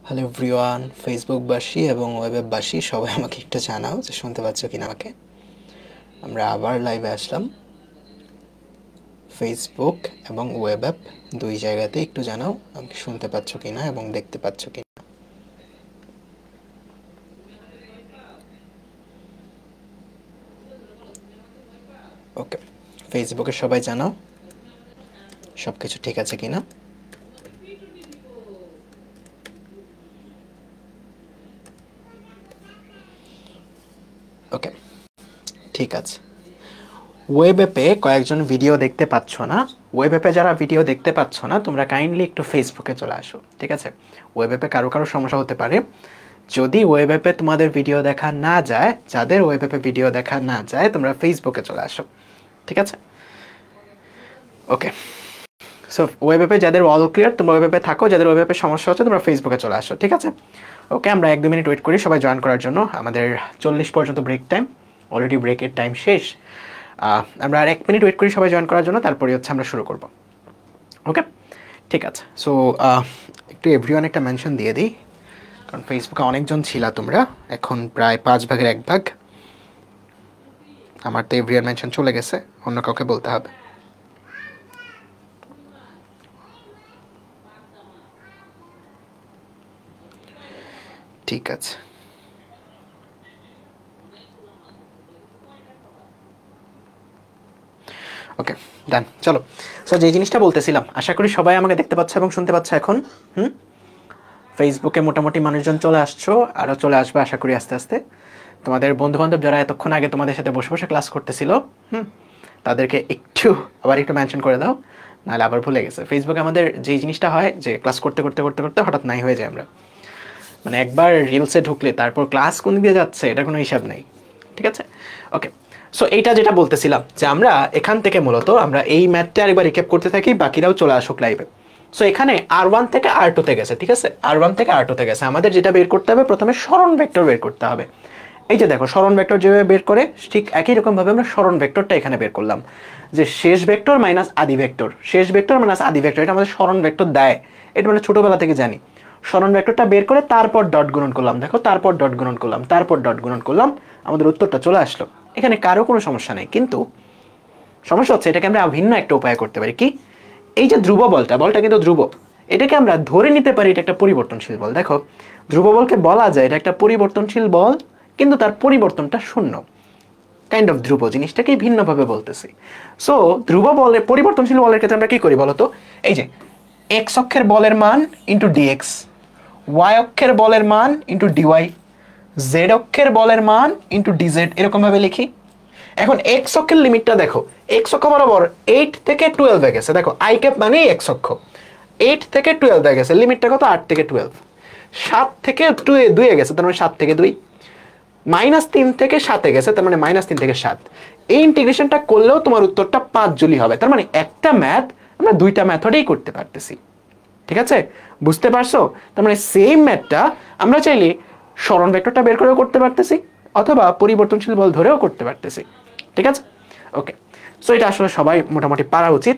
Hello everyone, ফেসবুকবাসী এবং ওয়েববাসী সবাই আমাকে একটু জানাও যে শুনতে পাচ্ছ কিনা আমাকে। আমরা আবার লাইভে আসলাম ফেসবুক এবং ওয়েব অ্যাপ দুই জায়গাতে। একটু জানাও আমাকে শুনতে পাচ্ছ কিনা এবং দেখতে পাচ্ছ কিনা। ওকে, ফেসবুকে সবাই জানাও সব কিছু ঠিক আছে কিনা। ওকে, ঠিক আছে। ওয়েব অ্যাপে কয়েকজন ভিডিও দেখতে পাচ্ছ না। ওয়েব অ্যাপে যারা ভিডিও দেখতে পাচ্ছ না, তোমরা কাইন্ডলি একটু ফেসবুকে চলে আসো, ঠিক আছে? ওয়েব অ্যাপে কারো কারো সমস্যা হতে পারে। যদি ওয়েব অ্যাপে তোমাদের ভিডিও দেখা না যায়, যাদের ওয়েব অ্যাপে ভিডিও দেখা না যায়, তোমরা ফেসবুকে চলে আসো, ঠিক আছে? ওকে, সো ওয়েব অ্যাপে যাদের অল ক্লিয়ার, তোমরা ওয়েব অ্যাপে থাকো। যাদের ওয়েব অ্যাপে সমস্যা হচ্ছে, তোমরা ফেসবুকে চলে আসো, ঠিক আছে? ওকে, আমরা 1-2 মিনিট ওয়েট করি সবাই জয়েন করার জন্য। আমাদের 40 পর্যন্ত ব্রেক টাইম, অলরেডি ব্রেকের টাইম শেষ। আমরা আর 1 মিনিট ওয়েট করি সবাই জয়েন করার জন্য, তারপরে হচ্ছে আমরা শুরু করব। ওকে, ঠিক আছে। সো একটু এভরিওয়ান একটা মেনশন দিয়ে দিই, কারণ ফেসবুকে অনেকজন ছিলা তোমরা, এখন প্রায় 5 ভাগের 1 ভাগ। আমার তো এভরিওয়ান মেনশন চলে গেছে, অন্য কাউকে বলতে হবে। ঠিক আছে, ওকে ডান। চলো, সো যে জিনিসটা বলতেছিলাম, আশা করি সবাই আমাকে দেখতে পাচ্ছ এবং শুনতে পাচ্ছ এখন। ফেসবুকে মোটামুটি মানুষজন চলে আসছো, আরও চলে আসবে আশা করি আস্তে আস্তে। তোমাদের বন্ধুবান্ধব যারা এতক্ষণ আগে তোমাদের সাথে বসে বসে ক্লাস করতেছিল, তাদেরকে আবার একটু মেনশন করে দাও, নাহলে আবার ভুলে গেছে। ফেসবুকে আমাদের যে জিনিসটা হয় যে ক্লাস করতে করতে করতে করতে হঠাৎ নাই হয়ে যায়। আমরা মানে একবার রিলসে ঢুকলে তারপর ক্লাস কোন দিকে যাচ্ছে এটা কোনো হিসাব নেই, ঠিক আছে? ওকে, সো এইটা যেটা বলতেছিলাম যে আমরা এখান থেকে মূলত আমরা এই ম্যাথটা আরেকবার রিক্যাপ করতে থাকি, বাকিরাও চলে আসুক লাইভে। সো এখানে R1 থেকে R2 তে গেছে, ঠিক আছে? R1 থেকে R2 তে গেছে। আমাদের যেটা বের করতে হবে, প্রথমে সরণ ভেক্টর বের করতে হবে। এই যে দেখো, সরণ ভেক্টর যেভাবে বের করে ঠিক একই রকম ভাবে আমরা সরণ ভেক্টরটা এখানে বের করলাম, যে শেষ ভেক্টর মাইনাস আদি ভেক্টর, শেষ ভেক্টর মাইনাস আদি ভেক্টর, এটা আমাদের সরণ ভেক্টর দেয়। এটা মানে ছোটবেলা থেকে জানি। সরণ ভেক্টরটা বের করে তারপর ডট গুণন করলাম, দেখো, তারপর ডট গুণন করলাম, তারপর ডট গুণন করলাম, আমাদের উত্তরটা চলে আসলো। এখানে কারো কোনো সমস্যা নেই, কিন্তু সমস্যা হচ্ছে এটাকে আমরা ভিন্ন একটা উপায় করতে পারি। কি? এই যে ধ্রুব বলটা কিন্তু ধ্রুব, এটাকে আমরা ধরে নিতে পারি এটা একটা পরিবর্তনশীল বল। দেখো, ধ্রুব বলকে বলা যায় এটা একটা পরিবর্তনশীল বল, কিন্তু তার পরিবর্তনটা শূন্য। কাইন্ড অফ ধ্রুব জিনিসটাকে ভিন্নভাবে বলতেছি। সো ধ্রুব বলের পরিবর্তনশীল বলের ক্ষেত্রে আমরা কি করি বলতো? এই যে এক্স অক্ষের বলের মান ইন্টু ডিএক্স, ওয়াই অক্ষের বলের মান ইন্টু ডিওয়াই, জেড অক্ষের বলের মান ইন্টু ডিজেড, এরকম ভাবে লিখি। এখন এক্স অক্ষের লিমিটটা দেখো, এক্স অক্ষ বরাবর 8 থেকে 12 এ গেছে। দেখো আই ক্যাপ মানে এক্স অক্ষ, 8 থেকে 12 এ গেছে। লিমিটটা কত? 8 থেকে 12। 7 থেকে 2 এ গেছে, তার মানে 7 থেকে 2। -3 থেকে 7 এ গেছে, তার মানে -3 থেকে 7। এই ইন্টিগ্রেশনটা করলেও তোমার উত্তরটা 5 জুলি হবে। তার মানে একটা ম্যাথ আমরা দুইটা মেথডেই করতে পারতেছি, ঠিক আছে? বুঝতে পারছো? তার মানে সেম ম্যাথটা আমরা চাইলে সরণ ভেক্টরটা বের করেও করতে পারতেছি, অথবা পরিবর্তনশীল বল ধরেও করতে পারতেছি, ঠিক আছে? ওকে, সো এটা আসলে সবাই মোটামুটি পারা উচিত।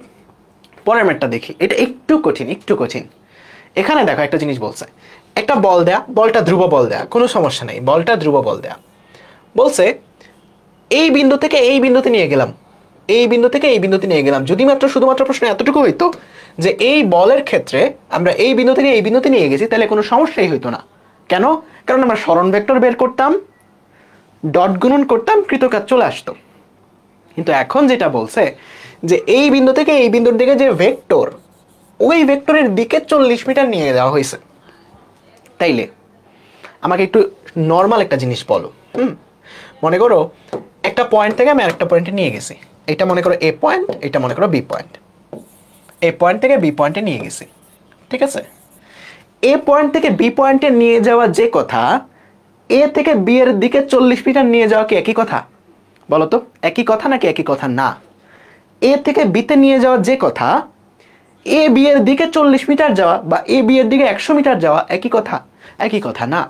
পরের ম্যাথটা দেখি, এটা একটু কঠিন, একটু কঠিন। এখানে দেখো একটা জিনিস বলছে, একটা বল দেয়া, বলটা ধ্রুব বল দেয়া, কোনো সমস্যা নেই, বলটা ধ্রুব বল দেয়া। বলছে এই বিন্দু থেকে এই বিন্দুতে নিয়ে গেলাম, এই বিন্দু থেকে এই বিন্দুতে নিয়ে গেলাম। যদি মাত্র শুধুমাত্র প্রশ্ন এতটুকু হইতো যে এই বলের ক্ষেত্রে আমরা এই বিন্দু থেকে এই বিন্দুতে নিয়ে গেছি, তাহলে কোনো সমস্যাই হইতো না। কেন? কারণ আমরা সরণ ভেক্টর বের করতাম, ডট গুণন করতাম, কৃতকাজ চলে আসতো। কিন্তু এখন যেটা বলছে যে এই বিন্দু থেকে এই বিন্দুর দিকে যে ভেক্টর, ওই ভেক্টরের দিকে 40 মিটার নিয়ে যাওয়া হয়েছে। তাইলে আমাকে একটু নর্মাল একটা জিনিস বলো। মনে করো একটা পয়েন্ট থেকে আমি আরেকটা পয়েন্টে নিয়ে গেছি। এটা মনে করো এ পয়েন্ট, এটা মনে করো বি পয়েন্ট। এ পয়েন্ট থেকে বি পয়েন্টে নিয়ে গেছি, ঠিক আছে? এ পয়েন্ট থেকে বি পয়েন্টে নিয়ে যাওয়া যে কথা, এ থেকে বি এর দিকে 40 মিটার নিয়ে যাওয়া কি একই কথা? বলো তো, একই কথা নাকি একই কথা না? এ থেকে বিতে নিয়ে যাওয়া যে কথা, এ বি এর দিকে 40 মিটার যাওয়া বা এ বি এর দিকে 100 মিটার যাওয়া একই কথা? একই কথা না।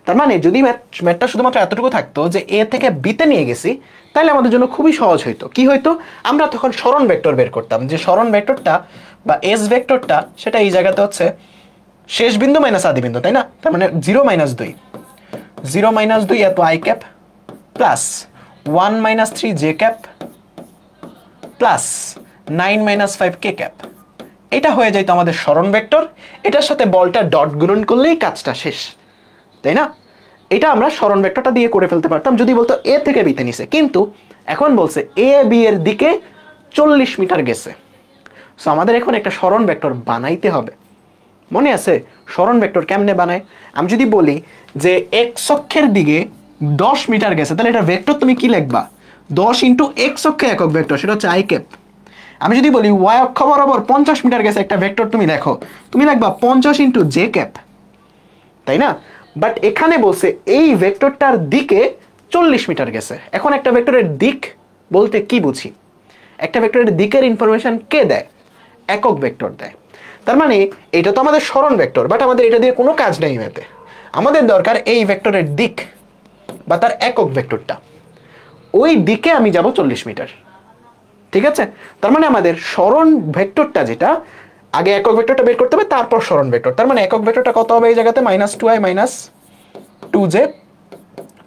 তার মানে যদি ম্যাথটা শুধুমাত্র এতটুকু থাকতো যে এ থেকে বিতে নিয়ে গেছি, তাহলে আমাদের জন্য খুবই সহজ হইতো। কি হইতো? আমরা তখন সরণ ভেক্টর বের করতাম, যে সরণ ভেক্টরটা বা এস ভেক্টরটা, সেটা এই জায়গাতে হচ্ছে শেষ বিন্দু মাইনাস আদি বিন্দু, তাই না? তার মানে 0 - 2, 0 - 2 এত I cap plus 1 - 3 J cap plus 9 - 5 K cap. এটা হয়ে যাইতো আমাদের সরণ ভেক্টর। এটার সাথে বলটা ডট গুণন করলেই কাজটা শেষ, তাই না? এটা আমরা সরণ ভেক্টরটা দিয়ে করে ফেলতে পারতাম যদি বলতো এ থেকে বিতে নিছে, কিন্তু এখন বলছে এ বি এর দিকে 40 মিটার গেছে। সো আমাদের এখন একটা সরণ ভেক্টর বানাইতে হবে। মনে আছে সরণ ভেক্টর কেমনে বানায়? আমি যদি বলি যে এক্স অক্ষের দিকে 10 মিটার গেছে, তাহলে এটা ভেক্টর তুমি কি লিখবা? 10 ইন্টু এক্স অক্ষে একক ভেক্টর, সেটা হচ্ছে আই ক্যাপ। আমি যদি বলি ওয়াই অক্ষ বরাবর 50 মিটার গেছে একটা ভেক্টর তুমি লেখো, তুমি লিখবা 50 ইন্টু জে ক্যাপ, তাই না? বাট এখানে বলছে এই ভেক্টরটার দিকে 40 মিটার গেছে। এখন একটা ভেক্টরের দিক বলতে কি বুঝি? একটা ভেক্টরের দিকের ইনফরমেশন কে দেয়? একক ভেক্টর দেয়। তার মানে এটা তো আমাদের সরণ ভেক্টর, বাট আমাদের এটা দিয়ে কোনো কাজ নেই এতে। আমাদের দরকার এই ভেক্টরের দিক বা তার একক ভেক্টরটা। ওই দিকে আমি যাব 40 মিটার, ঠিক আছে? তার মানে আমাদের সরণ ভেক্টরটা যেটা, আগে একক ভেক্টরটা বের করতে হবে, তারপর সরণ ভেক্টর। তার মানে একক ভেক্টরটা কত হবে এই জায়গাতে? -2i - 2j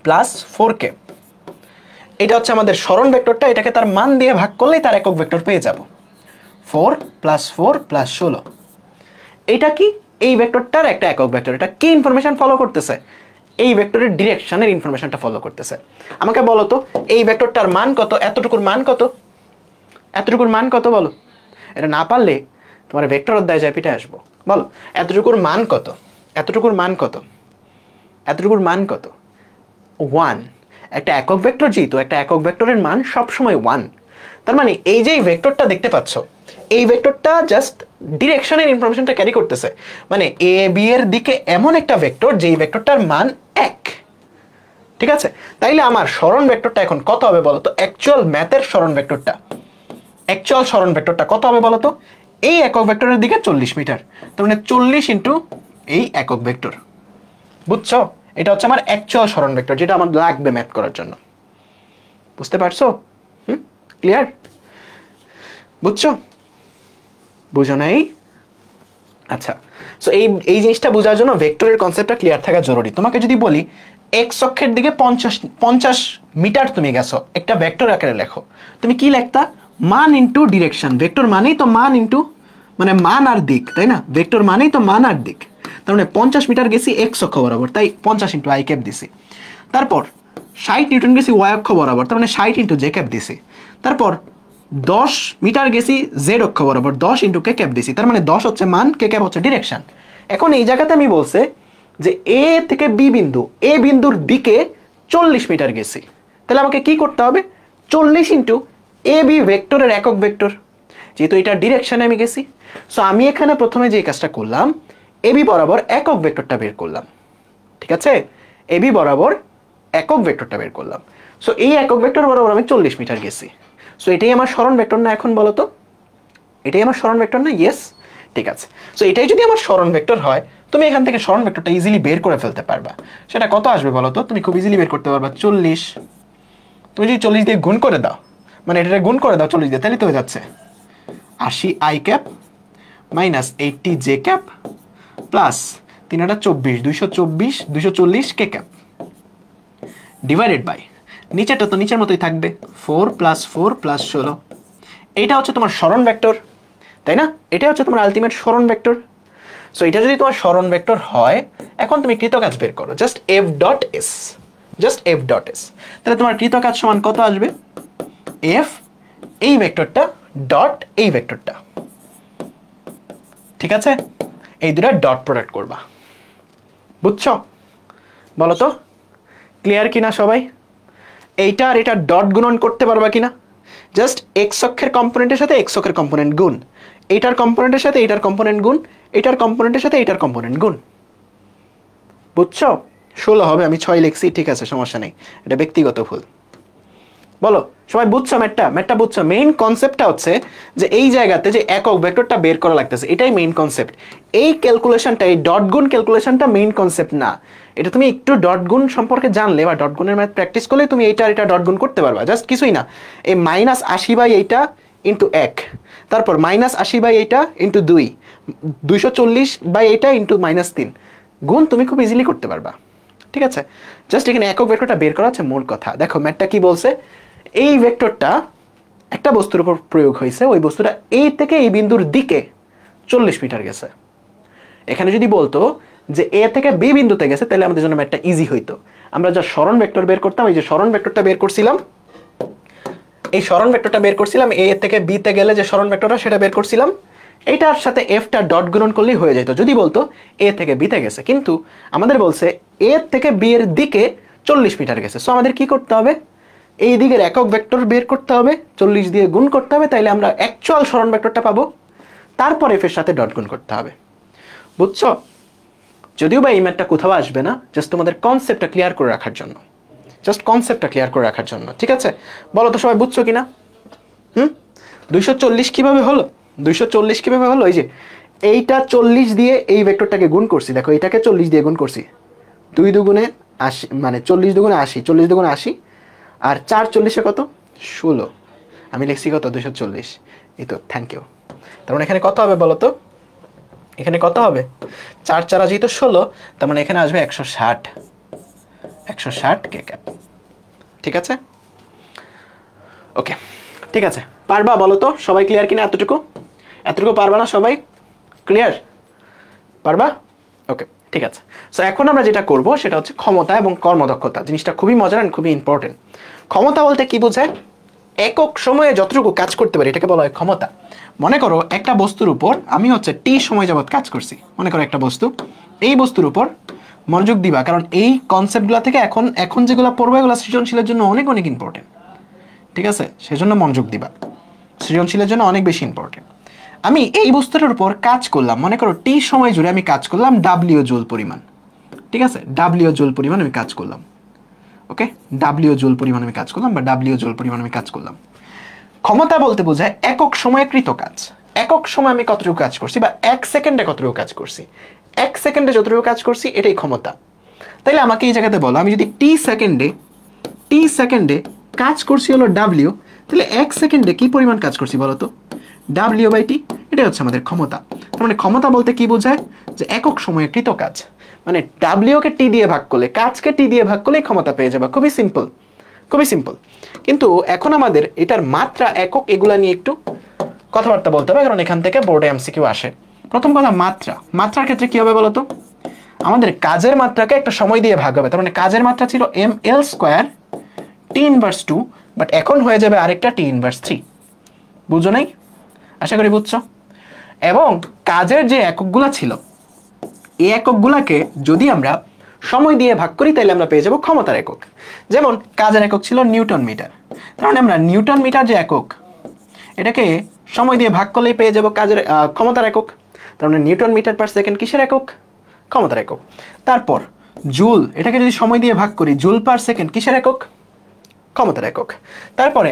plus 4k। এটা হচ্ছে আমাদের সরণ ভেক্টরটা। এটাকে তার মান দিয়ে ভাগ করলেই তার একক ভেক্টর পেয়ে যাব। 4 + 4 + 16। এটা কি? এই ভেক্টরটার একটা একক ভেক্টর। এটা কি ইনফরমেশন ফলো করতেছে? এই ভেক্টরের ডিরেকশনের ইনফরমেশনটা ফলো করতেছে। আমাকে বলো তো এই ভেক্টরটার মান কত? এতটুকুর মান কত? এতটুকুর মান কত বলো? এটা না পারলে তোমার ভেক্টর অধ্যায় যায় পিঠে আসবো। বলো এতটুকুর মান কত? এতটুকুর মান কত? এতটুকুর মান কত? 1। একটা একক ভেক্টর, যেহেতু একটা একক ভেক্টরের মান সবসময় 1। তার মানে এই যে ভেক্টরটা দেখতে পাচ্ছ, এই ভেক্টরটা জাস্ট ডিরেকশনের ইনফরমেশনটা ক্যারি করতেছে। মানে এ বি এর দিকে এমন একটা ভেক্টর যেই ভেক্টরটার মান 1, ঠিক আছে? তাইলে আমার সরণ ভেক্টরটা এখন কত হবে বলো তো? অ্যাকচুয়াল ম্যাথের সরণ ভেক্টরটা, অ্যাকচুয়াল সরণ ভেক্টরটা কত হবে বলো তো? এই একক ভেক্টরের দিকে 40 মিটার, তার মানে 40 ইন্টু এই একক ভেক্টর। বুঝছো? এটা হচ্ছে আমার অ্যাকচুয়াল সরণ ভেক্টর, যেটা আমার লাগবে ম্যাথ করার জন্য। বুঝতে পারছো? ক্লিয়ার? বুঝছো? বুঝো নাই? আচ্ছা, সো এই জিনিসটা বোঝার জন্য ভেক্টরের কনসেপ্টটা ক্লিয়ার থাকা জরুরি। তোমাকে যদি বলি এক্স অক্ষের দিকে 50 মিটার তুমি গেছো, একটা ভেক্টর আকারে লেখো, তুমি কি লিখতা? মান ইন্টু ডিরেকশন। ভেক্টর মানেই তো মান ইন্টু, মানে মান আর দিক, তাই না? ভেক্টর মানেই তো মান আর দিক। তার মানে 50 মিটার গেছি এক্স অক্ষ বরাবর, তাই 50 ইন্টু আই ক্যাপ দিছি। তারপর 60 নিউটন গেছি ওয়াই অক্ষ বরাবর, তার মানে 60 ইন্টু জে ক্যাপ দিছি। তারপর 10 মিটার গেছি জেড অক্ষ বরাবর, 10 ইন্টু কে ক্যাপ দিছি। তার মানে 10 হচ্ছে মান, কে ক্যাপ হচ্ছে ডিরেকশন। এখন এই জায়গাতে আমি বলছে যে এ থেকে বি বিন্দু, এ বিন্দুর দিকে 40 মিটার গেছি, তাহলে আমাকে কি করতে হবে? 40 ইন্টু এ বি ভেক্টরের একক ভেক্টর, যেহেতু এটা ডিরেকশনে আমি গেছি। সো আমি এখানে প্রথমে যে কাজটা করলাম, এ বি বরাবর একক ভেক্টরটা বের করলাম, ঠিক আছে? এ বি বরাবর একক ভেক্টরটা বের করলাম। সো এই একক ভেক্টর বরাবর আমি 40 মিটার গেছি। সো এটাই আমার সরণ ভেক্টর না? এখন বলো তো এটাই আমার সরণ ভেক্টর না? ইয়েস, ঠিক আছে। সো এটাই যদি আমার সরণ ভেক্টর হয়, তুমি এখান থেকে সরণ ভেক্টরটা ইজিলি বের করে ফেলতে পারবা। সেটা কত আসবে বলো তো? তুমি খুব ইজিলি বের করতে পারবা 40। তুমি যদি 40 দিয়ে গুণ করে দাও, মানে এটা গুণ করে দাও 40 দিয়ে, তাহলে তো হয়ে যাচ্ছে 80 I cap minus 80 J cap plus 3 24 240 K cap divided by, নিচেটা তো নিচের মতোই থাকবে, 4 + 4 + 16। এইটা হচ্ছে তোমার সরণ ভেক্টর, তাই না? এটা হচ্ছে তোমার আলটিমেট সরণ ভেক্টর। সো এটা যদি তোমার সরণ ভেক্টর হয়, এখন তুমি কৃতকাজ বের করো, just F dot S, just F dot S. তাহলে তোমার কৃতকাজ সমান কত আসবে? এফ এই ভেক্টরটা ডট এই ভেক্টরটা, ঠিক আছে? এই দুটো ডট প্রোডাক্ট করবা। বুঝছো? বলো তো ক্লিয়ার কিনা সবাই? এইটা আর এটা ডট গুণন করতে পারবা কিনা? জাস্ট এক্স অক্ষের কম্পোনেন্টের সাথে এক্স অক্ষের কম্পোনেন্ট গুণ, এইটার কম্পোনেন্টের সাথে এইটার কম্পোনেন্ট গুণ, এইটার কম্পোনেন্টের সাথে এইটার কম্পোনেন্ট গুণ। বুঝছো? 16 হবে, আমি 6 লিখছি, ঠিক আছে, সমস্যা নেই, এটা ব্যক্তিগত ভুল। বলো সবাই বুঝছো? ম্যাথটা বুঝছো? মেইন কনসেপ্টটা হচ্ছে যে এই জায়গাতে যে একক ভেক্টরটা বের করা লাগতেছে, এটাই মেইন কনসেপ্ট। এই ক্যালকুলেশনটা, এই ডট গুণ ক্যালকুলেশনটা মেইন কনসেপ্ট না। এটা তুমি একটু ডট গুণ সম্পর্কে জানলে বা ডট গুণের ম্যাথ প্র্যাকটিস করলে তুমি এইটা আর এটা ডট গুণ করতে পারবা, জাস্ট কিছুই না। এই -80 বাই এইটা ইন্টু 1, তারপর -80/এইটা ইন্টু 2, 240/এইটা ইন্টু -3, গুণ তুমি খুব ইজিলি করতে পারবা। ঠিক আছে, জাস্ট এখানে একক ভেক্টরটা বের করা হচ্ছে মূল কথা। দেখো ম্যাথটা কি বলছে, এই ভেক্টরটা একটা বস্তুর উপর প্রয়োগ হয়েছে, ওই বস্তুটা এই থেকে এই বিন্দুর দিকে 40 মিটার গেছে। এখানে যদি বলতো যে এ থেকে বি বিন্দুতে গেছে, তাহলে আমাদের জন্য ম্যাথটা ইজি হইতো। আমরা যা সরণ ভেক্টর বের করতাম, এই যে সরণ ভেক্টরটা বের করছিলাম, এই সরণ ভেক্টরটা বের করছিলাম, এ থেকে বি তে গেলে যে সরণ ভেক্টরটা সেটা বের করছিলাম, এইটার সাথে এফটা ডট গুণন করলেই হয়ে যেত যদি বলতো এ থেকে বি তে গেছে। কিন্তু আমাদের বলছে এ থেকে বি এর দিকে 40 মিটার গেছে। সো আমাদের কি করতে হবে, এই দিকের একক ভেক্টর বের করতে হবে, 40 দিয়ে গুণ করতে হবে, তাইলে আমরা অ্যাকচুয়াল সরণ ভেক্টরটা পাবো, তারপর এফ এর সাথে ডট গুণ করতে হবে। বুঝছো? যদিও বা এই ম্যাথটা কোথাও আসবে না, জাস্ট তোমাদের কনসেপ্টটা ক্লিয়ার করে রাখার জন্য, জাস্ট কনসেপ্টটা ক্লিয়ার করে রাখার জন্য। ঠিক আছে, বলো তো সবাই বুঝছো কিনা? 240 কিভাবে হলো? 240 কিভাবে হলো? এই যে এইটা 40 দিয়ে এই ভেক্টরটাকে গুণ করছি, দেখো এইটাকে 40 দিয়ে গুণ করছি, 2 দুগুণে 80, মানে 40 দুগুণে 80, 40 দুগুণে 80, আর 4 40-এ কত? 16, আমি লিখছি কত? 240। এই তো, থ্যাংক ইউ। তার মানে এখানে কত হবে বলো তো? এখানে কত হবে? 4 4 যেহেতু 16, তার মানে এখানে আসবে 160, 160 কে ক্যাপ। ঠিক আছে, ওকে, ঠিক আছে। পারবা বলো তো সবাই? ক্লিয়ার কিনা এতটুকু? এতটুকু পারবা না সবাই? ক্লিয়ার? পারবা? ওকে, ঠিক আছে। সো এখন আমরা যেটা করব সেটা হচ্ছে ক্ষমতা এবং কর্মদক্ষতা। জিনিসটা খুবই মজার আর খুবই ইম্পর্টেন্ট। ক্ষমতা বলতে কি বোঝায়? একক সময়ে যতটুকু কাজ করতে পারি এটাকে বলা হয় ক্ষমতা। মনে করো একটা বস্তুর উপর আমি হচ্ছে টি সময় যাবত কাজ করছি। মনে করো একটা বস্তু, এই বস্তুর উপর মনোযোগ দিবা, কারণ এই কনসেপ্টগুলো থেকে এখন এখন যেগুলো পড়বে এগুলো সৃজনশীলের জন্য অনেক অনেক ইম্পর্টেন্ট। ঠিক আছে, সেজন্য মনোযোগ দিবা, সৃজনশীলের জন্য অনেক বেশি ইম্পর্টেন্ট। আমি এই বস্তুটার উপর কাজ করলাম, মনে করো টি সময় জুড়ে আমি কাজ করলাম ডাব্লিউ জুল পরিমাণ। ঠিক আছে, ডাব্লিউ জুল পরিমাণ আমি কাজ করলাম। ওকে, ডাব্লিউ জুল পরিমাণ আমি কাজ করলাম, বা ডাব্লিউ জুল পরিমাণ আমি কাজ করলাম। ক্ষমতা বলতে বোঝায় একক সময়ে কৃত কাজ। একক সময় আমি কতটুকু কাজ করছি, বা 1 সেকেন্ডে কতটুকু কাজ করছি, 1 সেকেন্ডে যতটুকু কাজ করছি এটাই ক্ষমতা। তাইলে আমাকে এই জায়গাতে বলো, আমি যদি টি সেকেন্ডে কাজ করছি হলো ডাব্লিউ, তাহলে 1 সেকেন্ডে কি পরিমাণ কাজ করছি বলো তো? ডাব্লিউ/টি, এটাই হচ্ছে আমাদের ক্ষমতা। তার মানে ক্ষমতা বলতে কি বোঝায়? যে একক সময়ে কৃত কাজ, মানে ডাব্লিউ কে টি দিয়ে ভাগ করলে, কাজকে টি দিয়ে ভাগ করলেই ক্ষমতা পেয়ে যাবে। খুবই সিম্পল, খুবই সিম্পল। কিন্তু এখন আমাদের এটার মাত্রা, একক, এগুলা নিয়ে একটু কথাবার্তা বলতে হবে, কারণ এখান থেকে বোর্ডে এমসিকিউ আসে। প্রথম কথা, মাত্রা। মাত্রার ক্ষেত্রে কি হবে বলতো? আমাদের কাজের মাত্রাকে একটা সময় দিয়ে ভাগ হবে। তার মানে কাজের মাত্রা ছিল ml² T−2, বাট এখন হয়ে যাবে আরেকটা T−3। বুঝো নাই? আশা করি বুঝছো। এবং কাজের যে এককগুলা ছিল, এই এককগুলাকে যদি আমরা সময় দিয়ে ভাগ করি তাহলে আমরা পেয়ে যাব ক্ষমতার একক। যেমন কাজের একক ছিল নিউটন মিটার, তার মানে আমরা নিউটন মিটার যে একক, এটাকে সময় দিয়ে ভাগ করলেই পেয়ে যাব কাজের ক্ষমতার একক। তার মানে নিউটন মিটার পার সেকেন্ড কিসের একক? ক্ষমতার একক। তারপর জুল, এটাকে যদি সময় দিয়ে ভাগ করি, জুল পার সেকেন্ড কিসের একক? ক্ষমতার একক। তারপরে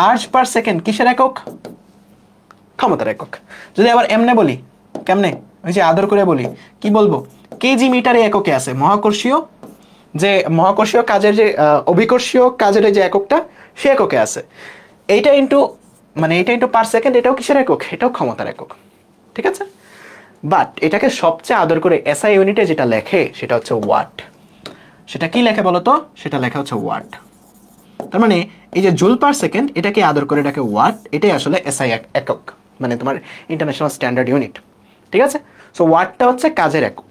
আর্জ পার সেকেন্ড কিসের একক? ক্ষমতার একক। যদি আবার এমনে বলি, কেমনে? ওই যে আদর করে বলি, কি বলবো? কেজি মিটারে এককে আছে মহাকর্ষীয় কাজের যে অভিকর্ষীয় কাজের যে এককটা, সে এককে আছে। এইটা ইন্টু পার সেকেন্ড, এটাও কিসের একক? এটাও ক্ষমতার একক। ঠিক আছে, বাট এটাকে সবচেয়ে আদর করে এসআই ইউনিটে যেটা লেখে সেটা হচ্ছে ওয়াট। সেটা কি লেখে বলতো? সেটা লেখা হচ্ছে ওয়াট। তার মানে এই যে জুল পার সেকেন্ড, এটাকে আদর করে এটাকে ওয়াট, এটাই আসলে এসআই একক, মানে তোমার ইন্টারন্যাশনাল স্ট্যান্ডার্ড ইউনিট। ঠিক আছে, সো ওয়াটটা হচ্ছে কাজের একক।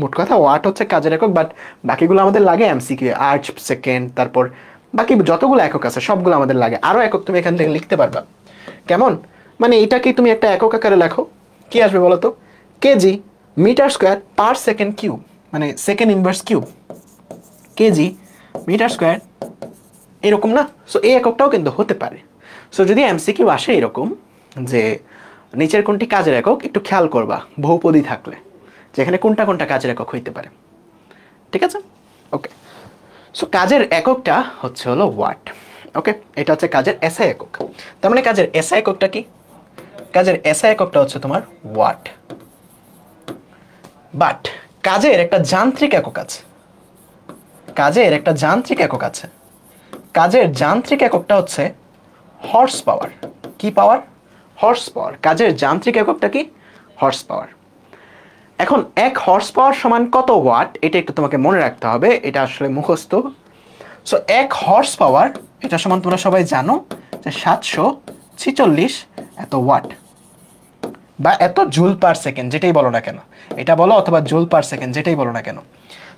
মোট কথা ওয়াট হচ্ছে কাজের একক, বাট বাকিগুলো আমাদের লাগে এমসিকিউ, আর্চ সেকেন্ড, তারপর বাকি যতগুলো একক আছে সবগুলো আমাদের লাগে। আরো একক তুমি এখান থেকে লিখতে পারবা। কেমন? মানে এটাকে তুমি একটা একক আকারে লেখো, কি আসবে বলতো? KG metre square per second cube, মানে second inverse cube, KG metre square, এরকম না? সো এই এককটাও কিন্তু হতে পারে। সো যদি এমসিকিউ আসে এরকম যে নিচের কোনটি কাজের একক, একটু খেয়াল করবা বহুপদী থাকলে, যেখানে কোনটা কোনটা কাজের একক হইতে পারে। ঠিক আছে, ওকে। সো কাজের এককটা হচ্ছে হলো ওয়াট। ওকে, এটা হচ্ছে কাজের এসআই একক। তার মানে কাজের এসআই এককটা কি? কাজের এসআই এককটা হচ্ছে তোমার ওয়াট। বাট কাজের একটা যান্ত্রিক একক আছে, কাজের একটা যান্ত্রিক একক আছে। কাজের যান্ত্রিক এককটা হচ্ছে হর্স পাওয়ার। কি পাওয়ার? Horse power. কাজের যান্ত্রিক এককটা কি? Horse power. এখন 1 হর্স পাওয়ার সমান কত ওয়াট, এটা একটু তোমাকে মনে রাখতে হবে, এটা আসলে মুখস্থ। সো 1 হর্স পাওয়ার এটা সমান তোমরা সবাই জানো যে 746 এত ওয়াট বা এত জুল পার সেকেন্ড, যেটাই বলো না কেন, এটা বলো অথবা জুল পার সেকেন্ড যেটাই বলো না কেন।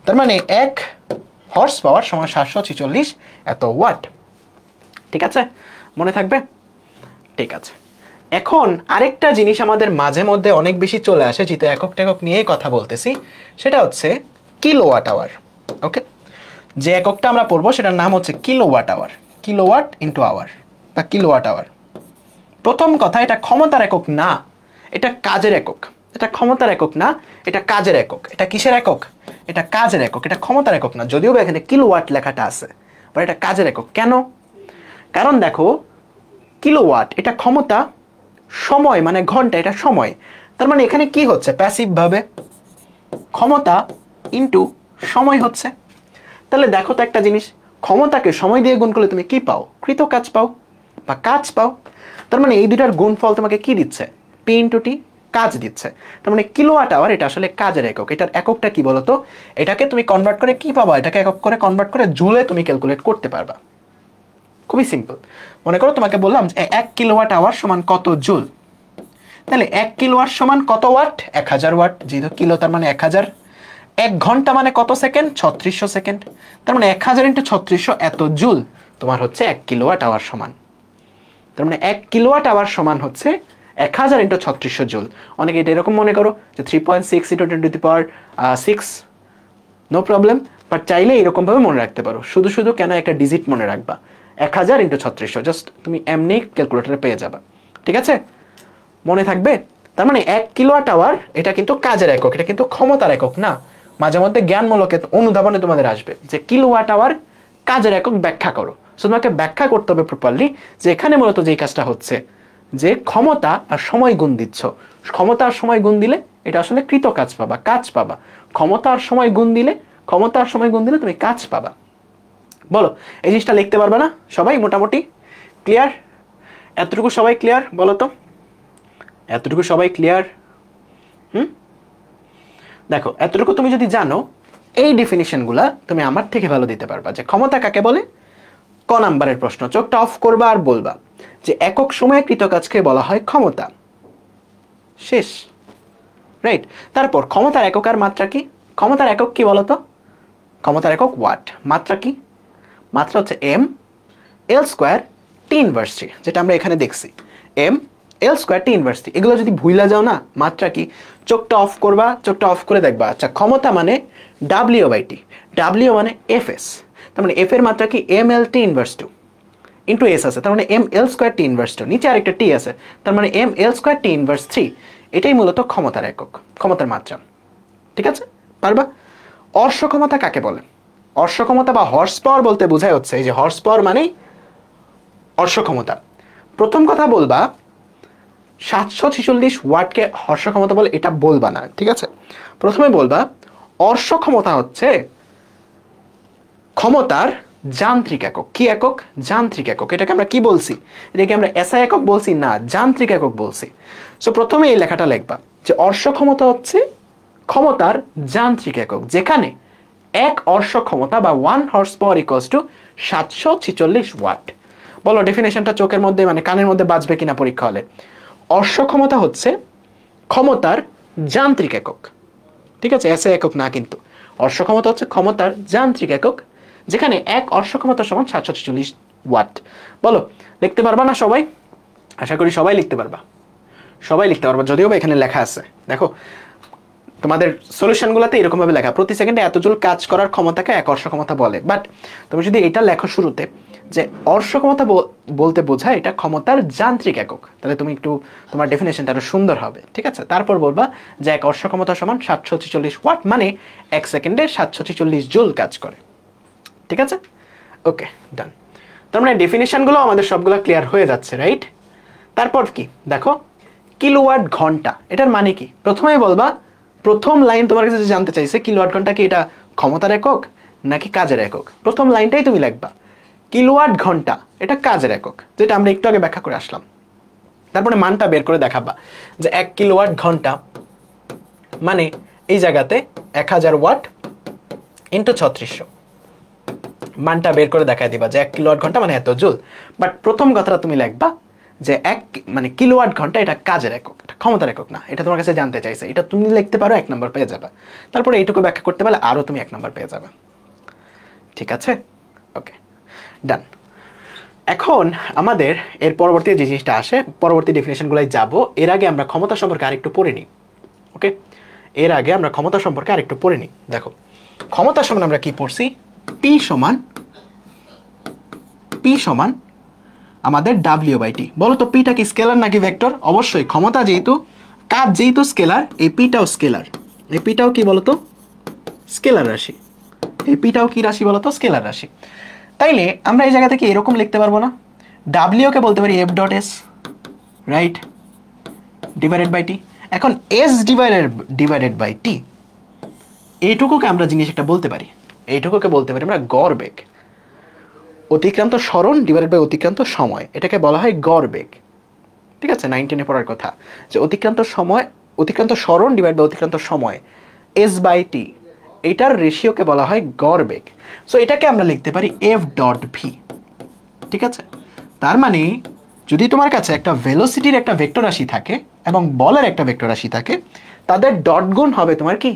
তার মানে 1 হর্স পাওয়ার সমান 746 এত ওয়াট। ঠিক আছে, মনে থাকবে? ঠিক আছে। এখন আরেকটা জিনিস আমাদের মাঝে মধ্যে অনেক বেশি চলে আসে, যেহেতু একক টেকক নিয়েই কথা বলতেছি, সেটা হচ্ছে কিলোওয়াট আওয়ার। ওকে, যে এককটা আমরা পড়বো সেটার নাম হচ্ছে kilowatt hour. Kilowatt into hour বা কিলোওয়াট আওয়ার। প্রথম কথা, এটা ক্ষমতার একক না, এটা কাজের একক। এটা ক্ষমতার একক না, এটা কাজের একক। এটা কিসের একক? এটা কাজের একক, এটা ক্ষমতার একক না, যদিও বা এখানে কিলোওয়াট লেখাটা আছে, বাট এটা কাজের একক। কেন? কারণ দেখো, কিলোওয়াট এটা ক্ষমতা, সময় মানে ঘন্টা এটা সময়। তার মানে এখানে কি হচ্ছে? প্যাসিভ ভাবে ক্ষমতা ইন্টু সময় হচ্ছে। তাহলে দেখো তো একটা জিনিস, ক্ষমতাকে সময় দিয়ে গুণ করলে তুমি কি পাও? কৃত কাজ পাও বা কাজ পাও। তার মানে এই দুটার গুণফল তোমাকে কি দিচ্ছে? পি ইন্টু টি, কাজ দিচ্ছে। তার মানে কিলোওয়াট আওয়ার এটা আসলে কাজের একক। এটার এককটা কি বলতো? এটাকে তুমি কনভার্ট করে কি পাবা? এটাকে একক করে কনভার্ট করে জুলে তুমি ক্যালকুলেট করতে পারবা। খুবই সিম্পল। মনে করো তোমাকে বললাম যে 1 কিলোওয়াট আওয়ার সমান কত জুল, তাহলে 1 কিলোওয়াট সমান কত ওয়াট? 1000 ওয়াট। যেহেতু কিলো তার মানে 1000। 1 ঘন্টা মানে কত সেকেন্ড? 3600 সেকেন্ড। তার মানে 1000 ইন্টু 3600 এত জুল তোমার হচ্ছে 1 কিলোওয়াট আওয়ার সমান। তার মানে 1 কিলোওয়াট আওয়ার সমান হচ্ছে 1000 ইন্টু 3600 জুল। অনেকে এটা এরকম মনে করো যে 3.6 into 10 to the power 6, no problem. But চাইলে এরকম ভাবে মনে রাখতে পারো। শুধু শুধু কেন একটা ডিজিট মনে রাখবা? 1000 ইন্টু 3600, জাস্ট তুমি এমনি ক্যালকুলেটরে পেয়ে যাবা। ঠিক আছে, মনে থাকবে? তার মানে 1 কিলোওয়াট আওয়ার এটা কিন্তু কাজের একক, এটা কিন্তু ক্ষমতার একক না। মাঝে মধ্যে জ্ঞানমূলক অনুধাবনে তোমাদের আসবে যে কিলোওয়াট আওয়ার কাজের একক ব্যাখ্যা করো। সো তোমাকে ব্যাখ্যা করতে হবে প্রপারলি যে এখানে মূলত যে কাজটা হচ্ছে যে ক্ষমতা আর সময় গুণ দিচ্ছ। ক্ষমতা আর সময় গুণ দিলে এটা আসলে কৃত কাজ পাবা, কাজ পাবা। ক্ষমতা আর সময় গুণ দিলে, ক্ষমতা আর সময় গুণ দিলে তুমি কাজ পাবা। বলো, এই জিনিসটা লিখতে পারবে না সবাই? মোটামুটি ক্লিয়ার? এতটুকু সবাই ক্লিয়ার? বলো তো, এতটুকু সবাই ক্লিয়ার? দেখো, এতটুকু তুমি যদি জানো, এই ডেফিনিশনগুলা তুমি আমার থেকে ভালো দিতে পারবা। যে ক্ষমতা কাকে বলে? ক নাম্বারের প্রশ্ন, চোখটা অফ করবা আর বলবা যে একক সময়ে কৃত কাজকে বলা হয় ক্ষমতা। শেষ, রাইট? তারপর ক্ষমতার একক আর মাত্রা কি? ক্ষমতার একক কি বলতো? ক্ষমতার একক ওয়াট। মাত্রা কি? মাত্রা হচ্ছে M L square T inverse three, যেটা আমরা এখানে দেখছি। M L square T inverse three, এগুলো যদি ভুইলা যাও না, মাত্রা কি? চোখটা অফ করবা, চোখটা অফ করে দেখবা। আচ্ছা, ক্ষমতা মানে ডাব্লিউ বাই টি, ডাব্লিউ মানে এফ এস। তার মানে এফ এর মাত্রা কি? M L T inverse two into S আছে, তার মানে M L square T inverse two, নিচে আরেকটা টি আছে, তার মানে M L square T inverse three. এটাই মূলত ক্ষমতার একক, ক্ষমতার মাত্রা। ঠিক আছে, পারবা? অর্শ ক্ষমতা কাকে বলে? অর্শ ক্ষমতা বা হর্স পাওয়ার বলতে বোঝায় হচ্ছে এই যে হর্স পাওয়ার মানেই অর্শ ক্ষমতা। প্রথম কথা বলবা 746 ওয়াটকে হর্ষ ক্ষমতা বলে, এটা বলবা না। ঠিক আছে, প্রথমে বলবা অর্শ ক্ষমতা হচ্ছে ক্ষমতার যান্ত্রিক একক। কি একক? যান্ত্রিক একক। এটাকে আমরা কি বলছি? এটাকে আমরা এসআই একক বলছি না, যান্ত্রিক একক বলছি। সো প্রথমে এই লেখাটা লিখবা যে অর্শ ক্ষমতা হচ্ছে ক্ষমতার যান্ত্রিক একক, যেখানে 1 অর্শ ক্ষমতা বা 1 horse power equals to 746 watt. বলো ডেফিনেশনটা চোখের মধ্যে মানে কানের মধ্যে বাজবে কিনা পরীক্ষা হলে। অর্শ ক্ষমতা হচ্ছে ক্ষমতার যান্ত্রিক একক। ঠিক আছে, এসআই একক না কিন্তু। অর্শ ক্ষমতা হচ্ছে ক্ষমতার যান্ত্রিক একক, যেখানে 1 অর্শ ক্ষমতা সমান 746 ওয়াট। বলো, লিখতে পারবা না সবাই? আশা করি সবাই লিখতে পারবা, সবাই লিখতে পারবা, যদিও বা এখানে লেখা আছে। দেখো তোমাদের সলিউশনগুলোতে এরকম ভাবে লেখা, প্রতি সেকেন্ডে এত জুল কাজ করার ক্ষমতাকে 1 অর্শ ক্ষমতা বলে। বাট তুমি যদি এটা লেখো শুরুতে যে অর্শ ক্ষমতা বলতে বোঝায় এটা ক্ষমতার যান্ত্রিক একক, তাহলে তুমি একটু তোমার ডেফিনেশনটা আরো সুন্দর হবে। ঠিক আছে, তারপর বলবা যে 1 অর্শ ক্ষমতা সমান 746 ওয়াট, মানে 1 সেকেন্ডে 746 জুল কাজ করে। ঠিক আছে, ওকে, ডান। তার মানে ডেফিনেশনগুলো আমাদের সবগুলো ক্লিয়ার হয়ে যাচ্ছে, রাইট? তারপর কি দেখো, কিলোওয়াট ঘন্টা, এটার মানে কি? প্রথমেই বলবা, প্রথম লাইন তোমার কাছে যে জানতে চাইছে কিলোওয়াট ঘন্টা কি এটা ক্ষমতার একক নাকি কাজের একক, প্রথম লাইনটাই তুমি লিখবা কিলোওয়াট ঘন্টা এটা কাজের একক, যেটা আমরা একটু আগে ব্যাখ্যা করে আসলাম। তারপরে মানটা বের করে দেখাবা যে 1 কিলোওয়াট ঘন্টা মানে এই জায়গাতে 1000 ওয়াট ইন্টু 3600, মানটা বের করে দেখাই দিবা যে 1 কিলোওয়াট ঘন্টা মানে এত জুল। বাট প্রথম কথাটা তুমি লিখবা যে মানে কিলোওয়াট ঘন্টা এটা কাজের একক, এটা ক্ষমতার একক না। এটা তোমার কাছে জানতে চাইছে, এটা তুমি লিখতে পারো 1 নম্বর পেয়ে যাবে। তারপরে এইটুকু ব্যাখ্যা করতে পারলে আরো তুমি 1 নম্বর পেয়ে যাবে। ঠিক আছে, ওকে, ডান। এখন আমাদের এর পরবর্তী যে জিনিসটা আসে, পরবর্তী ডেফিনেশনগুলোই যাব। এর আগে আমরা ক্ষমতা সম্পর্কে আরেকটু পড়ে নিই। ওকে, এর আগে আমরা ক্ষমতা সম্পর্কে আরেকটু পড়ে নিই। দেখো ক্ষমতা সমান আমরা কি পড়ছি, পি সমান আমাদের W/T। বলো তো পিটা কি স্কেলার নাকি ভেক্টর? অবশ্যই, ক্ষমতা যেহেতু, কাজ যেহেতু স্কেলার, এই পিটাও স্কেলার। এই পিটাও কি বলতো? স্কেলার রাশি। এই পিটাও কি রাশি বলতো? স্কেলার রাশি। তাইলে আমরা এই জায়গা থেকে এরকম লিখতে পারবো না? W কে বলতে পারি F.S, right, divided by T. এখন S ডিভাইডেড বাই টি, এইটুকুকে আমরা জিনিস একটা বলতে পারি, এইটুকুকে বলতে পারি আমরা গড় বেগ। অতিক্রান্ত সরণ ডিভাইডেড বাই অতিক্রান্ত সময়, এটাকে বলা হয় গড় বেগ। ঠিক আছে, 9-10 পড়ার কথা যে অতিক্রান্ত সরণ ডিভাইড বাই অতিক্রান্ত সময় S/T, এটার রেশিওকে বলা হয় গড় বেগ। সো এটাকে আমরা লিখতে পারি F.V। ঠিক আছে, তার মানে যদি তোমার কাছে একটা ভেলোসিটির একটা ভেক্টর রাশি থাকে এবং বলের একটা ভেক্টর রাশি থাকে, তাদের ডট গুণ হবে তোমার কি?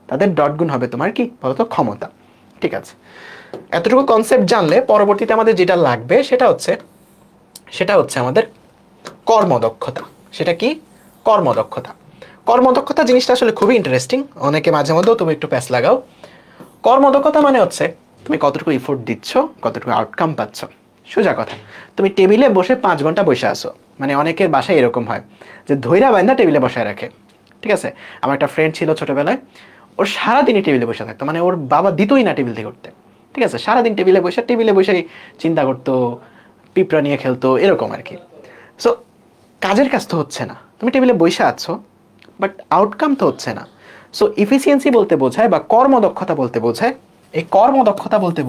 তাদের ডট গুণ হবে তোমার কি বলতো? ক্ষমতা। ঠিক আছে, এতটুকু কনসেপ্ট জানলে পরবর্তীতে আমাদের যেটা লাগবে সেটা হচ্ছে আমাদের কর্মদক্ষতা। সেটা কি? কর্মদক্ষতা। কর্মদক্ষতা জিনিসটা আসলে খুবই ইন্টারেস্টিং, অনেকে মাঝে মধ্যেও তুমি একটু প্যাস লাগাও। কর্মদক্ষতা মানে হচ্ছে তুমি কতটুকু এফোর্ট দিচ্ছ, কতটুকু আউটকাম পাচ্ছ। সোজা কথা, তুমি টেবিলে বসে 5 ঘন্টা বসে আসো, মানে অনেকের বাসায় এরকম হয় যে ধৈরা বাইন্দা টেবিলে বসায় রাখে। ঠিক আছে, আমার একটা ফ্রেন্ড ছিল ছোটবেলায়, ওর সারাদিনই টেবিলে বসে থাকতো, মানে ওর বাবা দিতই না টেবিল থেকে উঠতে। ঠিক আছে, সারাদিন টেবিলে বসেই চিন্তা করতো, পিঁপড়া নিয়ে খেলতো, এরকম আর কি। সো কাজের কাজ তো হচ্ছে না, তুমি টেবিলে বসে আছো, বাট আউটকাম তো হচ্ছে না। সো ইফিসিয়েন্সি বলতে বোঝায় বা কর্মদক্ষতা বলতে বোঝায়, এই কর্মদক্ষতা বলতে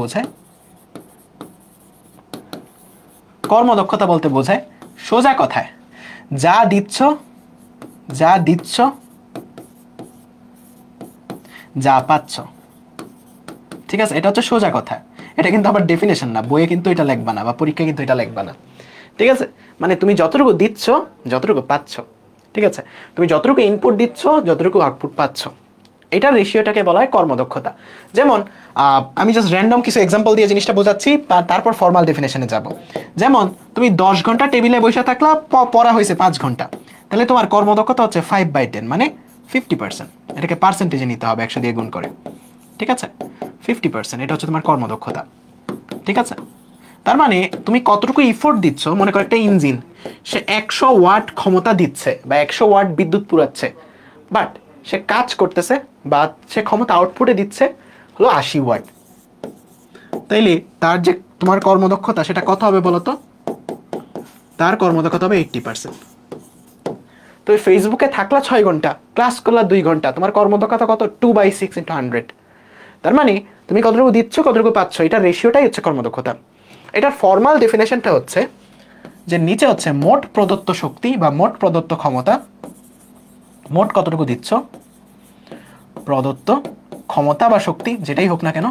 বোঝায় সোজা কথায় যা দিচ্ছ যা পাচ্ছ। ঠিক আছে, এটা হচ্ছে সোজা কথা। এটা কিন্তু আবার ডেফিনেশন না, বইয়ে কিন্তু এটা লিখবা না বা পরীক্ষায় কিন্তু এটা লিখবা না। ঠিক আছে, মানে তুমি যতটুকু দিচ্ছ, যতটুকু পাচ্ছ। ঠিক আছে, তুমি যতটুকু ইনপুট দিচ্ছ, যতটুকু আউটপুট পাচ্ছ, এটার রেশিওটাকে বলা হয় কর্মদক্ষতা। যেমন আমি জাস্ট র্যান্ডম কিছু এক্সাম্পল দিয়ে জিনিসটা বোঝাচ্ছি, তারপর ফর্মাল ডেফিনেশনে যাব। যেমন তুমি 10 ঘন্টা টেবিলে বসে থাকলা, পড়া হয়েছে 5 ঘন্টা, তাহলে তোমার কর্মদক্ষতা হচ্ছে 5/10 মানে 50%। এটাকে পার্সেন্টেজে নিতে হবে, 100 দিয়ে গুণ করে। ঠিক আছে, 50%, এটা হচ্ছে তোমার কর্মদক্ষতা। ঠিক আছে, তার মানে তুমি কতটুকু ইফোর্ট দিচ্ছ। মনে করো একটা ইঞ্জিন, সে 100 ওয়াট ক্ষমতা দিচ্ছে বা 100 ওয়াট বিদ্যুৎ পুরাচ্ছে, বাট সে কাজ করতেছে বা সে ক্ষমতা আউটপুটে দিচ্ছে হলো 80 ওয়াট। তাইলে তার যে তোমার কর্মদক্ষতা সেটা কত হবে বলো তো? তার কর্মদক্ষতা হবে 80%। তুমি ফেসবুকে থাকলা 6 ঘন্টা, ক্লাস করলা 2 ঘন্টা, তোমার কর্মদক্ষতা কত? 2/6 × 100। তার মানে তুমি কতটুকু দিচ্ছ, কতটুকু পাচ্ছ, এটা রেশিওটাই হচ্ছে কর্মদক্ষতা। এটার ফর্মাল ডেফিনেশনটা হচ্ছে যে নিচে হচ্ছে মোট প্রদত্ত শক্তি বা মোট প্রদত্ত ক্ষমতা, মোট কতটুকু দিচ্ছ, প্রদত্ত ক্ষমতা বা শক্তি যেটাই হোক না কেন।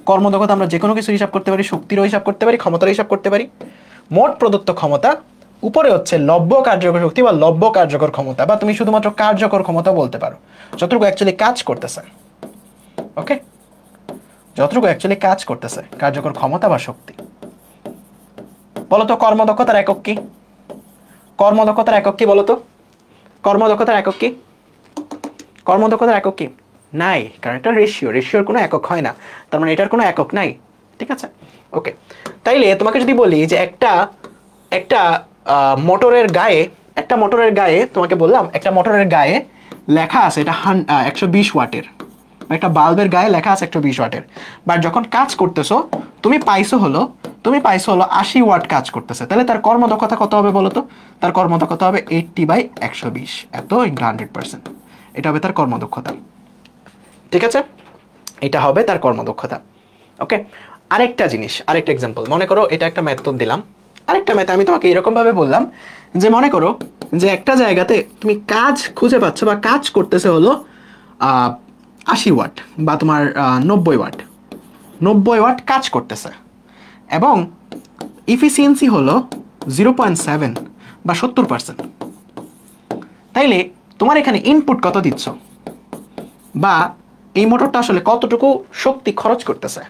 কর্মদক্ষতা আমরা যে কোনো কিছু হিসাব করতে পারি, শক্তিরও হিসাব করতে পারি, ক্ষমতারও হিসাব করতে পারি। মোট প্রদত্ত ক্ষমতা, উপরে হচ্ছে লব্য কার্যকর শক্তি বা লব্য কার্যকর ক্ষমতা, বা তুমি শুধুমাত্র কার্যকর ক্ষমতা বলতে পারো, যতটুকু অ্যাকচুয়ালি কাজ করতেছে। ওকে, যতটুকু অ্যাকচুয়ালি কাজ করতেছে, কার্যকর ক্ষমতা বা শক্তি। বলতো কর্মদক্ষতার একক কি? কর্মদক্ষতার একক কি বলতো? কর্মদক্ষতার একক কি? কর্মদক্ষতার একক কি? নাই, কারণ এটা রেশিওর কোনো একক হয় না, তার মানে এটার কোনো একক নাই। ঠিক আছে, ওকে। তাইলে তোমাকে যদি বলি যে একটা মোটরের গায়ে তোমাকে বললাম একটা মোটরের গায়ে লেখা আছে এটা 120 ওয়াটের, একটা বাল্বের গায়ে লেখা আছে 120 ওয়াটের, বাট যখন কাজ করতেছো তুমি পাইছো হলো 80 ওয়াট কাজ করতেছে, তাহলে তার কর্মদক্ষতা কত হবে বলো তো? তার কর্মদক্ষতা হবে 80/120, এত × 100%। এটা হবে তার কর্মদক্ষতা। ঠিক আছে, এটা হবে তার কর্মদক্ষতা। ওকে, আরেকটা জিনিস, আরেকটা এক্সাম্পল, মনে করো এটা একটা মেথড দিলাম, আরেকটা মেথড আমি তোমাকে এরকম ভাবে বললাম যে মনে করো যে একটা জায়গাতে তুমি কাজ খুঁজে পাচ্ছ বা কাজ করতেছে হলো 80 ওয়াট বা তোমার 90 ওয়াট, 90 ওয়াট কাজ করতেছে এবং ইফিসিয়েন্সি হলো 0.7 বা 70%। তাইলে তোমার এখানে ইনপুট কত দিচ্ছ বা এই মোটরটা আসলে কতটুকু শক্তি খরচ করতেছে,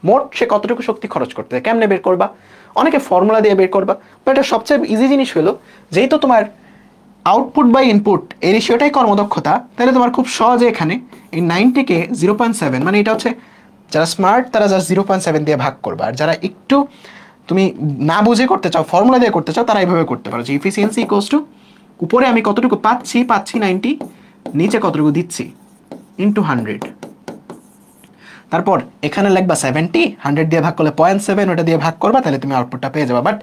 মোট সে কতটুকু শক্তি খরচ করতেছে কেমনে বের করবা? অনেকে ফর্মুলা দিয়ে বের করবা, বাট এটা সবচেয়ে ইজি জিনিস হলো যেহেতু তোমার আউটপুট বাই ইনপুট এই রেশিওটাই কর্মদক্ষতা, তাহলে তোমার খুব সহজে এখানে এই 90কে 0.7, মানে এটা হচ্ছে যারা স্মার্ট তারা জাস্ট 0.7 দিয়ে ভাগ করবা, আর যারা একটু তুমি না বুঝে করতে চাও, ফর্মুলা দিয়ে করতে চাও, তারা এইভাবে করতে পারো যে ইফিসিয়েন্সি ইকুয়ালস টু উপরে আমি কতটুকু পাচ্ছি 90, নিচে কতটুকু দিচ্ছি ইন্টু 100, তারপর এখানে লিখবা 70, 100 দিয়ে ভাগ করলে 0.7, ওটা দিয়ে ভাগ করবা, তাহলে তুমি আউটপুটটা পেয়ে যাবা। বাট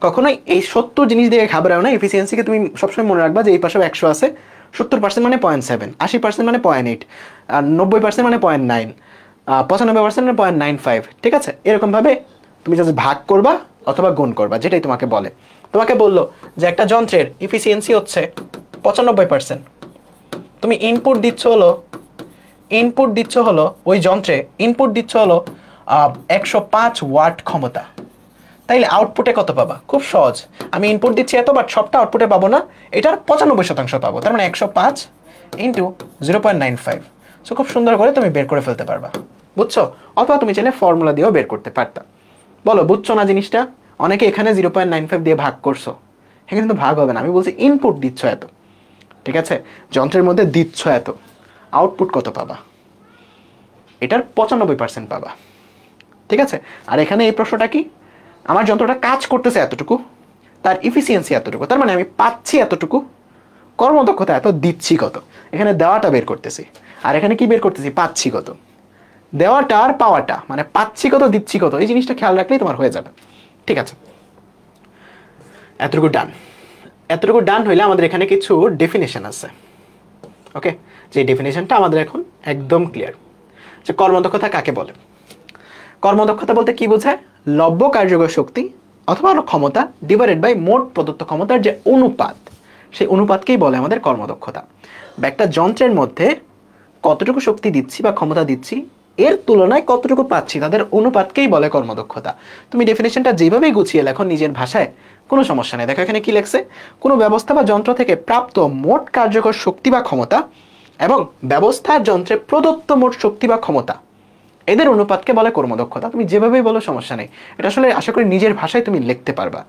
কখনোই এই 70 জিনিস দিয়ে ঘাবড়াও না, এফিসিয়েন্সিকে তুমি সবসময় মনে রাখবা যে এই পাশে 100 আছে, 70% মানে 0.7, 80% মানে 0.8, আর 90% মানে 0.9, 95% মানে 0.95, ঠিক আছে? এরকম ভাবে তুমি জাস্ট ভাগ করবা অথবা গুণ করবা, যেটাই তোমাকে বলে। তোমাকে বললো যে একটা যন্ত্রের ইফিসিয়েন্সি হচ্ছে 95%, তুমি ইনপুট দিচ্ছ হলো ওই যন্ত্রে ইনপুট দিচ্ছ হলো 105 ওয়াট ক্ষমতা, তাইলে আউটপুটে কত পাবা? খুব সহজ, আমি ইনপুট দিচ্ছি এত, বাট সবটা আউটপুটে পাবো না, এটার 95% পাবো, তার মানে 105 ইন্টু 0.95। সো খুব সুন্দর করে তুমি বের করে ফেলতে পারবা, বুঝছো? অথবা তুমি চাইলে ফর্মুলা দিয়েও বের করতে পারতা। বলো বুঝছো না জিনিসটা? অনেকে এখানে 0.95 দিয়ে ভাগ করছো, এখানে কিন্তু ভাগ হবে না, আমি বলছি ইনপুট দিচ্ছ এত, ঠিক আছে? যন্ত্রের মধ্যে দিচ্ছ এত, আউটপুট কত পাবা? এটার 95% পাবা, ঠিক আছে? আর এখানে এই প্রশ্নটা কি, আমার যন্ত্রটা কাজ করতেছে এতটুকু, তার ইফিসিয়েন্সি এতটুকু, তার মানে আমি পাচ্ছি এতটুকু, কর্মদক্ষতা এত, দিচ্ছি কত, এখানে দেওয়াটা বের করতেছি, আর এখানে কি বের করতেছি? পাচ্ছি কত। দেওয়াটা আর পাওয়াটা, মানে পাচ্ছি কত দিচ্ছি কত, এই জিনিসটা খেয়াল রাখলেই তোমার হয়ে যাবে, ঠিক আছে? এতটুকু ডান। এতটুকু ডান হইলে আমাদের এখানে কিছু ডেফিনেশন আছে, ওকে? যে ডেফিনেশনটা আমাদের এখন একদম ক্লিয়ার যে কর্মদক্ষতা কাকে বলে। কর্মদক্ষতা বলতে কি বোঝায়? লব্য কার্যকর শক্তি অথবা ক্ষমতা ডিভাইডেড বাই মোট প্রদত্ত ক্ষমতার যে অনুপাত, সেই অনুপাতকেই বলে আমাদের কর্মদক্ষতা। বা একটা যন্ত্রের মধ্যে কতটুকু শক্তি দিচ্ছি বা ক্ষমতা দিচ্ছি, এর তুলনায় কতটুকু পাচ্ছি, তাদের অনুপাতকেই বলে কর্মদক্ষতা। তুমি ডেফিনেশনটা যেভাবেই গুছিয়ে লেখো নিজের ভাষায়, কোনো সমস্যা নেই। দেখো এখানে কি লেখছে, কোনো ব্যবস্থা বা যন্ত্র থেকে প্রাপ্ত মোট কার্যকর শক্তি বা ক্ষমতা এবং ব্যবস্থার যন্ত্রে প্রদত্ত মোট শক্তি বা ক্ষমতা, এদের অনুপাতকে বলে কর্মদক্ষতা। তুমি যেভাবেই বলো সমস্যা নেই, এটা আসলে আশা করি নিজের ভাষায় তুমি লিখতে পারবা,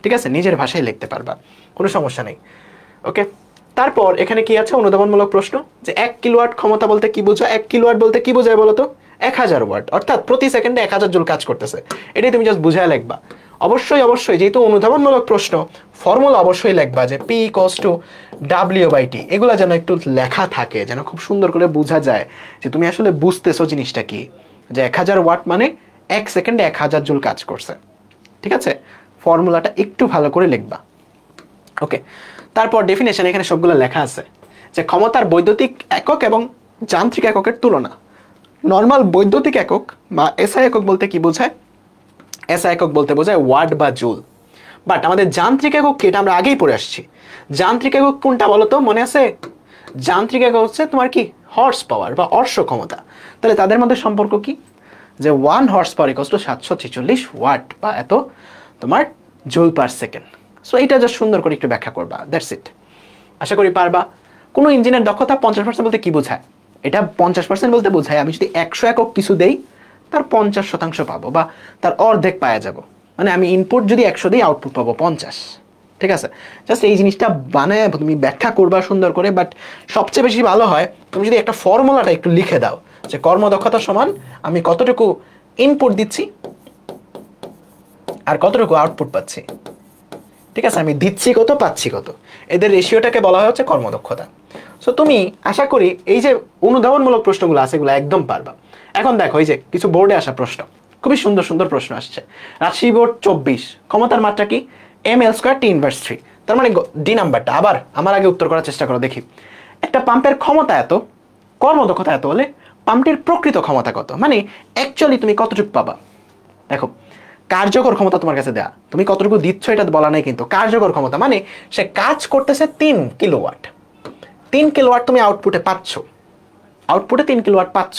ঠিক আছে? নিজের ভাষায় লিখতে পারবা, কোনো সমস্যা নেই, ওকে? তারপর এখানে কি আছে? অনুধাবনমূলক প্রশ্ন, যে 1 কিলোওয়াট ক্ষমতা বলতে কি বোঝায়? 1 কিলোওয়াট বলতে কি বোঝায় বলো তো? 1000 ওয়াট, অর্থাৎ প্রতি সেকেন্ডে 1000 জুল কাজ করতেছে। এটাই তুমি জাস্ট বুঝায় লিখবা। অবশ্যই যেহেতু অনুধাবনমূলক প্রশ্ন, ফর্মুলা অবশ্যই লিখবা যে P = W/T, এগুলা যেন একটু লেখা থাকে, যেন খুব সুন্দর করে বোঝা যায় যে তুমি আসলে বুঝতেছো জিনিসটা কি, যে 1000 ওয়াট মানে 1 সেকেন্ডে 1000 জুল কাজ করছে, ঠিক আছে? ফর্মুলাটা একটু ভালো করে লিখবা, ওকে? তারপর ডেফিনেশন এখানে সবগুলো লেখা আছে যে ক্ষমতার বৈদ্যুতিক একক এবং যান্ত্রিক এককের তুলনা। নর্মাল বৈদ্যুতিক একক বা এসআই একক বলতে কি বোঝায়? এসআই একক বলতে বোঝায় ওয়াট বা জুল। বাট আমাদের যান্ত্রিক একক কি, এটা আমরা আগেই পড়ে আসছি। যান্ত্রিক একক কোনটা বলো তো, মনে আছে? যান্ত্রিক একক হচ্ছে তোমার কি, হর্স পাওয়ার বা অশ্ব ক্ষমতা। তাহলে তাদের মধ্যে সম্পর্ক কি, যে 1 হর্স পাওয়ার = 746 ওয়াট বা এত তোমার জুল পার সেকেন্ড। সো এটা জাস্ট সুন্দর করে একটু ব্যাখ্যা করবা, দ্যাটস ইট। আশা করি পারবা। কোনো ইঞ্জিনের দক্ষতা 50% বলতে কি বোঝায়? এটা 50% বলতে বোঝায় আমি যদি 100 একক কিছু দেই, তার 50% পাবো বা তার অর্ধেক পাওয়া যাব। মানে আমি ইনপুট যদি 100 দিই, আউটপুট পাবো 50, ঠিক আছে? জাস্ট এই জিনিসটা বানায় তুমি ব্যাখ্যা করবা সুন্দর করে। বাট সবচেয়ে বেশি ভালো হয় তুমি যদি একটা ফর্মুলাটা একটু লিখে দাও, যে কর্মদক্ষতা সমান আমি কতটুকু ইনপুট দিচ্ছি আর কতটুকু আউটপুট পাচ্ছি, ঠিক আছে? আমি দিচ্ছি কত, পাচ্ছি কত, এদের রেশিওটাকে বলা হয় হচ্ছে কর্মদক্ষতা। সো তুমি আশা করি এই যে অনুধাবনমূলক প্রশ্নগুলো আছে, এগুলো একদম পারবা। এখন দেখো এই যে কিছু বোর্ডে আসা প্রশ্ন, খুবই সুন্দর সুন্দর প্রশ্ন আসছে। রাজশাহী বোর্ড 24, ক্ষমতার মাত্রা কি? mL² T−3। তার মানে ডি নাম্বারটা আবার আমার আগে উত্তর করার চেষ্টা করো দেখি। একটা পাম্পের ক্ষমতা এত, কর্মদক্ষতা এত হলে পাম্পটির প্রকৃত ক্ষমতা কত, মানে অ্যাকচুয়ালি তুমি কতটুকু পাবা? দেখো কার্যকর ক্ষমতা তোমার কাছে দেয়া, তুমি কতটুকু দিচ্ছ এটা বলা নাই, কিন্তু কার্যকর ক্ষমতা মানে সে কাজ করতেছে 3 কিলোওয়াট। 3 কিলোওয়াট তুমি আউটপুটে পাচ্ছ, আউটপুটে 3 কিলোওয়াট পাচ্ছ।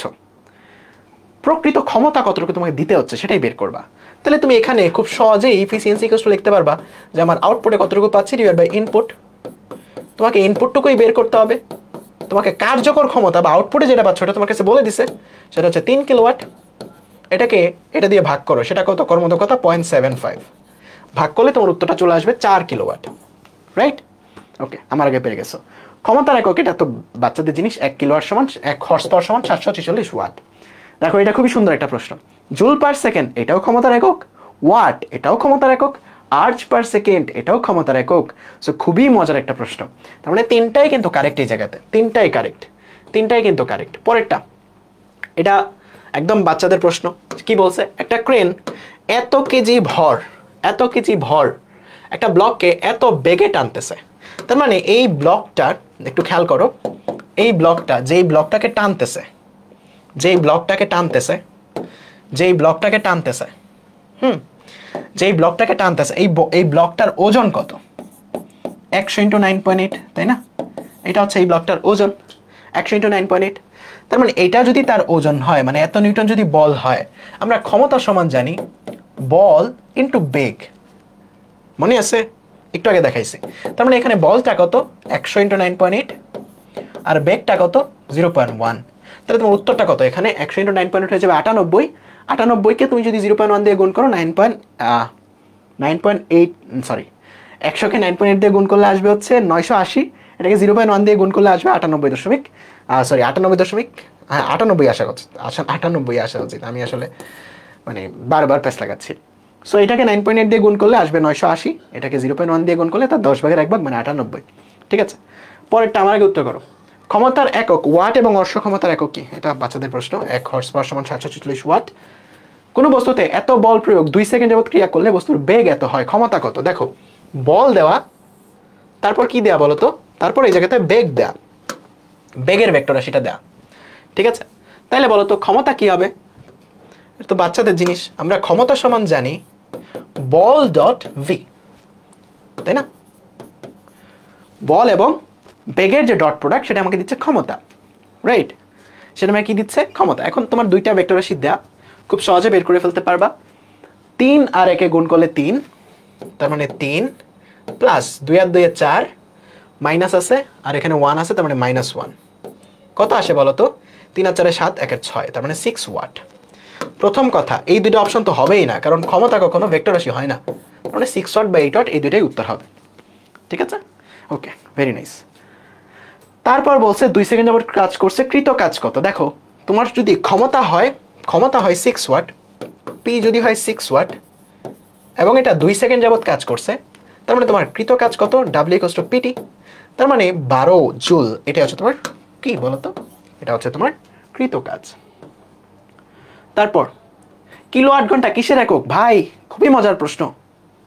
প্রকৃত ক্ষমতা কতটুকু তোমাকে দিতে হচ্ছে সেটাই বের করবা। তাহলে তুমি এখানে খুব সহজেই ইফিসিয়েন্সি ইকুয়াল লিখতে পারবা যে আমার আউটপুটে কতটুকু পাচ্ছি ডিভাইড বাই ইনপুট। তোমাকে ইনপুটটুকুই বের করতে হবে। তোমাকে কার্যকর ক্ষমতা বা আউটপুটে যেটা পাচ্ছ এটা তোমার কাছে বলে দিছে, সেটা হচ্ছে 3 কিলোওয়াট। এটা দিয়ে ভাগ করো, সেটা কত কর্মদক্ষতা 0.75, ভাগ করলে তোমার উত্তরটা চলে আসবে 4 কিলোওয়াট। রাইট? ওকে, আমার আগে পেয়ে গেছো। ক্ষমতার একক এটা তো বাচ্চাদের জিনিস, 1 কিলোওয়াট সমান 1 হর্স পাওয়ার সমান 746 ওয়াট। দেখো এটা খুবই সুন্দর একটা প্রশ্ন। জুল পার সেকেন্ড এটাও ক্ষমতার একক, ওয়াট এটাও ক্ষমতার একক, আর্চ পার সেকেন্ড এটাও ক্ষমতার একক। সো খুবই মজার একটা প্রশ্ন। তার মানে তিনটাই কিন্তু কারেক্ট এই জায়গাতে, তিনটাই কারেক্ট, তিনটাই কিন্তু কারেক্ট। পরেরটা এটা একদম বাচ্চাদের প্রশ্ন। কি বলছে? একটা ক্রেন এত কেজি ভর, এত কেজি ভর একটা ব্লককে এত বেগে টানতেছে। তার মানে এই ব্লকটার, একটু খেয়াল করো, এই ব্লকটা যেই ব্লকটাকে টানতেছে, যেই ব্লকটাকে টানতেছে, যেই ব্লকটাকে টানতেছে, যেই ব্লকটাকে টানতেছে, এই ব্লকটার ওজন কত? 100 × 9.8, তাই না? এটা হচ্ছে এই ব্লকটার ওজন, 100 × 9.8। তার মানে এটা যদি তার ওজন হয়, মানে এত নিউটন যদি বল হয়, আমরা ক্ষমতা সমান জানি বল ইন্টু বেগ। মনে আছে? একটু আগে দেখাইছি। তার মানে এখানে বলটা কত? 100 × 9.8, আর বেগটা কত? 0.1। তাহলে তোমার উত্তরটা কত? এখানে 100 × 9.8 হয়ে যাবে 98। 98কে তুমি যদি 0.1 দিয়ে গুণ করো 9.8, সরি, 100কে 9.8 দিয়ে গুণ করলে আসবে হচ্ছে 980। এটাকে 0.1 দিয়ে গুণ করলে আসবে 98 দশমিক, সরি 98 দশমিক, হ্যাঁ 98 আসা উচিত, 98 আসা উচিত। আমি আসলে মানে বারবার প্যাচ লাগাচ্ছি। সো এটাকে 9.8 দিয়ে গুণ করলে আসবে 980, এটাকে 0.1 দিয়ে গুণ করলে তার 10/1 মানে 98। ঠিক আছে, পরেরটা আমার আগে উত্তর করো। ক্ষমতার একক ওয়াট এবং অশ্ব ক্ষমতার একক কি? এটা বাচ্চাদের প্রশ্ন। 1 হর্স পাওয়ার সমান 746 ওয়াট। কোন বস্তুতে এত বল প্রয়োগ 2 সেকেন্ড যাবত ক্রিয়া করলে বস্তুর বেগ এত হয়, ক্ষমতা কত? দেখো বল দেওয়া, তারপর কি দেয়া বলো তো? তারপর এই জায়গাতে বেগ দেয়া, বেগের ভেক্টর সেটা দেয়া। ঠিক আছে, তাইলে বলো তো ক্ষমতা কি হবে? এটা তো বাচ্চাদের জিনিস। আমরা ক্ষমতা সমান জানি বল ডট ভি, তাই না? বল এবং বেগের যে ডট প্রোডাক্ট সেটা আমাকে দিচ্ছে ক্ষমতা, রাইট? সেটা আমাকে কি দিচ্ছে? ক্ষমতা। এখন তোমার দুইটা ভেক্টর রাশি দেয়া, খুব সহজে বের করে ফেলতে পারবা। 3 আর 1 গুণ করলে 3, তার মানে 3 প্লাস 2 আর 2 4, মাইনাস আছে আর এখানে 1 আছে, তার মানে -1। কত আসে বলো তো? 3 আর 4 7, 1 আর 6, তার মানে 6 ওয়াট। প্রথম কথা, এই দুটো অপশন তো হবেই না, কারণ ক্ষমতা কখনো ভেক্টর রাশি হয় না। মানে 6 ওয়াট বা 8 ওয়াট এই দুটাই উত্তর হবে। ঠিক আছে, ওকে, ভেরি নাইস। তারপর বলছে 2 সেকেন্ড যাবত কাজ করছে, কৃত কাজ কত? দেখো তোমার যদি ক্ষমতা হয় 6 ওয়াট, পি যদি হয় 6 ওয়াট এবং এটা 2 সেকেন্ড যাবত কাজ করছে, তার মানে তোমার কৃত কাজ কত? W = PT। তার মানে 12 জুল। এটা হচ্ছে তোমার কি বলতো? এটা হচ্ছে তোমার কৃত কাজ। তারপর কিলোওয়াট ঘন্টা কিসের একক? ভাই খুবই মজার প্রশ্ন,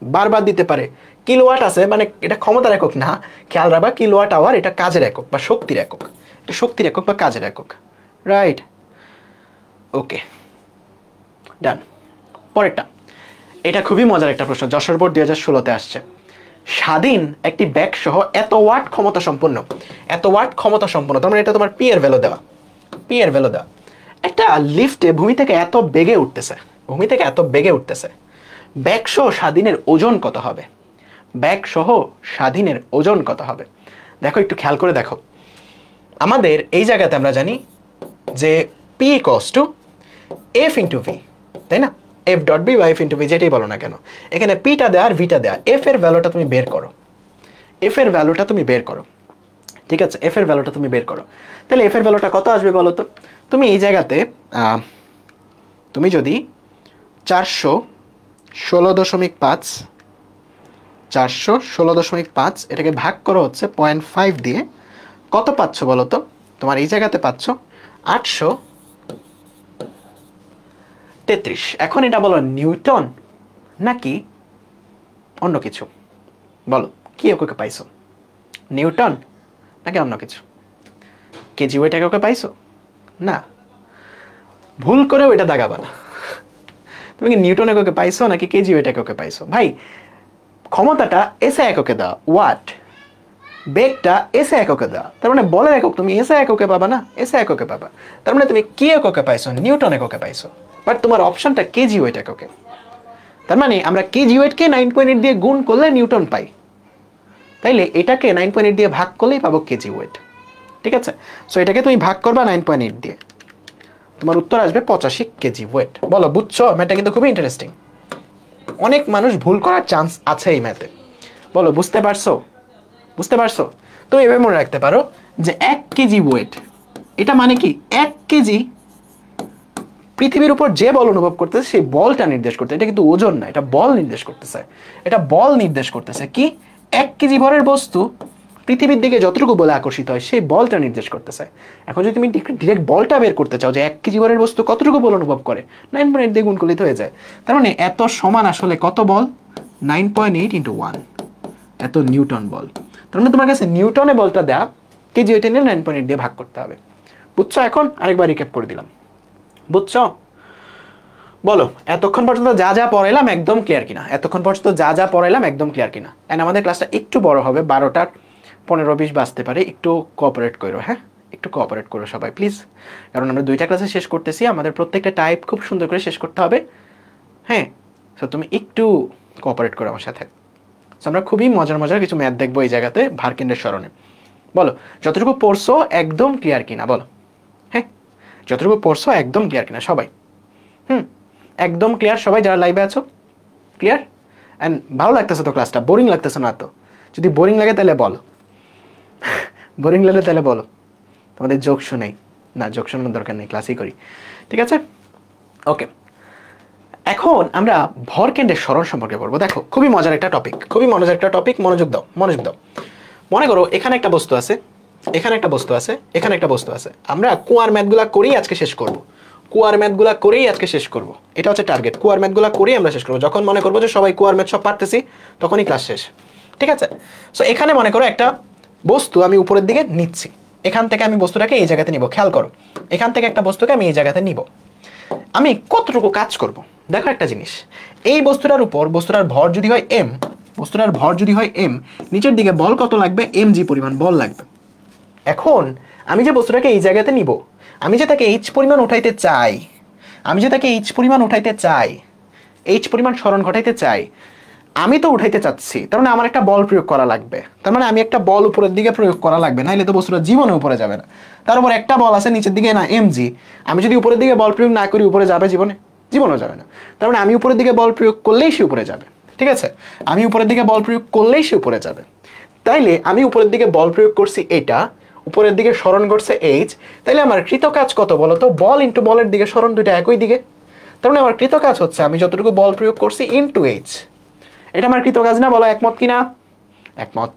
বারবার দিতে পারে। কিলোওয়াট আছে মানে এটা ক্ষমতার একক না, খেয়াল রাখবা। কিলোওয়াট আওয়ার এটা কাজের একক বা শক্তির একক, এটা শক্তির একক বা কাজের একক, রাইট? ওকে, ডান। পরেরটা এটা খুবই মজার একটা প্রশ্ন, যশোর বোর্ড 2016-তে আসছে। স্বাধীন একটি ব্যাগ সহ এত ওয়াট ক্ষমতা সম্পন্ন, এত ওয়াট ক্ষমতা সম্পন্ন, তার মানে এটা তোমার পি এর ভ্যালু দেওয়া, পি এর ভ্যালু দেওয়া। একটা লিফটে ভূমি থেকে এত বেগে উঠতেছে, ভূমি থেকে এত বেগে উঠতেছে, ব্যাগ সহ স্বাধীনের ওজন কত হবে? ব্যাগ সহ স্বাধীনের ওজন কত হবে? দেখো একটু খেয়াল করে দেখো, আমাদের এই জায়গাতে আমরা জানি যে P = F × V, তাই না? F ডট বি বা F × V যেটাই বলো না কেন, এখানে পিটা দেয়া আর ভিটা দেয়া। F এর ভ্যালুটা তুমি বের করো, F এর ভ্যালুটা তুমি বের করো। ঠিক আছে, F এর ভ্যালুটা তুমি বের করো। তাহলে F এর ভ্যালুটা কত আসবে বলো তো? তুমি এই জায়গাতে তুমি যদি 416.5, 416.5 এটাকে ভাগ করো হচ্ছে 0.5 দিয়ে, কত পাচ্ছ বলো তো? তোমার এই জায়গাতে পাচ্ছ 833। এখন এটা বলো নিউটন নাকি অন্য কিছু? বলো কি এককে পাইছো, নিউটন নাকি অন্য কিছু? কেজি ওয়েট এককে পাইছো? না, ভুল করেও এটা দাগাবা না। তুমি কি নিউটন এককে পাইছো নাকি কেজি ওয়েট এককে পাইছো? ভাই ক্ষমতাটা এসআই এককে দেওয়া, ওয়াট। বেগটা এসআই এককে দেওয়া, তার মানে বলের একক তুমি এসআই এককে পাবা না, এসআই এককে পাবা। তার মানে তুমি কি এককে পাইছো? নিউটন এককে পাইছো, বাট তোমার অপশনটা কেজি ওয়েট এককে। তার মানে আমরা কেজি ওয়েটকে 9.8 দিয়ে গুণ করলে নিউটন পাই, তাইলে এটাকে 9.8 দিয়ে ভাগ করলেই পাবো কেজি ওয়েট। ঠিক আছে, সো এটাকে তুমি ভাগ করবা 9.8 দিয়ে, তোমার উত্তর আসবে 85 কেজি ওয়েট। বলো বুঝছো? ম্যাথটা কিন্তু খুবই ইন্টারেস্টিং, অনেক মানুষ ভুল করার চান্স আছে এই ম্যাথে। বলো বুঝতে পারছো? বুঝতে পারছো? তুমি এভাবে মনে রাখতে পারো যে 1 কেজি ওয়েট, এটা মানে কি 1 কেজি পৃথিবীর উপর যে বল অনুভব করতেছে সেই বলটা নির্দেশ করতে, এটা কিন্তু ওজন না, এটা বল নির্দেশ করতেছে। এটা বল নির্দেশ করতেছে কি 1 কেজি ভরের বস্তু পৃথিবীর দিকে যতটুকু বলে আকর্ষিত হয় সেই বলটা নির্দেশ করতেছে। এখন যদি তুমি ডিরেক্ট বলটা বের করতে চাও যে 1 কেজি ভরের বস্তু কতটুকু বল অনুভব করে, 9.8 দিয়ে গুণ করলে হয়ে যায়। তার মানে এত সমান আসলে কত বল? 9.8 ইন্টু 1, এত নিউটন বল। তার মানে তোমার কাছে নিউটনে বলটা দেয়া, কেজি ওয়েটে নিয়ে 9.8 দিয়ে ভাগ করতে হবে। বুঝছো? এখন আরেকবার রিক্যাপ করে দিলাম, বুঝছো? বলো এতক্ষণ পর্যন্ত যা যা পড়াইলাম একদম ক্লিয়ার কিনা? এতক্ষণ পর্যন্ত যা যা পড়াইলাম একদম ক্লিয়ার কিনা? এন্ড আমাদের ক্লাসটা একটু বড় হবে, 12টার 15-20 বাজতে পারে, একটু কোঅপারেট করো। হ্যাঁ, একটু কোঅপারেট করো সবাই প্লিজ, কারণ আমরা 2টা ক্লাসে শেষ করতেছি, আমাদের প্রত্যেকটা টাইপ খুব সুন্দর করে শেষ করতে হবে। হ্যাঁ, সো তুমি একটু কোঅপারেট করো আমার সাথে। সো আমরা খুবই মজার মজার কিছু ম্যাথ দেখবো এই জায়গাতে ভারকেন্দ্রের স্মরণে। বলো যতটুকু পড়ছো একদম ক্লিয়ার কিনা? বলো হ্যাঁ, যতটুকু পড়ছো একদম ক্লিয়ার কিনা সবাই? একদম ক্লিয়ার সবাই যারা লাইভে আছো? ক্লিয়ার? অ্যান্ড ভালো লাগতেছে তো ক্লাসটা? বোরিং লাগতেছে না তো? যদি বোরিং লাগে তাহলে বলো, বোরিং লাগলে তাহলে বলো, তোমাদের জোক শুনেই না, জোক শোনানোর দরকার নেই, ক্লাসই করি। ঠিক আছে, ওকে। এখন আমরা ভরকেন্দ্রের স্মরণ সম্পর্কে পড়বো। দেখো খুবই মজার একটা টপিক, খুবই মজার একটা টপিক, মনোযোগ দাও, মনোযোগ দাও। মনে করো এখানে একটা বস্তু আছে, এখানে একটা বস্তু আছে, এখানে একটা বস্তু আছে। আমরা কুয়ার ম্যাথগুলা করেই আজকে শেষ করব, কুয়ার ম্যাথগুলা করেই আজকে শেষ করব, এটা হচ্ছে টার্গেট। কুয়ার ম্যাথগুলা করেই আমরা শেষ করব। যখন মনে করবো যে সবাই কুয়ার ম্যাথ সব পারতেছি, তখনই ক্লাস শেষ। ঠিক আছে, সো এখানে মনে করো একটা বস্তু আমি উপরের দিকে নিচ্ছি, এখান থেকে আমি বস্তুটাকে এই জায়গাতে নিব। খেয়াল করো, এখান থেকে একটা বস্তুকে আমি এই জায়গাতে নিব। আমি কতটুকু কাজ করব? দেখো একটা জিনিস, এই বস্তুটার উপর বস্তুটার ভর যদি হয় m, বস্তুটার ভর যদি হয় m, নিচের দিকে বল কত লাগবে? mg পরিমাণ বল লাগবে। এখন আমি যে বস্তুটাকে এই জায়গাতে নিব, আমি যে তাকে h পরিমাণ উঠাইতে চাই, আমি যে তাকে h পরিমাণ উঠাইতে চাই, h পরিমাণ সরণ ঘটাইতে চাই, আমি তো উঠাইতে চাচ্ছি, তার মানে আমার একটা বল প্রয়োগ করা লাগবে। তার মানে আমি একটা বল উপরের দিকে প্রয়োগ করা লাগবে, নাহলে তো বস্তুটা জীবনে উপরে যাবে না। তার উপর একটা বল আছে নিচের দিকে না, mg। আমি যদি উপরের দিকে বল প্রয়োগ না করি, উপরে যাবে জীবনে? জীবনেও যাবে না। তার মানে আমি উপরের দিকে বল প্রয়োগ করলেই সে উপরে যাবে। ঠিক আছে, আমি উপরের দিকে বল প্রয়োগ করলেই সে উপরে যাবে। তাইলে আমি উপরের দিকে বল প্রয়োগ করছি, এটা উপরের দিকে সরণ করছে h, তাইলে আমার কৃত কাজ কত বলো তো? বল ইন্টু বলের দিকে সরণ, দুইটা একই দিকে। তার মানে আমার কৃত কাজ হচ্ছে আমি যতটুকু বল প্রয়োগ করছি ইন্টু h, এটা আমার কৃত কাজ না? বলো একমত কিনা? একমত।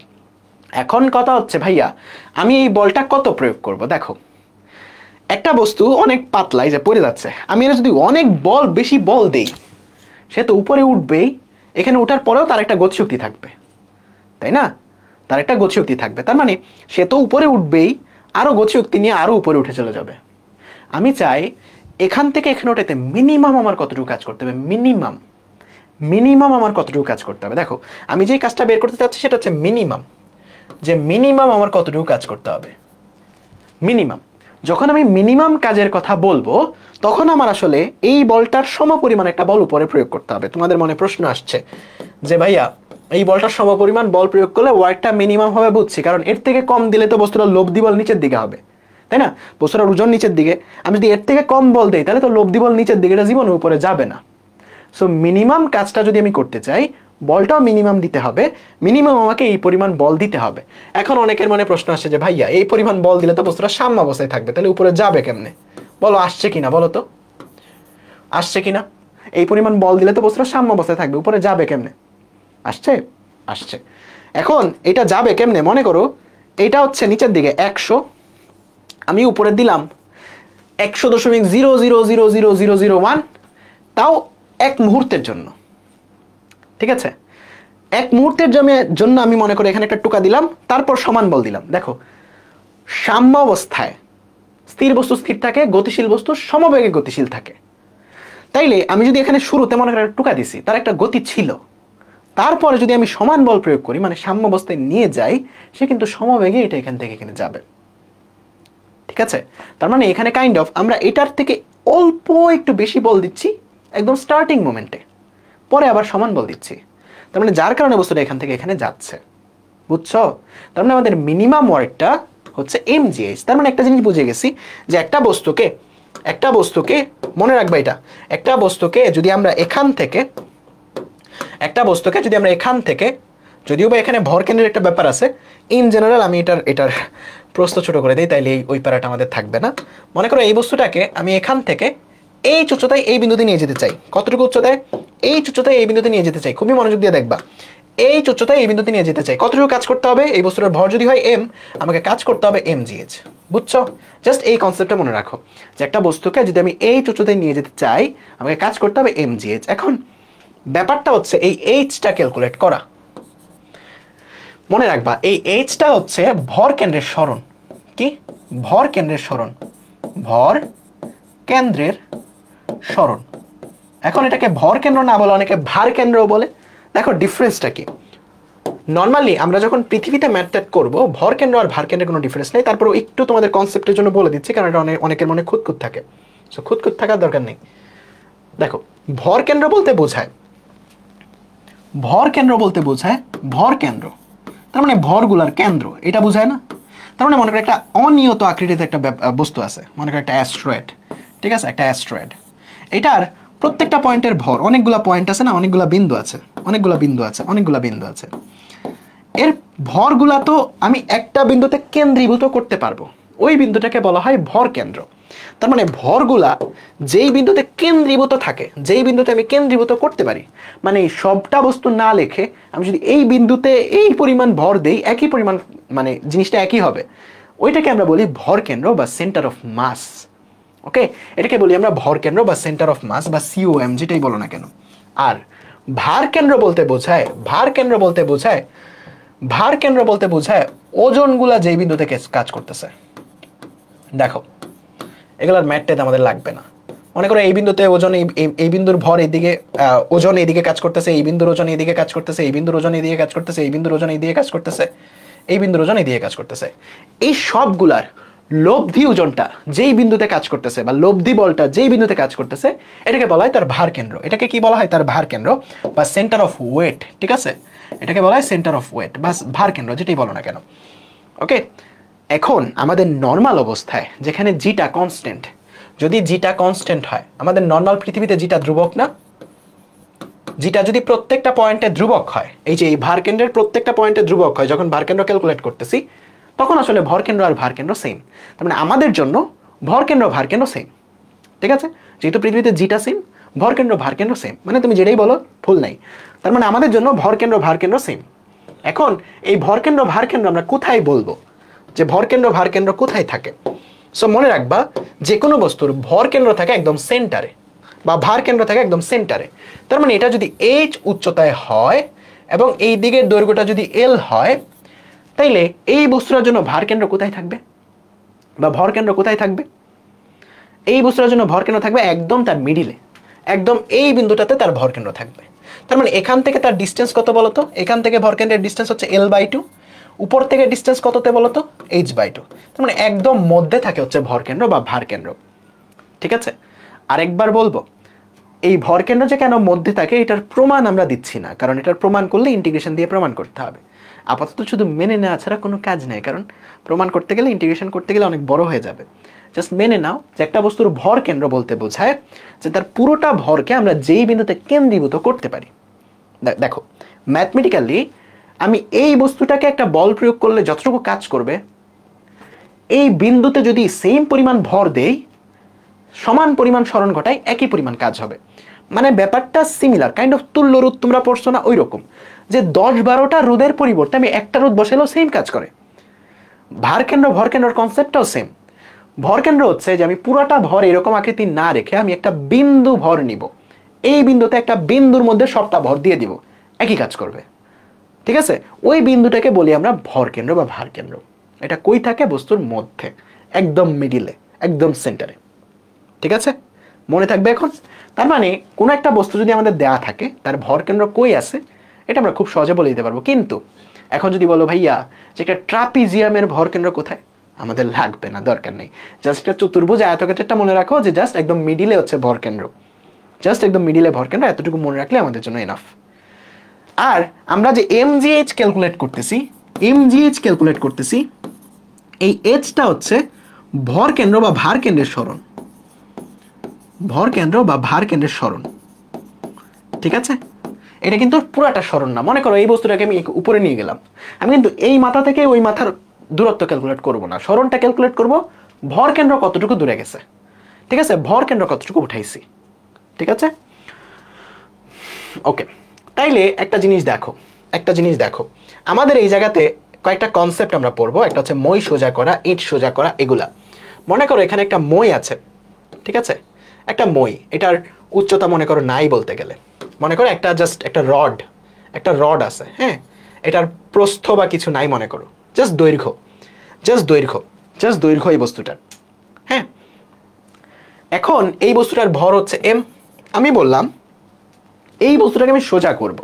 এখন কথা হচ্ছে ভাইয়া আমি এই বলটা কত প্রয়োগ করব? দেখো একটা বস্তু অনেক পাতলাই যে পড়ে যাচ্ছে, আমি এর যদি অনেক বল, বেশি বল দেই, সে তো উপরে উঠবেই, এখানে ওঠার পরেও তার একটা গতিশক্তি থাকবে, তাই না? তার একটা গতিশক্তি থাকবে, তার মানে সে তো উপরে উঠবেই, আরো গতিশক্তি নিয়ে আরো উপরে উঠে চলে যাবে। আমি চাই এখান থেকে এখানে ওঠাইতে মিনিমাম আমার কতটুকু কাজ করতে হবে? মিনিমাম, মিনিমাম আমার কতটুকু কাজ করতে হবে? দেখো আমি যে কাজটা বের করতে চাচ্ছি সেটা হচ্ছে মিনিমাম, যে মিনিমাম আমার কতটুকু কাজ করতে হবে, মিনিমাম। যখন আমি মিনিমাম কাজের কথা বলবো, তখন আমার আসলে এই বলটার সমপরিমাণ একটা বল উপরে প্রয়োগ করতে হবে। তোমাদের মনে প্রশ্ন আসছে যে ভাইয়া এই বলটার সমপরিমাণ বল প্রয়োগ করলে ওয়ার্কটা মিনিমাম হবে, বুঝছি, কারণ এর থেকে কম দিলে তো বস্তুটা লব্ধি বল নিচের দিকে হবে, তাই না? বস্তুটার ওজন নিচের দিকে, আমি যদি এর থেকে কম বল দেই তাহলে তো লব্ধি বল নিচের দিকে, এটা জীবনের উপরে যাবে না। সো মিনিমাম কাজটা যদি আমি করতে চাই, বলটাও মিনিমাম দিতে হবে, মিনিমাম আমাকে এই পরিমাণ বল দিতে হবে। এখন অনেকের মনে প্রশ্ন আসছে যে ভাইয়া এই পরিমাণ বল দিলে তো বস্তুটা সাম্য অবস্থায় থাকবে, তাহলে উপরে যাবে কেমনে? বলো আসছে কিনা, বলো তো আসছে কিনা? এই পরিমাণ বল দিলে তো বস্তুটা সাম্য অবস্থায় থাকবে, উপরে যাবে কেমনে? আসছে? আসছে। এখন এটা যাবে কেমনে? মনে করো এটা হচ্ছে নিচের দিকে 100, আমি উপরে দিলাম 100.0000001, তাও এক মুহূর্তের জন্য। ঠিক আছে, এক মুহূর্তের জন্য আমি মনে করি এখানে একটা টোকা দিলাম, তারপর সমান বল দিলাম। দেখো সাম্য অবস্থায় স্থির বস্তু স্থির থাকে, গতিশীল বস্তু সমবেগে গতিশীল থাকে। তাইলে আমি যদি এখানে শুরুতে মনে করি টোকা দিছি, তার একটা গতি ছিল, তারপরে যদি আমি সমান বল প্রয়োগ করি মানে সাম্য অবস্থায় নিয়ে যাই, সে কিন্তু সমবেগে এটা এখান থেকে এখানে যাবে। ঠিক আছে, তার মানে এখানে কাইন্ড অফ আমরা এটার থেকে অল্প একটু বেশি বল দিচ্ছি একদম স্টার্টিং মোমেন্টে, পরে আবার সমান বল দিচ্ছি, তার মানে যার কারণে বস্তুটা এখান থেকে এখানে যাচ্ছে। বুঝছো? তার মানে আমাদের মিনিমাম ওয়ার্কটা হচ্ছে mgh। তার মানে একটা জিনিস বুঝে গেছি যে একটা বস্তুকে মনে রাখবা, এটা একটা বস্তুকে যদি আমরা এখান থেকে যদিও বা এখানে ভর কেন্দ্রের একটা ব্যাপার আছে, ইন জেনারেল আমি এটার প্রশ্ন ছোট করে দিই, তাইলে ওই প্যারাটা আমাদের থাকবে না। মনে করো এই বস্তুটাকে আমি এখান থেকে এই উচ্চতায় এই বিন্দুতে নিয়ে যেতে চাই। কতটুকু উচ্চতায়? এই উচ্চতায় এই বিন্দুতে নিয়ে যেতে চাই। খুবই মনোযোগ দিয়ে দেখবা, এই উচ্চতায় এই বিন্দুতে নিয়ে যেতে চাই। কতটুকু কাজ করতে হবে? এই বস্তুটার ভর যদি হয় m, আমাকে কাজ করতে হবে mgh। বুঝছো? জাস্ট এই কনসেপ্টটা মনে রাখো যে একটা বস্তুকে যদি আমি এই উচ্চতায় নিয়ে যেতে চাই, আমাকে কাজ করতে হবে mgh। এখন ব্যাপারটা হচ্ছে এই এইচটা ক্যালকুলেট করা। মনে রাখবা এই এইচটা হচ্ছে ভর কেন্দ্রের সরণ। কি? ভর কেন্দ্রের সরণ। ভর কেন্দ্রের সরণ। এখন এটাকে ভর কেন্দ্র না বলে অনেকে ভার কেন্দ্র বলে। দেখো ডিফারেন্সটা কি? নর্মালি আমরা যখন পৃথিবীতে ম্যাথ করব, ভর কেন্দ্র আর ভার কেন্দ্রের কোনো ডিফারেন্স নেই। তারপর একটু তোমাদের কনসেপ্টের জন্য বলে দিচ্ছি, কারণ এটা অনেকের মনে খুঁতখুঁত থাকে। সো খুঁতখুঁত থাকার দরকার নেই। দেখো ভর কেন্দ্র বলতে বোঝায় ভর কেন্দ্র, তার মানে ভরগুলার কেন্দ্র, এটা বোঝায় না? তার মানে মনে করো একটা অনিয়ত আকৃতিতে একটা বস্তু আছে, মনে করো একটা অ্যাস্ট্রয়েড। ঠিক আছে, একটা অ্যাস্ট্রয়েড, এটার প্রত্যেকটা পয়েন্টের ভর, অনেকগুলা পয়েন্ট আছে না, অনেকগুলা বিন্দু আছে, এর ভরগুলা তো আমি একটা বিন্দুতে কেন্দ্রীভূত করতে পারবো, ওই বিন্দুটাকে বলা হয় ভর কেন্দ্র। তার মানে ভরগুলা যেই বিন্দুতে কেন্দ্রীভূত থাকে, যেই বিন্দুতে আমি কেন্দ্রীভূত করতে পারি, মানে সবটা বস্তু না লিখে আমি যদি এই বিন্দুতে এই পরিমাণ ভর দেই, একই পরিমাণ মানে জিনিসটা একই হবে, ওইটাকে আমরা বলি ভর কেন্দ্র বা সেন্টার অফ মাস। ওকে, এটাকে বলি আমরা ভর কেন্দ্র বা সেন্টার অফ মাস বা সিওএম, যেটাই বলো না কেন। আর ভার কেন্দ্র বলতে বোঝায় ওজনগুলা যেই বিন্দুতে কাজ করতেছে। দেখো এগুলার ম্যাথটা আমাদের লাগবে না। মনে করো এই বিন্দুতে ওজন, এই বিন্দুর ভর এইদিকে, ওজন এইদিকে কাজ করতেছে, এই বিন্দুর ওজন এইদিকে কাজ করতেছে, এই বিন্দুর ওজন এইদিকে কাজ করতেছে, এই বিন্দুর ওজন এইদিকে কাজ করতেছে, এই বিন্দুর ওজন এইদিকে কাজ করতেছে। এই সবগুলার লব্ধি ওজনটা যেই বিন্দুতে কাজ করতেছে বা লব্ধি বলটা যেই বিন্দুতে কাজ করতেছে, এটাকে বলা হয় তার ভার কেন্দ্র। এটাকে কি বলা হয়? তার ভার কেন্দ্র বা সেন্টার অফ ওয়েট। ঠিক আছে, এটাকে বলা হয় সেন্টার অফ ওয়েট বা ভার কেন্দ্র, যেটাই বলো না কেন। ওকে, এখন আমাদের নর্মাল অবস্থায় যেখানে জিটা কনস্ট্যান্ট, যদি জিটা কনস্ট্যান্ট হয়, আমাদের নর্মাল পৃথিবীতে জিটা ধ্রুবক না? জিটা যদি প্রত্যেকটা পয়েন্টে ধ্রুবক হয়, এই যে এই ভার কেন্দ্রের প্রত্যেকটা পয়েন্টে ধ্রুবক হয়, যখন ভার কেন্দ্র ক্যালকুলেট করতেছি, তখন আসলে ভর কেন্দ্র আর ভার কেন্দ্র সেম। তার মানে আমাদের জন্য ভর কেন্দ্র ভার কেন্দ্র সেম। ঠিক আছে, যেহেতু পৃথিবীতে জিটা সেম, ভর কেন্দ্র ভার কেন্দ্র সেম, মানে তুমি যেটাই বলো ভুল নাই। তার মানে আমাদের জন্য ভর কেন্দ্র ভার কেন্দ্র সেম। এখন এই ভর কেন্দ্র ভার কেন্দ্র আমরা কোথায় বলবো যে ভর কেন্দ্র ভার কেন্দ্র কোথায় থাকে? সো মনে রাখবা যে কোনো বস্তুর ভর কেন্দ্র থাকে একদম সেন্টারে বা ভার কেন্দ্র থাকে একদম সেন্টারে। তার মানে এটা যদি h উচ্চতায় হয় এবং এই দিকের দৈর্ঘ্যটা যদি l হয়, তাইলে এই বস্তুটার জন্য ভার কেন্দ্র কোথায় থাকবে বা ভর কেন্দ্র কোথায় থাকবে? এই বস্তুটার জন্য ভর কেন্দ্র থাকবে একদম তার মিডিলে, একদম এই বিন্দুটাতে তার ভর কেন্দ্র থাকবে। তার মানে এখান থেকে তার ডিস্টেন্স কত বলতো? এখান থেকে ভর কেন্দ্রের ডিস্টেন্স হচ্ছে l/2, উপর থেকে ডিস্টেন্স কততে বলতো? h/2। তার মানে একদম মধ্যে থাকে হচ্ছে ভর কেন্দ্র বা ভার কেন্দ্র। ঠিক আছে, আরেকবার বলবো, এই ভর কেন্দ্র যে কেন মধ্যে থাকে এটার প্রমাণ আমরা দিচ্ছি না, কারণ এটার প্রমাণ করলে ইন্টিগ্রেশন দিয়ে প্রমাণ করতে হবে। আপাতত শুধু মেনে নেওয়া ছাড়া কোনো কাজ নেই, কারণ প্রমাণ করতে গেলে, ইন্টিগ্রেশন করতে গেলে অনেক বড় হয়ে যাবে। জাস্ট মেনে নাও যে একটা বস্তুর ভর কেন্দ্র বলতে বোঝায় যে তার পুরোটা ভরকে আমরা যেই বিন্দুতে কেন্দ্রীভূত করতে পারি। দেখো ম্যাথমেটিক্যালি আমি এই বস্তুটাকে একটা বল প্রয়োগ করলে যতটুকু কাজ করবে, এই বিন্দুতে যদি সেম পরিমাণ ভর দেই, সমান পরিমাণ সরণ ঘটায়, একই পরিমাণ কাজ হবে। মানে ব্যাপারটা সিমিলার, কাইন্ড অফ তুল্য রোধ তোমরা পড়ছো না, ওই রকম যে 10-12টা রোধের পরিবর্তে আমি একটা রোধ বসালেও সেম কাজ করে। ভার কেন্দ্র ভর কেন্দ্রের কনসেপ্টটাও সেম। ভর কেন্দ্র হচ্ছে যে আমি পুরোটা ভর এরকম আকৃতি না রেখে আমি একটা বিন্দু ভর নিব, এই বিন্দুতে একটা বিন্দুর মধ্যে সবটা ভর দিয়ে দিব, একই কাজ করবে। ঠিক আছে, ওই বিন্দুটাকে বলি আমরা ভর কেন্দ্র বা ভার কেন্দ্র। এটা কই থাকে? বস্তুর মধ্যে, একদম মিডিলে, একদম সেন্টারে। ঠিক আছে, মনে থাকবে এখন? তার মানে কোনো একটা বস্তু যদি আমাদের দেয়া থাকে তার ভর কেন্দ্র কই আছে এটা আমরা খুব সহজে বলে দিতে পারবো। কিন্তু এখন যদি বলো ভাইয়া যে একটা ট্রাপিজিয়ামের ভর কেন্দ্র কোথায়, আমাদের লাগবে না, দরকার নেই। জাস্ট একটা চতুর্ভুজ আয়তক্ষেত্রটা মনে রাখো যে জাস্ট একদম মিডিলে হচ্ছে ভর কেন্দ্র, জাস্ট একদম মিডিলে ভর কেন্দ্র, এতটুকু মনে রাখলে আমাদের জন্য এনাফ। আর আমরা যে এমজিএইচ ক্যালকুলেট করতেছি, এমজিএইচ ক্যালকুলেট করতেছি, এই এইচটা হচ্ছে ভর কেন্দ্র বা ভার কেন্দ্রের সরণ, ভর কেন্দ্র বা ভার কেন্দ্রের সরণ, ঠিক আছে? এটা কিন্তু পুরাটা সরণ না। মনে করো এই বস্তুটাকে আমি উপরে নিয়ে গেলাম, আমি কিন্তু এই মাথা থেকে ওই মাথার দূরত্ব ক্যালকুলেট করব না, সরণটা ক্যালকুলেট করব ভর কেন্দ্র কতটুকু দূরে গেছে, ঠিক আছে? ভর কেন্দ্র কতটুকু উঠাইছি, ঠিক আছে? ওকে, তাইলে একটা জিনিস দেখো, একটা জিনিস দেখো, আমাদের এই জায়গাতে কয়েকটা কনসেপ্ট আমরা পড়বো। একটা হচ্ছে মই সোজা করা, ইট সোজা করা, এগুলা। মনে করো এখানে একটা মই আছে, ঠিক আছে? একটা মই, এটার উচ্চতা মনে করো নাই বলতে গেলে, মনে করো একটা জাস্ট একটা রড, একটা রড আছে, হ্যাঁ? এটার প্রস্থ বা কিছু নাই মনে করো, জাস্ট দৈর্ঘ্য, জাস্ট দৈর্ঘ্য, জাস্ট দৈর্ঘ্য এই বস্তুটার, হ্যাঁ? এখন এই বস্তুটার ভর হচ্ছে এম। আমি বললাম এই বস্তুটাকে আমি সোজা করব,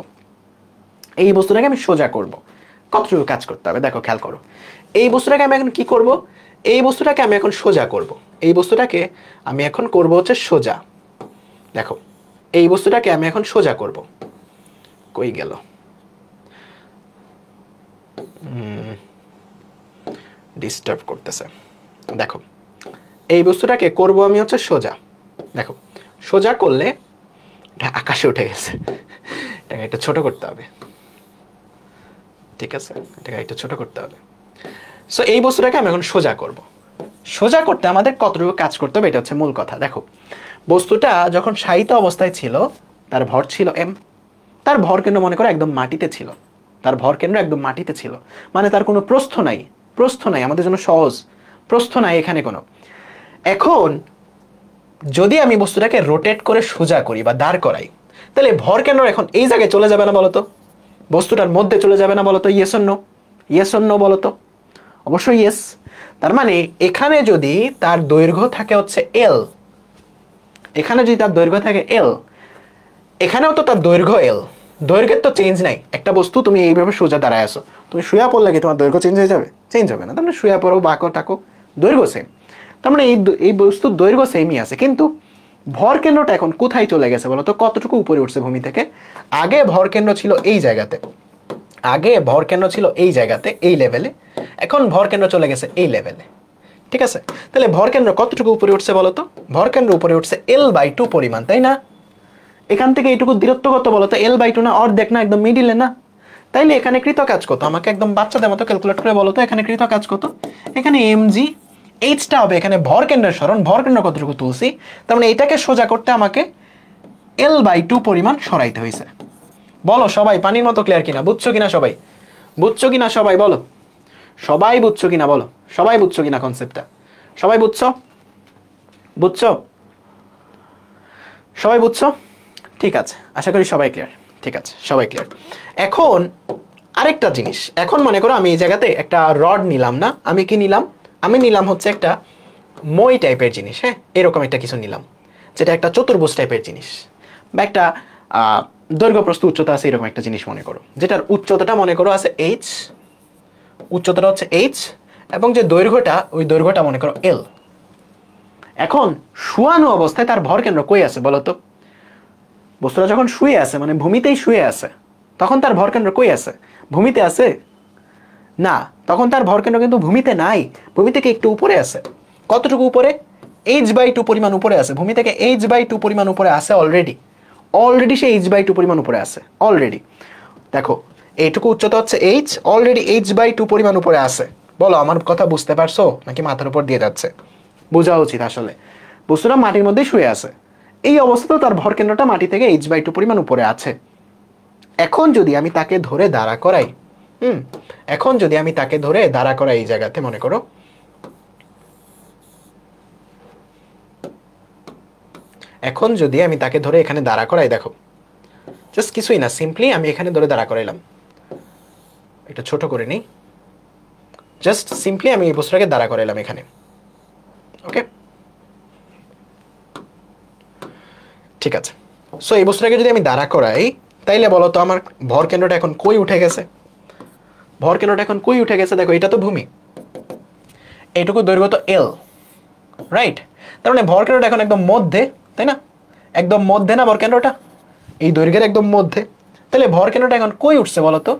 এই বস্তুটাকে আমি সোজা করব, কতটুকু কাজ করতে হবে দেখো, খেয়াল করো। এই বস্তুটাকে আমি এখন কি করব, এই বস্তুটাকে আমি এখন সোজা করব, এই বস্তুটাকে আমি এখন করব হচ্ছে সোজা। দেখো এই বস্তুটাকে আমি এখন সোজা করব, কই গেল, ডিস্টার্ব করতেছে। দেখো এই বস্তুটাকে করব আমি হচ্ছে সোজা। দেখো সোজা করলে এটা আকাশে উঠে গেছে, এটাকে একটু ছোট করতে হবে, ঠিক আছে? এটাকে একটু ছোট করতে হবে। সো এই বস্তুটাকে আমি এখন সোজা করব। সোজা করতে আমাদের কতটুকু কাজ করতে হবে এটা হচ্ছে মূল কথা। দেখো বস্তুটা যখন শায়িত অবস্থায় ছিল তার ভর ছিল এম, তার ভর কেন্দ্র মনে করো একদম মাটিতে ছিল, তার ভর কেন্দ্র একদম মাটিতে ছিল, মানে তার কোনো প্রস্থ নাই, প্রস্থ নাই, আমাদের জন্য সহজ, প্রস্থ নাই এখানে কোনো। এখন যদি আমি বস্তুটাকে রোটেট করে সোজা করি বা দাঁড় করাই, তাহলে ভর কেন্দ্র এখন এই জায়গায় চলে যাবে না বলতো? বস্তুটার মধ্যে চলে যাবে না বলতো? Yes or no? Yes or no বলতো? অবশ্যই ইয়েস। তার মানে এখানে যদি তার দৈর্ঘ্য থাকে হচ্ছে এল, এখানে যদি তার দৈর্ঘ্য থাকে এল, এখানেও তো তার দৈর্ঘ্য এল, দৈর্ঘ্যের তো চেঞ্জ নাই। একটা বস্তু তুমি এইভাবে সোজা দাঁড়ায় আসো, তুমি শুয়া পড়লে কি তোমার দৈর্ঘ্য চেঞ্জ হয়ে যাবে? চেঞ্জ হবে না। তার মানে শুয়া পড়ো, বাঁকো টাকো, দৈর্ঘ্য সেম। তার মানে এই বস্তুর দৈর্ঘ্য সেমই আছে, কিন্তু ভর কেন্দ্রটা এখন কোথায় চলে গেছে বলো তো? কতটুকু উপরে উঠছে ভূমি থেকে? আগে ভর কেন্দ্র ছিল এই জায়গাতে, আগে ভর কেন্দ্র ছিল এই জায়গাতে, এই লেভেলে, এখন ভর কেন্দ্র চলে গেছে এই লেভেলে, ঠিক আছে? তাহলে ভর কেন্দ্র কতটুকু উপরে উঠছে বলতো? ভর কেন্দ্র উপরে উঠছে L/2 পরিমাণ, তাই না? এখান থেকে এইটুকু দূরত্ব কত বলতো? L/2 না, অর্ধেক না, একদম মিডিলে না? তাইলে এখানে কৃত কাজ কত? আমাকে একদম বাচ্চাদের মতো ক্যালকুলেট করে বলতো এখানে কৃত কাজ কত? এখানে mg, এইচটা হবে এখানে ভর কেন্দ্রের সরণ, ভর কেন্দ্র কতটুকু তুলছি, তার মানে এটাকে সোজা করতে আমাকে L/2 পরিমাণ সরাইতে হয়েছে। বলো সবাই পানির মতো ক্লিয়ার কিনা? বুঝছো কিনা সবাই? বুঝছো কিনা সবাই? বলো সবাই বুঝছো কিনা? বলো সবাই বুঝছো কিনা কনসেপ্টটা? সবাই বুঝছো? বুঝছো? সবাই বুঝছো? ঠিক আছে, আশা করি সবাই ক্লিয়ার। ঠিক আছে, সবাই ক্লিয়ার। এখন আরেকটা জিনিস, এখন মনে করো আমি এই জায়গাতে একটা রড নিলাম না, আমি কি নিলাম? আমি নিলাম হচ্ছে একটা মই টাইপের জিনিস, হ্যাঁ, এরকম একটা কিছু নিলাম, যেটা একটা চতুর্ভুজ টাইপের জিনিস, বা একটা দৈর্ঘ্য প্রস্থ উচ্চতা আছে এরকম একটা জিনিস মনে করো, যেটার উচ্চতাটা মনে করো আছে এইচ, উচ্চতাটা হচ্ছে এইচ, এবং যে দৈর্ঘ্যটা, ওই দৈর্ঘ্যটা মনে করো এল। এখন শুয়ানো অবস্থায় তার ভর কেন্দ্র কই আছে বলতো? বস্তুটা যখন শুয়ে আছে, মানে ভূমিতেই শুয়ে আছে, তখন তার ভর কেন্দ্র কই আছে? ভূমিতে আছে না, তখন তার ভর কেন্দ্র কিন্তু ভূমিতে নাই, ভূমি থেকে একটু উপরে আছে। কতটুকু উপরে? h/2 পরিমাণ উপরে আছে, ভূমি থেকে h/2 পরিমাণ উপরে আছে অলরেডি, অলরেডি সে h/2 পরিমাণ উপরে আছে অলরেডি। দেখো এইটুকু উচ্চতা হচ্ছে h, অলরেডি h/2 পরিমাণ উপরে আছে। বলো আমার কথা বুঝতে পারছো নাকি মাথার উপর দিয়ে যাচ্ছে? বোঝা উচিত আসলে, বস্তুটা মাটির মধ্যেই শুয়ে আছে, এই অবস্থাতেও তার ভর কেন্দ্রটা মাটি থেকে h/2 পরিমাণ উপরে আছে। এখন যদি আমি তাকে ধরে দাঁড়া করাই, এখন যদি আমি তাকে ধরে দাঁড়া করাই এই জায়গাতে, মনে করো এখন যদি আমি তাকে ধরে এখানে দাঁড়া করাই, দেখো জাস্ট কিছুই না, সিম্পলি আমি এখানে ধরে দাঁড়া করাইলাম, এটা ছোট করে নিই, জাস্ট সিম্পলি আমি এই বস্তুটাকে দাঁড়া করাইলাম এখানে, ওকে? ঠিক আছে, সো এই বস্তুটাকে যদি আমি দাঁড়া করাই তাইলে বলো তো আমার ভর কেন্দ্রটা এখন কই উঠে গেছে? ভর কেন্দ্রটা এখন কই উঠে গেছে? দেখো এটা তো ভূমি, এইটুকু দৈর্ঘ্য তো এল, রাইট? তার মানে ভর কেন্দ্রটা এখন একদম মধ্যে, তাই না? একদম মধ্যে না ভর কেন্দ্রটা, এই দৈর্ঘ্যের একদম মধ্যে। তাহলে ভর কেন্দ্রটা এখন কই উঠছে বলো তো?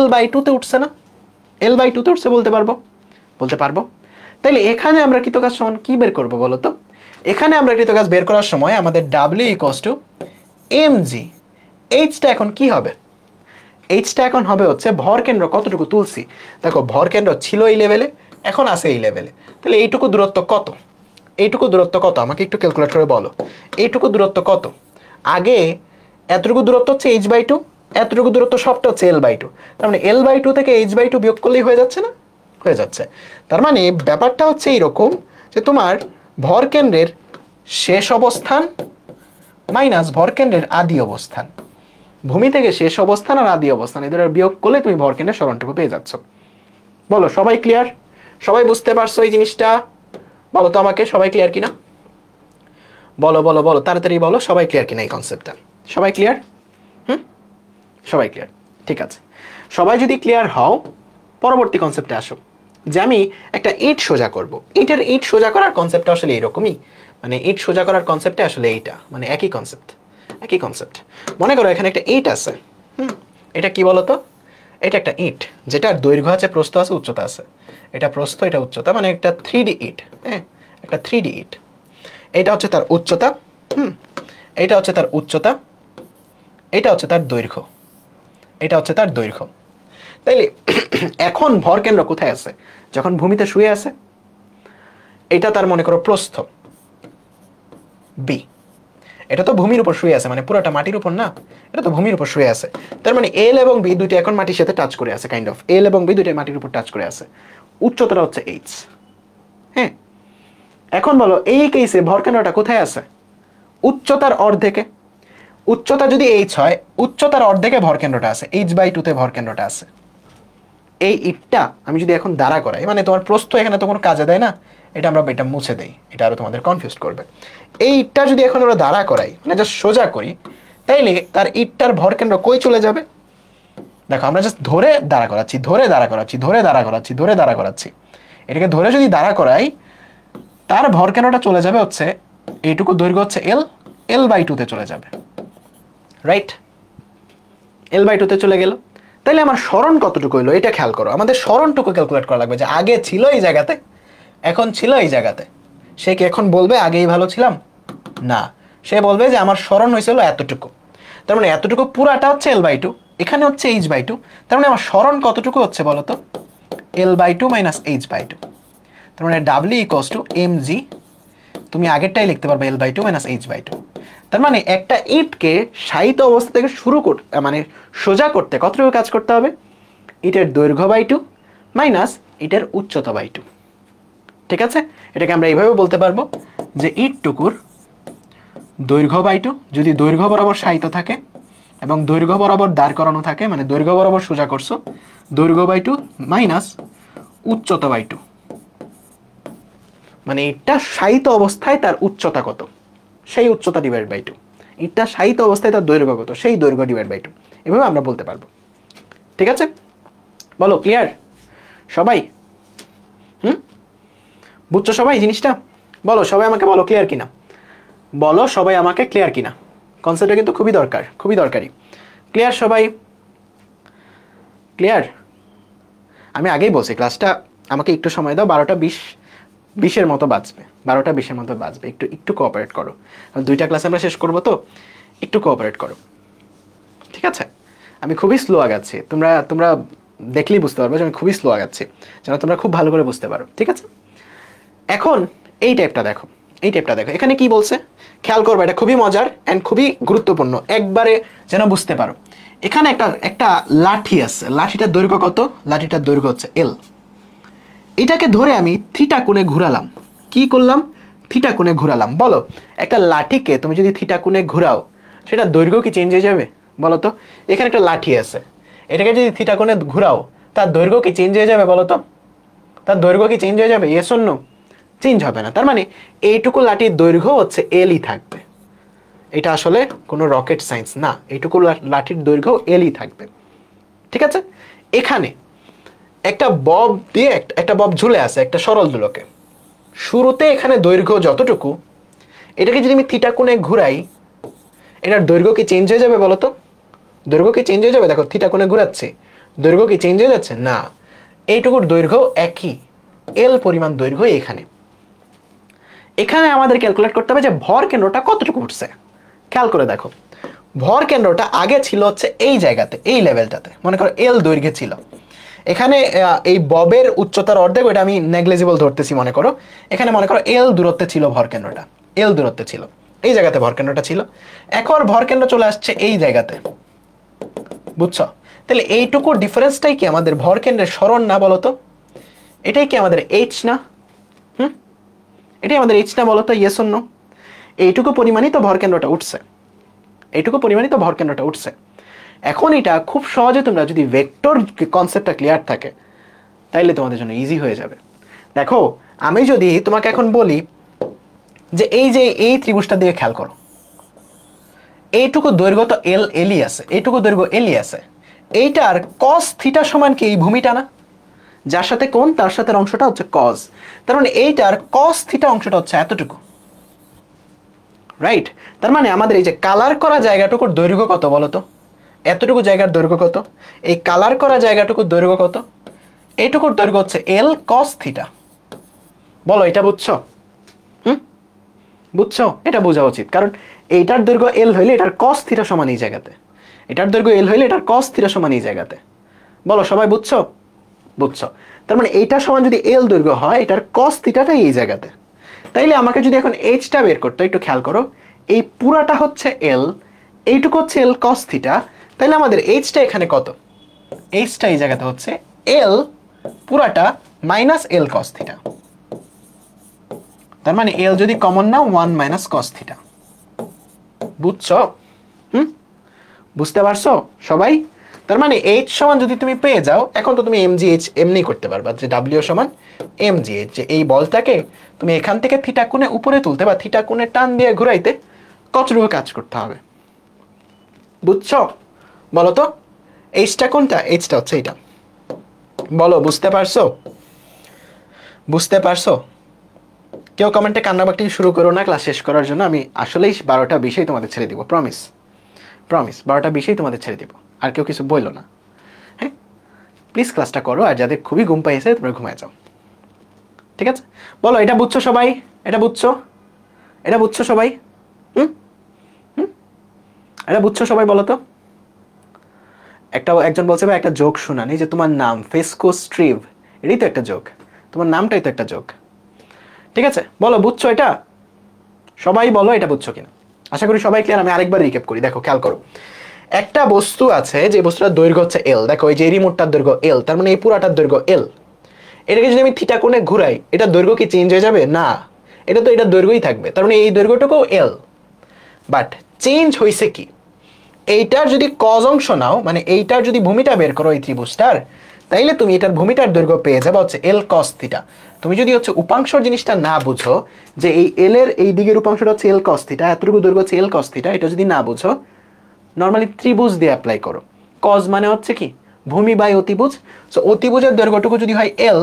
L/2 উঠছে না? L/2 উঠছে বলতে পারবো? বলতে পারবো। তাহলে এখানে আমরা কৃতকাজ সমান কি বের করবো বলো তো? এখানে আমরা কৃতকাজ বের করার সময় আমাদের W = mg। এইচটা এখন কি হবে? এইচটা এখন হবে হচ্ছে ভর কেন্দ্র কতটুকু তুলছি। দেখো ভর কেন্দ্র ছিল এই লেভেলে, এখন আছে এই লেভেলে, তাহলে এইটুকু দূরত্ব কত? এইটুকু দূরত্ব কত আমাকে একটু ক্যালকুলেট করে বলো। এইটুকু দূরত্ব কত? আগে এতটুকু দূরত্ব হচ্ছে h/2, এতটুকু দূরত্ব সবটা হচ্ছে L/2। তার মানে L/2 থেকে h/2 বিয়োগ করলেই হয়ে যাচ্ছে না? হয়ে যাচ্ছে। তার মানে ব্যাপারটা হচ্ছে এইরকম যে তোমার ভর কেন্দ্রের শেষ অবস্থান মাইনাস ভর কেন্দ্রের আদি অবস্থান, ভূমি থেকে শেষ অবস্থান আর আদি অবস্থান এদের বিয়োগ করলে তুমি ভর কেন্দ্রের সরণটুকু পেয়ে যাচ্ছ। বলো সবাই ক্লিয়ার? সবাই বুঝতে পারছো এই জিনিসটা? বলো তো আমাকে, সবাই ক্লিয়ার কিনা? বলো বলো বলো, তাড়াতাড়ি বলো সবাই ক্লিয়ার কিনা এই কনসেপ্টটা? সবাই ক্লিয়ার? সবাই ক্লিয়ার, ঠিক আছে। সবাই যদি ক্লিয়ার হও, পরবর্তী কনসেপ্টে আসো, যে আমি একটা ইট সোজা করব। ইটের ইট সোজা করার কনসেপ্টটা আসলে এরকমই, মানে ইট সোজা করার কনসেপ্টটা আসলে এইটা, মানে একই কনসেপ্ট, একই কনসেপ্ট। মনে করো এখানে একটা ইট আছে, এটা কি বলতো? এটা একটা ইট যেটার দৈর্ঘ্য আছে, প্রস্থ আছে, উচ্চতা আছে। এটা প্রস্থ, এটা উচ্চতা, মানে একটা 3D ইট। হ্যাঁ, একটা 3D ইট। এটা হচ্ছে তার উচ্চতা, এটা হচ্ছে তার উচ্চতা, এটা হচ্ছে তার দৈর্ঘ্য, এটা হচ্ছে তার দৈর্ঘ্য। তাইলে এখন ভর কেন্দ্র কোথায় আছে? যখন ভূমিতে শুয়ে আছে, এটা তার মনে করো প্রস্থ বি। এটা তো ভূমির উপর শুয়ে আছে, মানে পুরোটা মাটির উপর না, এটা তো ভূমির উপর শুয়ে আছে। তার মানে এল এবং বি দুইটা এখন মাটির সাথে টাচ করে আছে, কাইন্ড অফ এল এবং বি দুইটা মাটির উপর টাচ করে আছে। উচ্চতাটা হচ্ছে এইচ। হ্যাঁ, এখন বলো এই কেসে ভর কেন্দ্রটা কোথায় আছে? উচ্চতার অর্ধেকে। উচ্চতা যদি এইচ হয়, উচ্চতার অর্ধেকে ভর কেন্দ্রটা আছে, h/2 তে ভর কেন্দ্রটা আছে। এই ইটটা আমি যদি এখন দাঁড়া করাই, মানে তোমার প্রস্থ এখানে তো কোনো কাজে দেয় না, এটা আমরা এটা মুছে দেই, এটা আরো তোমাদের কনফিউজ করবে। এই ইটটা যদি এখন আমরা দাঁড়া করাই, মানে জাস্ট সোজা করি, তাইলে তার ইটটার ভর কেন্দ্র কই চলে যাবে? দেখো আমরা জাস্ট ধরে দাঁড়া করাচ্ছি, ধরে দাঁড়া করাচ্ছি, ধরে দাঁড়া করাচ্ছি, ধরে দাঁড়া করাচ্ছি। এটাকে ধরে যদি দাঁড়া করাই, তার ভর কেন্দ্রটা চলে যাবে হচ্ছে এইটুকু দৈর্ঘ্য হচ্ছে L/2 তে চলে যাবে, রাইট? L/2 তে চলে গেল। তাইলে আমার সরণ কতটুকু হইলো এটা খেয়াল করো। আমাদের সরণটুকু ক্যালকুলেট করা লাগবে, যে আগে ছিল এই জায়গাতে, এখন ছিল এই জায়গাতে। সে কি এখন বলবে আগেই ভালো ছিলাম? না, সে বলবে যে আমার সরণ হয়েছিল এতটুকু। তার মানে এতটুকু পুরাটা হচ্ছে L/2, এখানে হচ্ছে h/2। তার মানে আমার সরণ কতটুকু হচ্ছে বলো তো? L/2 - h/2। তার মানে W = mg। তুমি আগেরটাই লিখতে পারবে L/2 - h/2। তার মানে একটা ইটকে শায়িত অবস্থা থেকে শুরু করতে, মানে সোজা করতে কতটুকু কাজ করতে হবে? ইটের দৈর্ঘ্য /2 মাইনাস ইটের উচ্চতা /2। ঠিক আছে, এটাকে আমরা এইভাবে বলতে পারবো যে ইটটুকুর দৈর্ঘ্য /2, যদি দৈর্ঘ্য বরাবর শায়িত থাকে এবং দৈর্ঘ্য বরাবর দাঁড় করানো থাকে, মানে দৈর্ঘ্য বরাবর সোজা করছো, দৈর্ঘ্য /2 মাইনাস উচ্চতা /2। মানে ইটটা শায়িত অবস্থায় তার উচ্চতা কত, সেই উচ্চতা /2। ইটটা শায়িত অবস্থায় তার দৈর্ঘ্য কত, সেই দৈর্ঘ্য /2। এভাবে আমরা বলতে পারবো। ঠিক আছে, বলো ক্লিয়ার সবাই? বুঝছো সবাই জিনিসটা? বলো সবাই আমাকে, বলো ক্লিয়ার কিনা? বলো সবাই আমাকে ক্লিয়ার কিনা? কনসেপ্টটা কিন্তু খুবই দরকার, খুবই দরকারি। ক্লিয়ার সবাই? ক্লিয়ার? আমি আগেই বলছি ক্লাসটা আমাকে একটু সময় দাও, 12:20 মতো বাজবে, 12:20 মতো বাজবে। একটু একটু কোঅপারেট করো, দুইটা ক্লাস আমরা শেষ করবো তো, একটু কোঅপারেট করো। ঠিক আছে, আমি খুবই স্লো আগাচ্ছি, তোমরা তোমরা দেখলেই বুঝতে পারবে যে আমি খুবই স্লো আগাচ্ছি, যেন তোমরা খুব ভালো করে বুঝতে পারো। ঠিক আছে, এখন এই টাইপটা দেখো, এই টাইপটা দেখো, এখানে কি বলছে খেয়াল করবে, এটা খুবই মজার এন্ড খুবই গুরুত্বপূর্ণ, একবারে যেন বুঝতে পারো। এখানে একটা লাঠি আছে, লাঠিটার দৈর্ঘ্য কত? লাঠিটার দৈর্ঘ্য হচ্ছে L। এটাকে ধরে আমি থিটা কোণে ঘোরালাম। কি করলাম? থিটা কোণে ঘোরালাম। বলো একটা লাঠিকে তুমি যদি থিটা কোণে ঘোরাও, সেটা দৈর্ঘ্য কি চেঞ্জ হয়ে যাবে? বলো তো, এখানে একটা লাঠি আছে, এটাকে যদি থিটা কোণে ঘোরাও, তার দৈর্ঘ্য কি চেঞ্জ হয়ে যাবে? বলো তো, তার দৈর্ঘ্য কি চেঞ্জ হয়ে যাবে? Yes or no? চেঞ্জ হবে না। তার মানে এইটুকু লাঠির দৈর্ঘ্য হচ্ছে L-ই থাকবে। এটা আসলে কোনো রকেট সায়েন্স না, এইটুকু লাঠির দৈর্ঘ্য এলই থাকবে। ঠিক আছে, এখানে একটা বব দিয়ে একটা বব ঝুলে আছে একটা সরল দোলকে, শুরুতে এখানে দৈর্ঘ্য যতটুকু, এটাকে যদি আমি থিটা কোণে ঘুরাই, এটার দৈর্ঘ্য কি চেঞ্জ হয়ে যাবে বলো তো? দৈর্ঘ্য কি চেঞ্জ হয়ে যাবে? দেখো থিটা কোণে ঘুরাচ্ছে, দৈর্ঘ্য কি চেঞ্জ হয়ে যাচ্ছে? না, এইটুকুর দৈর্ঘ্য একই, এল পরিমাণ দৈর্ঘ্য এখানে। এখানে আমাদের ক্যালকুলেট করতে হবে যে ভর কেন্দ্রটা কতটুকু উঠছে। খেয়াল করে দেখো, ভর কেন্দ্রটা আগে ছিল হচ্ছে এই জায়গাতে, এই লেভেলটাতে, মনে করো এল দৈর্ঘ্যে ছিল। এখানে এই ববের উচ্চতার অর্ধেক, ওইটা আমি নেগলিজিবল ধরতেছি মনে করো। এখানে মনে করো এল দূরত্বে ছিল ভর কেন্দ্রটা, এল দূরত্বে ছিল, এই জায়গাতে ভর কেন্দ্রটা ছিল। এখন ভর কেন্দ্র চলে আসছে এই জায়গাতে, বুঝছো? তাহলে এইটুকু ডিফারেন্সটাই কি আমাদের ভর কেন্দ্রের সরণ না বলতো? এটাই কি আমাদের এইচ না? এটাই আমাদের এইচ না বলতো? Yes or no? এইটুকু পরিমাণই তো ভর কেন্দ্রটা উঠছে, এইটুকু পরিমাণই তো ভর কেন্দ্রটা উঠছে। এখন এটা খুব সহজে তোমরা যদি ভেক্টর কনসেপ্টটা ক্লিয়ার থাকে তাইলে তোমাদের জন্য ইজি হয়ে যাবে। দেখো আমি যদি তোমাকে এখন বলি যে এই ত্রিভুজটা দিয়ে খেয়াল করো, এইটুকু দৈর্ঘ্য তো এলই আছে, এইটুকু দৈর্ঘ্য এলই আছে, এইটার cos থিটা সমান কি এই ভূমিটা না? যার সাথে কোণ তার সাথে অংশটা হচ্ছে cos, তার মানে এইটার cos থিটা অংশটা হচ্ছে এতটুকু, রাইট? তার মানে আমাদের এই যে কালার করা জায়গাটুকুর দৈর্ঘ্য কত বলতো? এতটুকু জায়গার দৈর্ঘ্য কত? এই কালার করা জায়গাটুকুর দৈর্ঘ্য কত? এইটুকুর দৈর্ঘ্য হচ্ছে এল cos থিটা। বলো এটা বুঝছো? বুঝছো? এটা বোঝা উচিত, কারণ এইটার দৈর্ঘ্য এল হইলে এটার cos থিটা সমান এই জায়গাতে, এটার দৈর্ঘ্য এল হইলে এটার cos থিটা সমান এই জায়গাতে। বলো সবাই বুঝছো? বুঝছো? তার মানে এইটা সমান যদি এল দৈর্ঘ্য হয়, এটার cos থিটাটাই এই জায়গাতে। তাইলে আমাকে যদি এখন এইচটা বের করতে, একটু খেয়াল করো, এই পুরাটা হচ্ছে এল, এইটুকু হচ্ছে এল cos থিটা, তাইলে আমাদের এইচটা এখানে কত? এইচটা এই জায়গাতে হচ্ছে এল পুরাটা মাইনাস এল cos থিটা। তার মানে এল যদি কমন নাও 1 মাইনাস cos থিটা। বুঝছো? বুঝতে পারছো সবাই? তার মানে এইচ সমান যদি তুমি পেয়ে যাও, এখন তো তুমি mgh এমনি করতে পারবা যে w সমান mgh, যে এই বলটাকে তুমি এখান থেকে থিটা কোণে উপরে তুলতে বা থিটা কোণে টান দিয়ে ঘুরাইতে কতটুকু কাজ করতে হবে। বুঝছো? বলো তো এইচটা কোনটা? এইচটা হচ্ছে এইটা। বলো বুঝতে পারছো? বুঝতে পারছো? কেউ কমেন্টে কান্নাকাটি শুরু করো না ক্লাস শেষ করার জন্য, আমি আসলেই 12টা বিষয় তোমাদের ছেড়ে দিব, প্রমিস, প্রমিস 12টা বিষয় তোমাদের ছেড়ে দিব, আর কেউ কিছু বললো না। হ্যাঁ প্লিজ ক্লাসটা করো, আর যাদের খুবই ঘুম পাইছে তোমরা ঘুমায় যাও, ঠিক আছে? বলো এটা বুঝছো সবাই? এটা বুঝছো? এটা বুঝছো সবাই? এটা বুঝছো সবাই? বলো তো। একজন বলছে ভাই একটা জোক শোনানি, যে তোমার নাম ফেসকো স্ট্রিভ, এটাই তো একটা জোক, তোমার নামটাই তো একটা জোক। ঠিক আছে, বলো বুঝছো এটা? সবাই বলো এটা বুঝছো কিনা। আশা করি সবাই ক্লিয়ার। আমি আরেকবার রিক্যাপ করি, দেখো খেয়াল করো। একটা বস্তু আছে, যে বস্তুটার দৈর্ঘ্য হচ্ছে এল, দেখো এই যে রিমোটটার দৈর্ঘ্য এল, তার মানে এই পুরাটার দৈর্ঘ্য এল। এটাকে যদি আমি থিটা কোণে ঘুরাই, এটার দৈর্ঘ্য কি চেঞ্জ হয়ে যাবে? না, এটা তো এটার দৈর্ঘ্যই থাকবে, তার মানে এই দৈর্ঘ্যটুকু এল। বাট চেঞ্জ হয়েছে কি, এইটার যদি কজ অংশ নাও, মানে এইটার যদি ভূমিটা বের করো এই ত্রিভুজটার, তাইলে তুমি এটার ভূমিটার দৈর্ঘ্য পেয়ে যাবে হচ্ছে এল cos থিটা। তুমি যদি হচ্ছে উপাংশর জিনিসটা না বুঝো, যে এই এল এর এই দিকের উপাংশটা হচ্ছে এল cos থিটা, এতটুকু দৈর্ঘ্য হচ্ছে এল cos থিটা, এটা যদি না বুঝো, নর্মালি ত্রিভুজ দিয়ে অ্যাপ্লাই করো। কজ মানে হচ্ছে কি ভূমি বাই অতিভুজ, সো অতিভুজের দৈর্ঘ্যটুকু যদি হয় এল,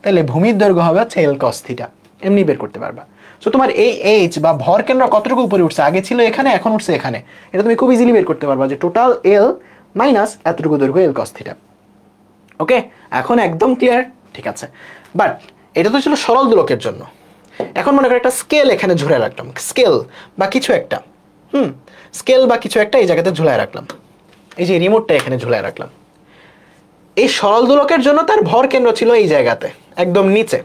তাহলে ভূমির দৈর্ঘ্য হবে হচ্ছে এল cos থিটা, এমনি বের করতে পারবা। সো তোমার এই এইচ বা ভর কেন্দ্র কতটুকু উপরে উঠছে, আগে ছিল এখানে এখন উঠছে এখানে, এটা তুমি খুব ইজিলি বের করতে পারবা, যে টোটাল এল মাইনাস এতটুকু দৈর্ঘ্য এল cos থিটা। ওকে, এখন একদম ক্লিয়ার? ঠিক আছে। বাট এটা তো ছিল সরল দোলকের জন্য। এখন মনে করো একটা স্কেল এখানে ঝুলে রাখলাম, স্কেল বা কিছু একটা, স্কেল বা কিছু একটা এই জায়গাতে ঝুলায় রাখলাম, এই যে রিমোটটা এখানে ঝুলায় রাখলাম। এই সরল দোলকের জন্য তার ভর কেন্দ্র ছিল এই জায়গাতে একদম নিচে,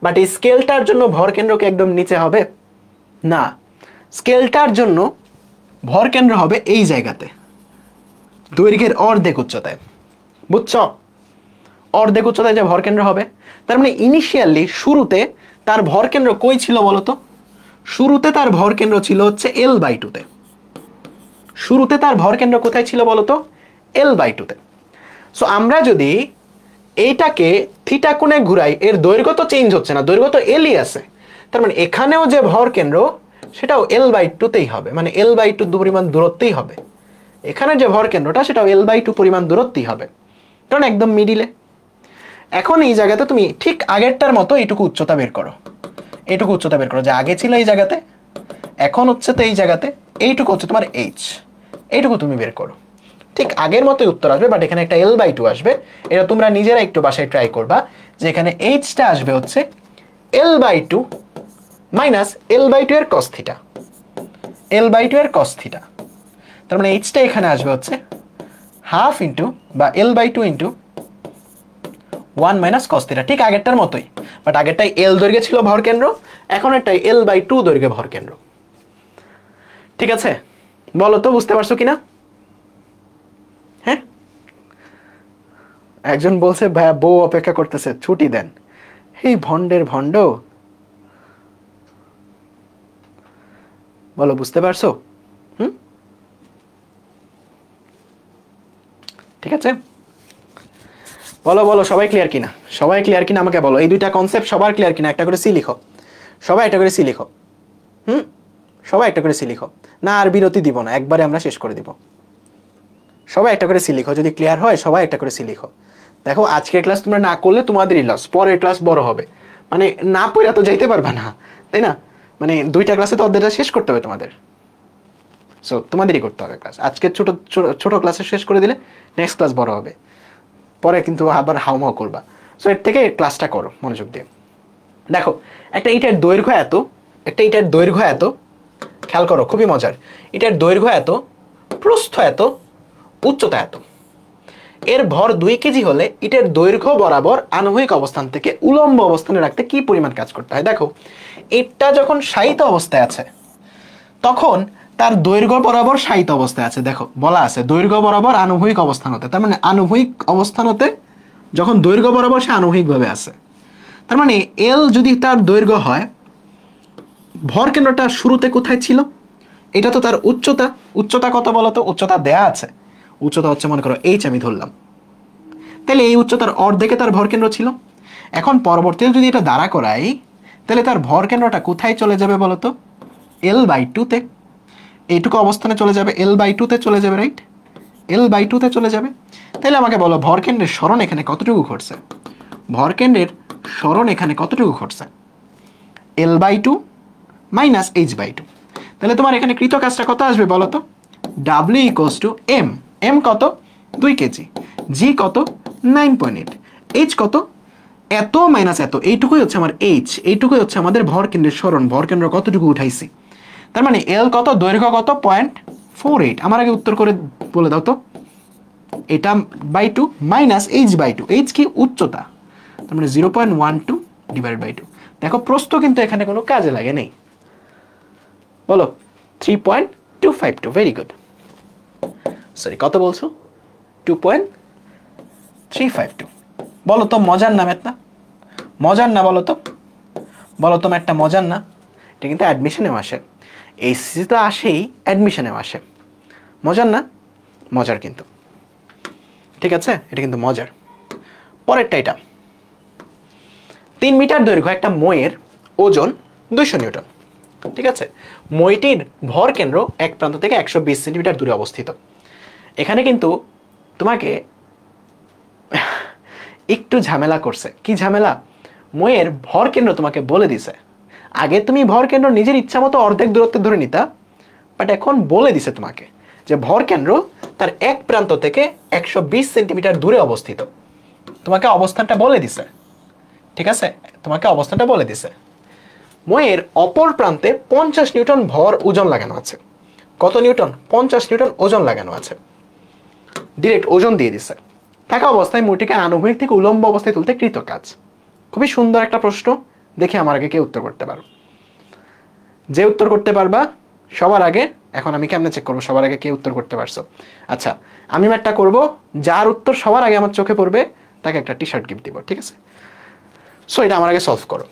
বাট এই স্কেলটার জন্য ভর কেন্দ্র কি একদম নিচে হবে? না, স্কেলটার জন্য ভর কেন্দ্র হবে এই জায়গাতে, দৈর্ঘ্যের অর্ধেক উচ্চতায়। বুঝছো? অর্ধেক উচ্চতায় যে ভর কেন্দ্র হবে, তার মানে ইনিশিয়ালি শুরুতে তার ভর কেন্দ্র কই ছিল বলতো? শুরুতে তার ভর কেন্দ্র ছিল হচ্ছে L/2 তে। শুরুতে তার ভর কেন্দ্র কোথায় ছিল বলতো? L/2 তে। সো আমরা যদি এইটাকে থিটা কোণে ঘুরাই, এর দৈর্ঘ্য তো চেঞ্জ হচ্ছে না, দৈর্ঘ্য তো এলই আছে, তার মানে এখানেও যে ভর কেন্দ্র সেটাও L/2 তেই হবে, মানে L/2 পরিমাণ দূরত্বেই হবে। এখানে যে ভর কেন্দ্রটা সেটাও L/2 পরিমাণ দূরত্বই হবে, কারণ একদম মিডিলে। এখন এই জায়গাতে তুমি ঠিক আগেরটার মতো এইটুকু উচ্চতা বের করো, এইটুকু উচ্চতা বের করো, যে আগে ছিল এই জায়গাতে, এখন হচ্ছে তো এই জায়গাতে, এইটুকু হচ্ছে তোমার H, এইটুকু তুমি বের করো। ঠিক আগের মতোই উত্তর আসবে, বাট এখানে একটা L/2 আসবে। এটা তোমরা নিজেরা একটু বাসায় ট্রাই করবা, যে এখানে Hটা আসবে হচ্ছে L/2 মাইনাস L/2 এর cos থিটা, L/2 এর cos থিটা। তার মানে Hটা এখানে আসবে হচ্ছে হাফ ইন্টু বা L/2 into 1 minus cos theta, ঠিক আগেরটার মতোই, বাট আগেরটাই L দৈর্ঘ্যে ছিল ভর কেন্দ্র, এখন এটাই L/2 দৈর্ঘ্যে ভর কেন্দ্র। ঠিক আছে, বলো তো বুঝতে পারছো কিনা? হ্যাঁ, একজন বলছে ভাইয়া বউ অপেক্ষা করতেছে, ছুটি দেন। এই ভন্ডের ভন্ড, বলো বুঝতে পারছো? ঠিক আছে, বলো বলো সবাই ক্লিয়ার কিনা, সবাই ক্লিয়ার কিনা আমাকে বলো। এই দুইটা কনসেপ্ট সবার ক্লিয়ার কিনা? একটা করে সি লিখো, সবাই একটা করে সি লিখো। সবাই একটা করে সি লিখো, না আর বিরতি দিব না, একবারে আমরা শেষ করে দিব। সবাই একটা করে সি লিখো, যদি ক্লিয়ার হয় সবাই একটা করে সি লিখো। দেখো আজকের ক্লাস তোমরা না করলে তোমাদেরই লস, পরের ক্লাস বড় হবে, মানে না পড়ে তো যাইতে পারবা না, তাই না? মানে দুইটা ক্লাসে তো অর্ধেকটা শেষ করতে হবে তোমাদের, সো তোমাদেরই করতে হবে ক্লাস। আজকে ছোট ছোট ক্লাসে শেষ করে দিলে নেক্সট ক্লাস বড় হবে, পরে কিন্তু আবার হাউমাউ করবা। সো এর থেকে ক্লাসটা করো মনোযোগ দিয়ে। দেখো একটা ইটের দৈর্ঘ্য এত, একটা ইটের দৈর্ঘ্য এত, খেয়াল করো খুবই মজার, ইটের দৈর্ঘ্য এত, প্রস্থ এত, উচ্চতা এত। এর ভর 2 কেজি হলে ইটের দৈর্ঘ্য বরাবর আনুভূমিক অবস্থান থেকে উলম্ব অবস্থানে রাখতে কি পরিমাণ কাজ করতে হয়? দেখো ইটটা যখন শায়িত অবস্থায় আছে তখন তার দৈর্ঘ্য বরাবর শায়িত অবস্থায় আছে, দেখো বলা আছে দৈর্ঘ্য বরাবর আনুভূমিক অবস্থান হতে, তার মানে আনুভূমিক অবস্থান হতে যখন দৈর্ঘ্য বরাবর সে আনুভূমিক ভাবে আছে, তার মানে এল যদি তার দৈর্ঘ্য হয়, ভর কেন্দ্রটা শুরুতে কোথায় ছিল? এটা তো তার উচ্চতা, উচ্চতা কত বলতো? উচ্চতা দেয়া আছে, উচ্চতা হচ্ছে মনে করো H আমি ধরলাম, তাহলে এই উচ্চতার অর্ধেকে তার ভর কেন্দ্র ছিল। এখন পরবর্তীতে যদি এটা দাঁড়া করাই, তাহলে তার ভর কেন্দ্রটা কোথায় চলে যাবে বলতো? L/2 তে, এইটুকু অবস্থানে চলে যাবে, L/2 তে চলে যাবে, রাইট? L/2 তে চলে যাবে। তাহলে আমাকে বলো ভর কেন্দ্রের সরণ এখানে কতটুকু ঘটছে? ভর কেন্দ্রের সরণ এখানে কতটুকু ঘটছে? L/2 minus H/2। তাহলে তোমার এখানে কৃত কাজটা কত আসবে বলো তো? W = M, M কত? 2 কেজি, G কত? 9.8, H কত? এত মাইনাস এত, এইটুকুই হচ্ছে আমার H, এইটুকুই হচ্ছে আমাদের ভর কেন্দ্রের সরণ, ভর কেন্দ্র কতটুকু উঠাইছি। তার মানে L কত, দৈর্ঘ্য কত? 0.48। আমার আগে উত্তর করে বলে দাও তো, এটা বাই 2 মাইনাস H/2, H কি? উচ্চতা, তার মানে 0.12 ডিভাইড বাই 2। দেখো প্রস্থ কিন্তু এখানে কোনো কাজে লাগে নেই, বলো 3.252, ভেরি গুড। সরি কত বলছো? 2.352। বলো তো মজার না ম্যাথটা? মজার না বলো তো? বলো তো ম্যাথটা মজার না? এটা কিন্তু অ্যাডমিশনেও আসে, এইচএসসি তো আসেই, অ্যাডমিশনেও আসে। মজার না? মজার কিন্তু, ঠিক আছে, এটা কিন্তু মজার। পরেরটা এটা, 3 মিটার দৈর্ঘ্য একটা মইয়ের ওজন 200 নিউটন, ঠিক আছে। মইটির ভর কেন্দ্র এক প্রান্ত থেকে 120 সেন্টিমিটার দূরে অবস্থিত। এখানে কিন্তু তোমাকে একটু ঝামেলা করছে। কি ঝামেলা? মইয়ের ভর কেন্দ্র তোমাকে বলে দিছে। আগে তুমি ভর কেন্দ্র নিজের ইচ্ছা মতো অর্ধেক দূরত্বে ধরে নিতা, বাট এখন বলে দিছে তোমাকে যে ভর কেন্দ্র তার এক প্রান্ত থেকে 120 সেন্টিমিটার দূরে অবস্থিত। তোমাকে অবস্থানটা বলে দিছে, ঠিক আছে, তোমাকে অবস্থানটা বলে দিছে। মইয়ের অপর প্রান্তে 50 নিউটন ভর ওজন লাগানো আছে। কত নিউটন? 50 নিউটন ওজন লাগানো আছে, ডিরেক্ট ওজন দিয়ে দিছে। থাকা অবস্থায় মইটিকে আনুভূমিক থেকে উলম্ব অবস্থায় তুলতে কৃত কাজ। খুবই সুন্দর একটা প্রশ্ন, দেখে আমার আগে কে উত্তর করতে পারো। যে উত্তর করতে পারবা সবার আগে, এখন আমি কেমনে চেক করবো সবার আগে কে উত্তর করতে পারছো? আচ্ছা আমি ম্যাটটা করব, যার উত্তর সবার আগে আমার চোখে পড়বে তাকে একটা টি-শার্ট গিফট দিব, ঠিক আছে? সো এটা আমার আগে সলভ করো,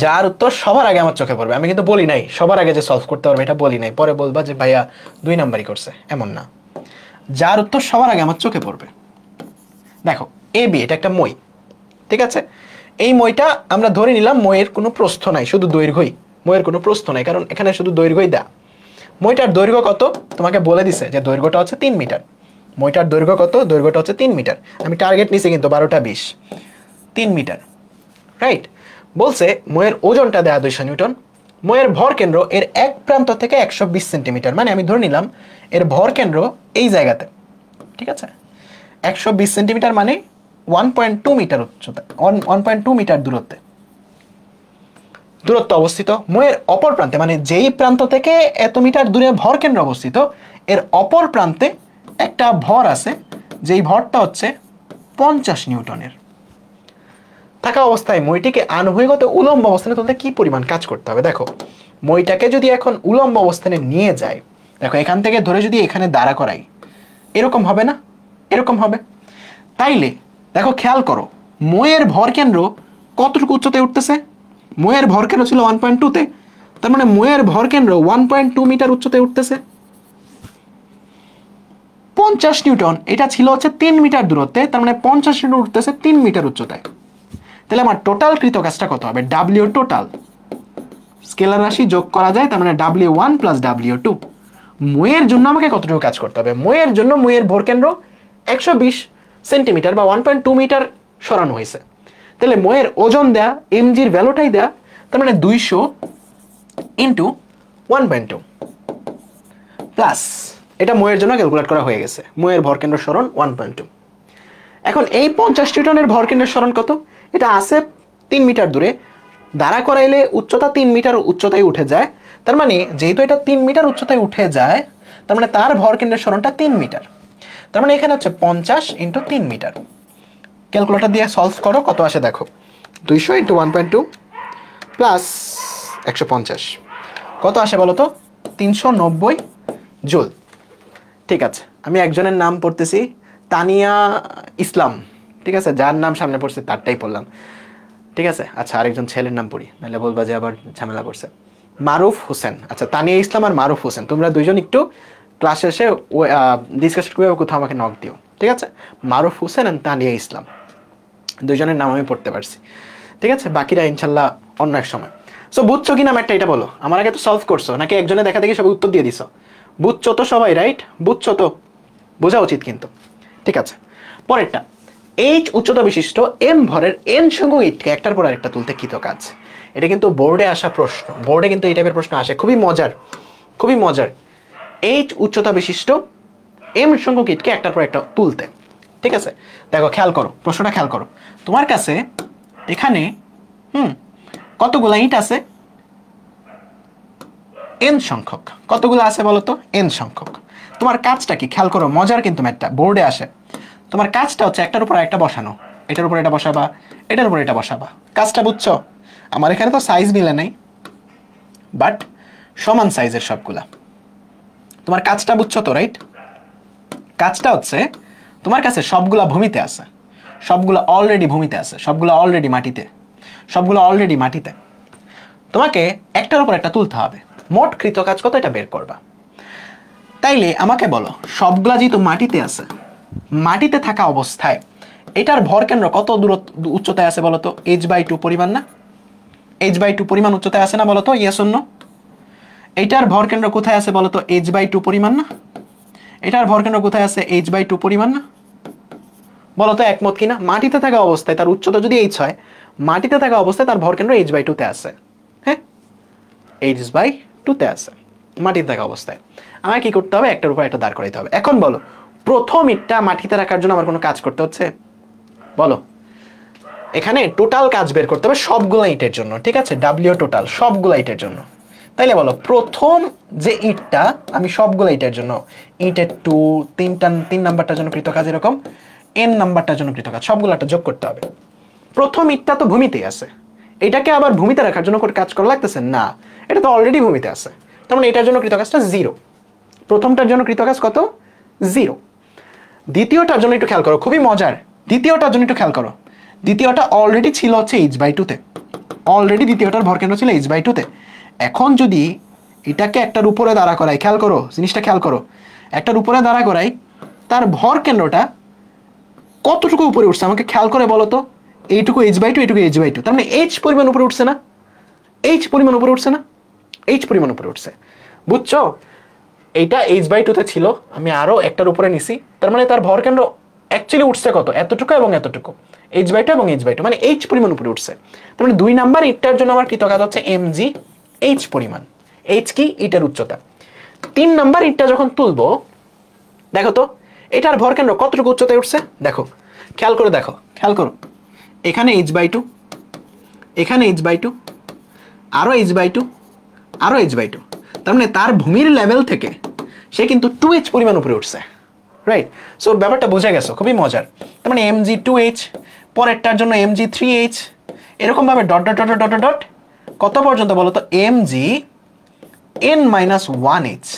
যার উত্তর সবার আগে আমার চোখে পড়বে। আমি কিন্তু বলি নাই সবার আগে যে সলভ করতে পারবে, এটা বলি নাই, পরে বলবা যে ভাইয়া 2 নাম্বারই করছে, এমন না। যার উত্তর সবার আগে আমার চোখে পড়বে। দেখো AB, এটা একটা মই, ঠিক আছে। এই মইটা আমরা ধরে নিলাম মইয়ের কোনো প্রস্থ নাই, শুধু দৈর্ঘ্যই, মইয়ের কোনো প্রস্থ নাই, কারণ এখানে শুধু দৈর্ঘ্যই দেয়া। মইটার দৈর্ঘ্য কত তোমাকে বলে দিছে যে দৈর্ঘ্যটা হচ্ছে 3 মিটার। মইটার দৈর্ঘ্য কত? দৈর্ঘ্যটা হচ্ছে 3 মিটার। আমি টার্গেট নিছি কিন্তু 12টা 20, 3 মিটার, রাইট। বলছে মইয়ের ওজনটা দেয়া 200 নিউটন। মইয়ের ভর কেন্দ্র এর এক প্রান্ত থেকে 120 সেন্টিমিটার, মানে আমি ধরে নিলাম এর ভর কেন্দ্র এই জায়গাতে, ঠিক আছে। 120 সেন্টিমিটার মানে 1.2 মিটার উচ্চতা, 1.2 মিটার দূরত্ব অবস্থিত। মইয়ের অপর প্রান্তে, মানে যেই প্রান্ত থেকে এত মিটার দূরে ভর কেন্দ্র অবস্থিত, এর অপর প্রান্তে একটা ভর আছে, যেই ভরটা হচ্ছে 50 নিউটনের। থাকা অবস্থায় মইটিকে আনুভূমিকত উলম্ব অবস্থানে তুলতে কি পরিমাণ কাজ করতে হবে? দেখো, মইটাকে যদি এখন উলম্ব অবস্থানে নিয়ে যায়, দেখো এখান থেকে ধরে যদি এখানে দাঁড়া করাই, এরকম হবে না? এরকম হবে। তাইলে দেখো খেয়াল করো, মইয়ের ভর কেন্দ্র কতটুকু উচ্চতায় উঠতেছে? মইয়ের ভর কেন্দ্র ছিল 1.2 তে, তার মানে মইয়ের ভর কেন্দ্র 1.2 মিটার উচ্চতায় উঠতেছে। 50 নিউটন, এটা ছিল হচ্ছে 3 মিটার দূরত্বে, তার মানে 50 নিউটন উঠতেছে 3 মিটার উচ্চতায়। তাহলে আমার টোটাল কৃত কাজটা কত হবে? ডাব্লিউ টোটাল, স্কেলার রাশি যোগ করা যায়, তার মানে W1 প্লাস W2। মইয়ের জন্য আমাকে কতটুকু কাজ করতে হবে? মইয়ের জন্য মইয়ের ভর কেন্দ্র 120 সেন্টিমিটার বা 1.2 মিটার সরানো হয়েছে। তাহলে মইয়ের ওজন দেয়া, এমজির ভ্যালুটাই দেয়া, তার মানে 200 ইন্টু 1.2 প্লাস, এটা মইয়ের জন্য ক্যালকুলেট করা হয়ে গেছে। মইয়ের ভর কেন্দ্র সরণ 1.2। এখন এই 50 নিউটনের ভর কেন্দ্রের সরণ কত? এটা আছে 3 মিটার দূরে, দাঁড়া করাইলে উচ্চতা 3 মিটার উচ্চতায় উঠে যায়। তার মানে যেহেতু এটা 3 মিটার উচ্চতায় উঠে যায়, তার মানে তার ভর কেন্দ্রের সরণটা 3 মিটার। তার মানে এখানে হচ্ছে 50 ইন্টু 3 মিটার। ক্যালকুলেটর দিয়ে সলভ করো, কত আসে দেখো। 200 ইন্টু 1.2 প্লাস 150, কত আসে বলো তো? 390 জুল। ঠিক আছে, আমি একজনের নাম পড়তেছি, তানিয়া ইসলাম, ঠিক আছে, যার নাম সামনে পড়ছে তারটাই পড়লাম, ঠিক আছে। আচ্ছা, আরেকজন ছেলের নাম পড়ি, নাহলে বলবা যে আবার ঝামেলা করছে। মারুফ হোসেন। আচ্ছা, তানিয়া ইসলাম আর মারুফ হোসেন, তোমরা দুইজন একটু ক্লাস শেষে ডিসকাস করে কোথাও আমাকে নক দিও, ঠিক আছে। মারুফ হোসেন আর তানিয়া ইসলাম, দুইজনের নাম আমি পড়তে পারছি, ঠিক আছে। বাকিরা ইনশাল্লাহ অন্য এক সময়। সো বুঝছো কি না ম্যাটটা, এটা বলো। আমার আগে তো সলভ করছো নাকি একজনে দেখা দেখি সবাই উত্তর দিয়ে দিছো? বুঝছো তো সবাই, রাইট? বুঝছো তো? বোঝা উচিত কিন্তু, ঠিক আছে। পরেরটা, এইচ উচ্চতা বিশিষ্ট এম ভরের এন সংখ্যক ইটকে একটার পর আরেকটা তুলতে কৃত কাজ। এটা কিন্তু বোর্ডে আসা প্রশ্ন, বোর্ডে কিন্তু এই টাইপের প্রশ্ন আসে, খুবই মজার, খুবই মজার। এইচ উচ্চতা বিশিষ্ট এম সংখ্যক ইটকে একটার পর একটা তুলতে, ঠিক আছে। দেখো খেয়াল করো, প্রশ্নটা খেয়াল করো। তোমার কাছে এখানে কতগুলা ইট আছে? এন সংখ্যক। কতগুলো আছে বলো তো? এন সংখ্যক। তোমার কাজটা কি? খেয়াল করো, মজার কিন্তু ম্যাথটা, বোর্ডে আসে। তোমার কাজটা হচ্ছে একটার উপর একটা বসানো, এটার উপর এটা বসাবা, এটার উপর এটা বসাবা। কাজটা বুঝছো? আমার এখানে তো সাইজ মিলে নাই, বাট সমান সাইজের সবগুলা। তোমার কাজটা বুঝছো তো, রাইট? কাজটা হচ্ছে তোমার কাছে সবগুলা ভূমিতে আছে, সবগুলো অলরেডি ভূমিতে আছে, সবগুলো অলরেডি মাটিতে, সবগুলো অলরেডি মাটিতে। তোমাকে একটার উপর একটা তুলতে হবে। মোট কৃত কাজ কত, এটা বের করবা। তাইলে আমাকে বলো, সবগুলা যেহেতু মাটিতে আছে, মাটিতে থাকা অবস্থায় এটার ভর কেন্দ্র কত উচ্চতায় আছে বলতো? h/2 পরিমাণ না? h/2 পরিমাণ উচ্চতায় আছে না বলতো? Yes or no? এটার ভর কেন্দ্র কোথায় আছে বলতো? h/2 পরিমাণ না? এটার ভর কেন্দ্র কোথায় আছে? h/2 পরিমাণ না? বলতো একমত কিনা? মাটিতে থাকা অবস্থায় তার উচ্চতা যদি h হয়, মাটিতে থাকা অবস্থায় তার ভর কেন্দ্র h/2 তে আছে। হ্যাঁ, h/2 তে আছে মাটিতে থাকা অবস্থায়। আমাকে কি করতে হবে? একটার উপর একটা দাঁড় করাইতে হবে। এখন বলো, প্রথম ইটটা মাটিতে রাখার জন্য আমার কোনো কাজ করতে হচ্ছে? বলো, এখানে টোটাল কাজ বের করতে হবে সবগুলা ইটের জন্য, ঠিক আছে। ডাব্লিউ টোটাল সবগুলা ইটের জন্য। তাইলে বলো, প্রথম যে ইটটা আমি সবগুলা ইটের জন্য, ইটের 3 নাম্বারটার জন্য কৃত কাজ, এরকম n নাম্বারটার জন্য কৃত কাজ, সবগুলাটা যোগ করতে হবে। প্রথম ইটটা তো ভূমিতেই আছে, এটাকে আবার ভূমিতে রাখার জন্য কাজ করা লাগতেছে না, এটা তো অলরেডি ভূমিতে আছে। তার মানে এটার জন্য কৃত কাজটা 0। প্রথমটার জন্য কৃত কাজ কত? 0। দ্বিতীয়টার জন্য একটু খেয়াল করো, খুবই মজার। দ্বিতীয়টার জন্য একটু খেয়াল করো, দ্বিতীয়টা অলরেডি ছিল হচ্ছে h/2 তে, অলরেডি দ্বিতীয়টার ভর কেন্দ্র ছিল h/2 তে। এখন যদি এটাকে একটার উপরে দাঁড়া করাই, খেয়াল করো জিনিসটা, খেয়াল করো, একটার উপরে দাঁড়া করাই, তার ভর কেন্দ্রটা কতটুকু উপরে উঠছে আমাকে খেয়াল করে বলো তো। এইটুকু h/2, এইটুকু h/2, তার মানে h পরিমাণ উপরে উঠছে না? h পরিমাণ উপরে উঠছে না? এইচ পরিমাণ উপরে উঠছে, বুঝছো? এইটা h/2 তে ছিল, আমি আরো একটার উপরে নিছি, তার মানে তার ভর কেন্দ্র অ্যাকচুয়ালি উঠছে কত, এতটুকু এবং এতটুকু, h/2 এবং h/2, মানে h পরিমাণ উপরে উঠছে। তার মানে 2 নাম্বার ইটটার জন্য আমার কৃত কাজ হচ্ছে mg h পরিমাণ। h কি? ইটের উচ্চতা। 3 নাম্বার ইটটা যখন তুলবো, দেখো তো এটার ভর কেন্দ্র কতটুকু উচ্চতায় উঠছে, দেখো, খেয়াল করে দেখো, খেয়াল করো, এখানে h/2, এখানে h/2, আরো h/2, আরো h/2, তার মানে তার ভূমির লেভেল থেকে সে কিন্তু 2h পরিমাণ উপরে উঠছে, রাইট? সো ব্যাপারটা বোঝা গেছে, খুবই মজার। তার মানে mg 2h, পরেরটার জন্য mg 3h, এরকম ভাবে dot dot dot dot dot কত পর্যন্ত বলো তো, mg n-1h।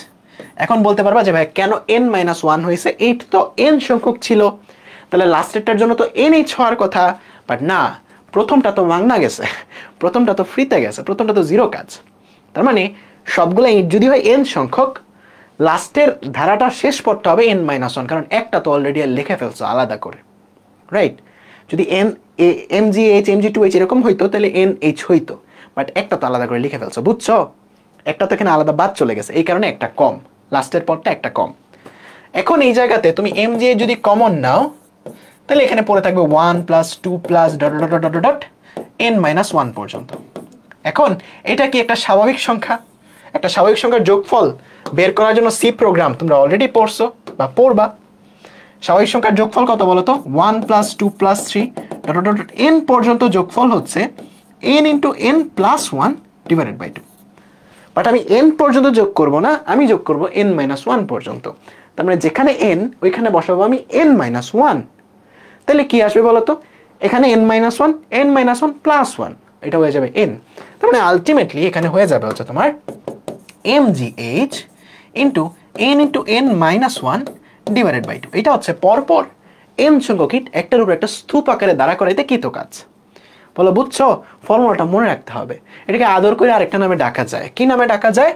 এখন বলতে পারবা যে ভাই কেন n-1 হয়েছে? 8 তো n সংখ্যক ছিল, তাহলে লাস্টেরটার জন্য তো nh হওয়ার কথা, বাট না, প্রথমটা তো মাগনা গেছে, প্রথমটা তো ফ্রিতে গেছে, প্রথমটা তো জিরো কাজ। তার মানে সবগুলো ইট যদি হয় n সংখ্যক, লাস্টের ধারাটা শেষ পড়তে হবে n-1, কারণ একটা তো অলরেডি লিখে ফেলছো আলাদা করে, রাইট? যদি mgh mg2h এরকম হইতো তাহলে nh হইতো, বাট একটা তো আলাদা করে লিখে ফেলছো, বুঝছো? একটা তো এখানে আলাদা বাদ চলে গেছে, এই কারণে একটা কম, লাস্টের পরটা একটা কম। এখন এই জায়গাতে তুমি mgh যদি কমন নাও, তাহলে এখানে পড়ে থাকবে 1 + 2 + dot dot dot dot n-1 পর্যন্ত। এখন এটা কি একটা স্বাভাবিক সংখ্যা? একটা স্বাভাবিক সংখ্যার যোগফল বের করার জন্য সি প্রোগ্রাম তোমরা অলরেডি পড়ছো বা পড়বা। স্বাভাবিক সংখ্যার যোগফল কত বলো তো? 1 + 2 + 3 ডট ডট ডট n পর্যন্ত যোগফল হচ্ছে n × n+1 / 2। বাট আমি n পর্যন্ত যোগ করব না, আমি যোগ করব n-1 পর্যন্ত। তার মানে যেখানে n ওইখানে বসাবো আমি n-1। তাহলে কি আসবে বলো তো? এখানে n-1 n-1 + 1, এটা হয়ে যাবে n। তার মানে আলটিমেটলি এখানে হয়ে যাবে হচ্ছে তোমার mgh × n × n-1 / 2। এটা হচ্ছে পরপর n সংখ্যক ইট একটার উপর একটা স্তূপ আকারে দাঁড়া করাইতে কৃত কাজ। বলো বুঝছো? ফর্মুলাটা মনে রাখতে হবে। এটাকে আদর করে আরেকটা নামে ডাকা যায়। কি নামে ডাকা যায়?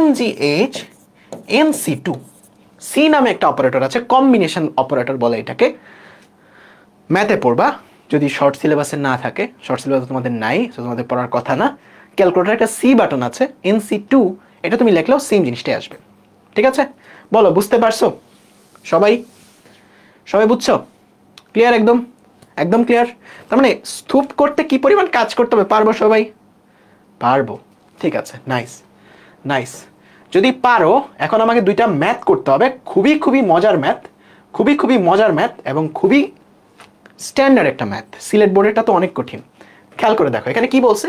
mgh nc2। সি নামে একটা অপারেটর আছে, কম্বিনেশন অপারেটর বলে এটাকে, ম্যাথে পড়বা যদি শর্ট সিলেবাসে না থাকে। শর্ট সিলেবাসে তোমাদের নাই, তোমাদের পড়ার কথা না। ক্যালকুলেটর একটা সি বাটন আছে nc2, এটা তুমি লিখলেও সেম জিনিসটাই আসবে, ঠিক আছে? বলো বুঝতে পারছো সবাই? সবাই বুঝছো? ক্লিয়ার? একদম একদম ক্লিয়ার। তার মানে স্তূপ করতে কি পরিমাণ কাজ করতে হবে পারবো সবাই? পারবো, ঠিক আছে, নাইস নাইস। যদি পারো এখন আমাকে দুইটা ম্যাথ করতে হবে, খুবই খুবই মজার ম্যাথ, খুবই খুবই মজার ম্যাথ এবং খুবই স্ট্যান্ডার্ড একটা ম্যাথ। সিলেট বোর্ডেরটা তো অনেক কঠিন। খেয়াল করে দেখো এখানে কি বলছে,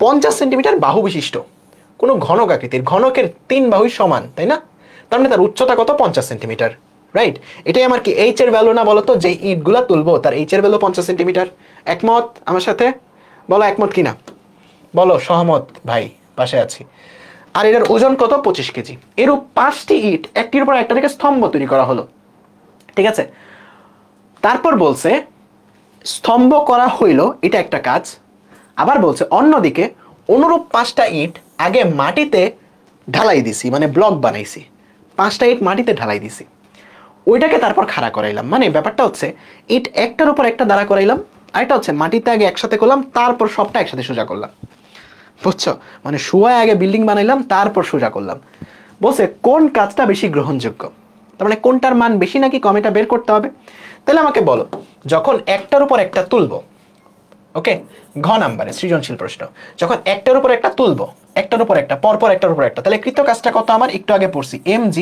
50 সেন্টিমিটার বাহু বিশিষ্ট কোনো ঘনক আকৃতির, ঘনকের 3 বাহুই সমান, তাই না? তার মানে তার উচ্চতা কত? 50 সেন্টিমিটার, রাইট? এটাই আমার কি এইচ এর ভ্যালু না বলো তো? যে ইটগুলা তুলবো তার এইচ এর ভ্যালু 50 সেন্টিমিটার। একমত আমার সাথে? বলো একমত কিনা, বলো সহমত ভাই, পাশে আছি। আর এটার ওজন কত? 25 কেজি। এরূপ 5টি ইট একটির উপর একটা থেকে স্তম্ভ তৈরি করা হলো, ঠিক আছে? তারপর বলছে স্তম্ভ করা হইল, এটা একটা কাজ। আবার বলছে অন্যদিকে অনুরূপ 5টা ইট আগে মাটিতে ঢালাই দিছি, মানে ব্লক বানাইছি। 5টা ইট মাটিতে ঢালাই দিছি, ওইটাকে তারপর খাড়া করাইলাম। মানে ব্যাপারটা হচ্ছে ইট একটার উপর একটা দাঁড়া করাইলাম, আর এটা হচ্ছে মাটিতে আগে একসাথে করলাম, তারপর সবটা একসাথে সোজা করলাম, বুঝছো? মানে শুয়ায় আগে বিল্ডিং বানাইলাম, তারপর সোজা করলাম। বলছে কোন কাজটা বেশি গ্রহণযোগ্য, তার মানে কোনটার মান বেশি নাকি কম এটা বের করতে হবে। তাহলে আমাকে বলো, যখন একটার উপর একটা তুলবো, ওকে, ঘ নাম্বারে সৃজনশীল প্রশ্ন, যখন একটার উপর একটা তুলবো, একটার উপর একটা পরপর একটার উপর একটা, তাহলে কৃত কাজটা কত আমার? একটু আগে পড়ছি, mg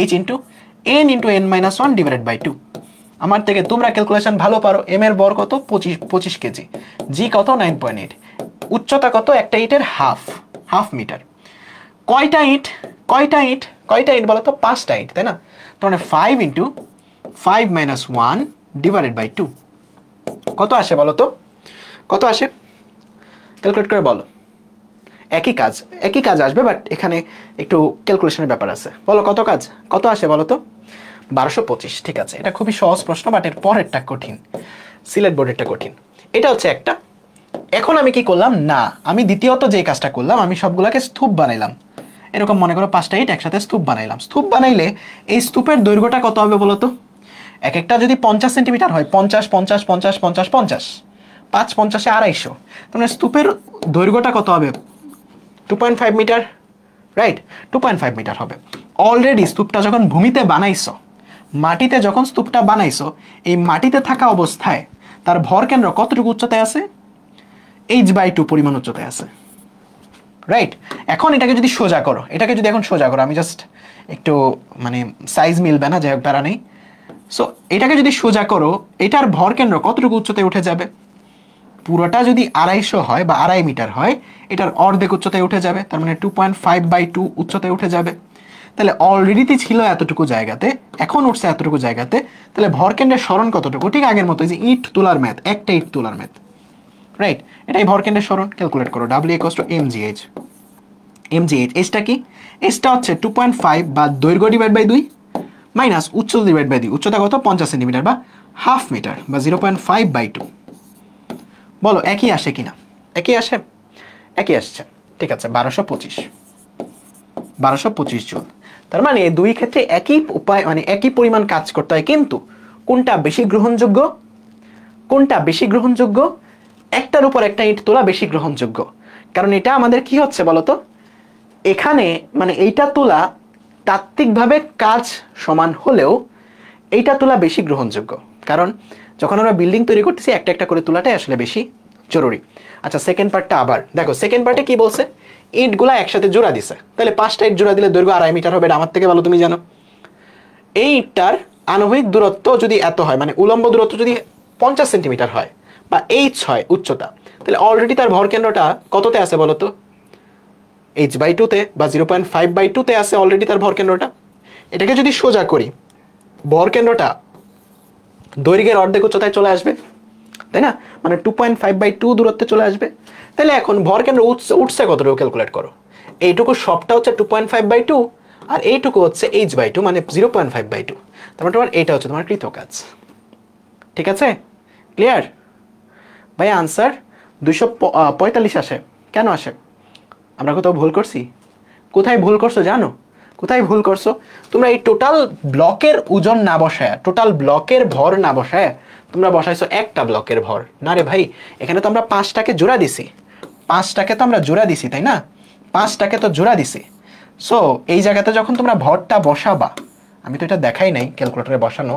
h × n × n-1 / 2। আমার থেকে তোমরা ক্যালকুলেশন ভালো পারো। এম এর বর কত? 25 কেজি। জি কত? 9.8। উচ্চতা কত? একটা ইটের হাফ মিটার। কয়টা ইট? কয়টা ইট? কয়টা ইট বলো তো? 5টা ইট, তাই না? তার মানে 5 × 5 - 1 / 2 কত আসে বলো তো? কত আসে? ক্যালকুলেট করে বলো। একই কাজ আসবে, বাট এখানে একটু ক্যালকুলেশনের ব্যাপার আছে। বলো কত কাজ, কত আসে বলো তো? 1225। ঠিক আছে, এটা খুবই সহজ প্রশ্ন, বাট এর পরেরটা কঠিন, সিলেট বোর্ডেরটা কঠিন। এটা হচ্ছে একটা। এখন আমি কি করলাম না, আমি দ্বিতীয়ত যে কাজটা করলাম, আমি সবগুলোকে স্তূপ বানাইলাম। এরকম মনে করো 5টা ইট একসাথে স্তূপ বানাইলাম। স্তূপ বানাইলে এই স্তূপের দৈর্ঘ্যটা কত হবে বলো তো? এক একটা যদি 50 সেন্টিমিটার হয়, 50 50 50 50 50, 5 50 250, তার মানে স্তূপের দৈর্ঘ্যটা কত হবে? 2.5 মিটার, রাইট? 2.5 মিটার হবে। অলরেডি স্তূপটা যখন ভূমিতে বানাইছো, মাটিতে যখন স্তূপটা বানাইছো, এই মাটিতে থাকা অবস্থায় তার ভর কেন্দ্র কতটুকু উচ্চতায় আছে? h/2 পরিমাণ উচ্চতায় আছে, রাইট? এখন এটাকে যদি সোজা করো, এটাকে যদি এখন সোজা করো, আমি জাস্ট একটু মানে সাইজ মিলবে না, যাই হোক প্যারা নেই। সো এটাকে যদি সোজা করো, এটার ভর কেন্দ্র কতটুকু উচ্চতায় উঠে যাবে? পুরোটা যদি 250 হয় বা 2.5 মিটার হয়, এটার অর্ধেক উচ্চতায় উঠে যাবে, তার মানে 2.5/2 উচ্চতায় উঠে যাবে। তাহলে অলরেডি ছিল এতটুকু জায়গাতে, এখন উঠছে এতটুকু জায়গাতে, তাহলে ভর কেন্দ্রের সরণ কতটুকু? ঠিক আগের মতো, যে ইট তোলার ম্যাথ, একটা ইট তোলার ম্যাথ, রাইট? এটাই ভর কেন্দ্রের সরণ। ক্যালকুলেট করো, W = mgh। mgh, এসটা কি? এসটা হচ্ছে 2.5 বা দৈর্ঘ্য ডিভাইড বাই 2 মাইনাস উচ্চতা ডিভাইড বাই 2। উচ্চতা কত? 50 সেন্টিমিটার বা হাফ মিটার বা 0.5/2। বলো একই আসে কিনা? একই আসে? একই আসছে, ঠিক আছে। 1225 জুল। তার মানে দুই ক্ষেত্রে একই উপায়, মানে একই পরিমাণ কাজ করতে হয়, কিন্তু কোনটা বেশি গ্রহণযোগ্য? কোনটা বেশি গ্রহণযোগ্য? একটার উপর একটা ইট তোলা বেশি গ্রহণযোগ্য, কারণ এটা আমাদের কি হচ্ছে বলতো, এখানে মানে এইটা তোলা তাত্ত্বিকভাবে কাজ সমান হলেও এইটা তোলা বেশি গ্রহণযোগ্য, কারণ যখন আমরা বিল্ডিং তৈরি করতেছি একটা একটা করে তোলাটাই আসলে বেশি জরুরি। আচ্ছা, সেকেন্ড পার্টটা আবার দেখো। সেকেন্ড পার্টে কি বলছে? ইটগুলা একসাথে জোড়া দিছে, তাহলে 5টা ইট জোড়া দিলে দৈর্ঘ্য 2.5 মিটার হবে। এটা আমার থেকে ভালো তুমি জানো। এই ইটটার আণবিক দূরত্ব যদি এত হয়, মানে উলম্ব দূরত্ব যদি 50 সেন্টিমিটার হয় বা h হয় উচ্চতা, তাহলে অলরেডি তার ভর কেন্দ্রটা কততে আছে বলতো? h/2 তে বা 0.5/2 তে আছে অলরেডি তার ভর কেন্দ্রটা। এটাকে যদি সোজা করি, ভর কেন্দ্রটা দৈর্ঘ্যের অর্ধেক উচ্চতায় চলে আসবে, তাই না? মানে 2.5/2 দূরত্বে চলে আসবে। তাহলে এখন ভর কেন্দ্র উঠছে কতটুকু ক্যালকুলেট করো। এইটুকু সবটা হচ্ছে 2.5/2 আর এইটুকু হচ্ছে h/2, মানে 0.5/2। তার মানে তোমার এইটা হচ্ছে তোমার কৃত কাজ। ঠিক আছে? ক্লিয়ার? ভাই আনসার 245 আসে। কেন আসে? আমরা কোথাও ভুল করছি? কোথায় ভুল করছো জানো? কোথায় ভুল করছো? তোমরা এই টোটাল ব্লকের ওজন না বসায়, টোটাল ব্লকের ভর না বসায় তোমরা বসাইছো একটা ব্লকের ভর। না রে ভাই, এখানে তো আমরা 5টাকে জোড়া দিছি, 5টাকে তো আমরা জোড়া দিছি, তাই না? 5টাকে তো জোড়া দিছি। সো এই জায়গাতে যখন তোমরা ভরটা বসাবা, আমি তো এটা দেখাই নাই ক্যালকুলেটরে বসানো।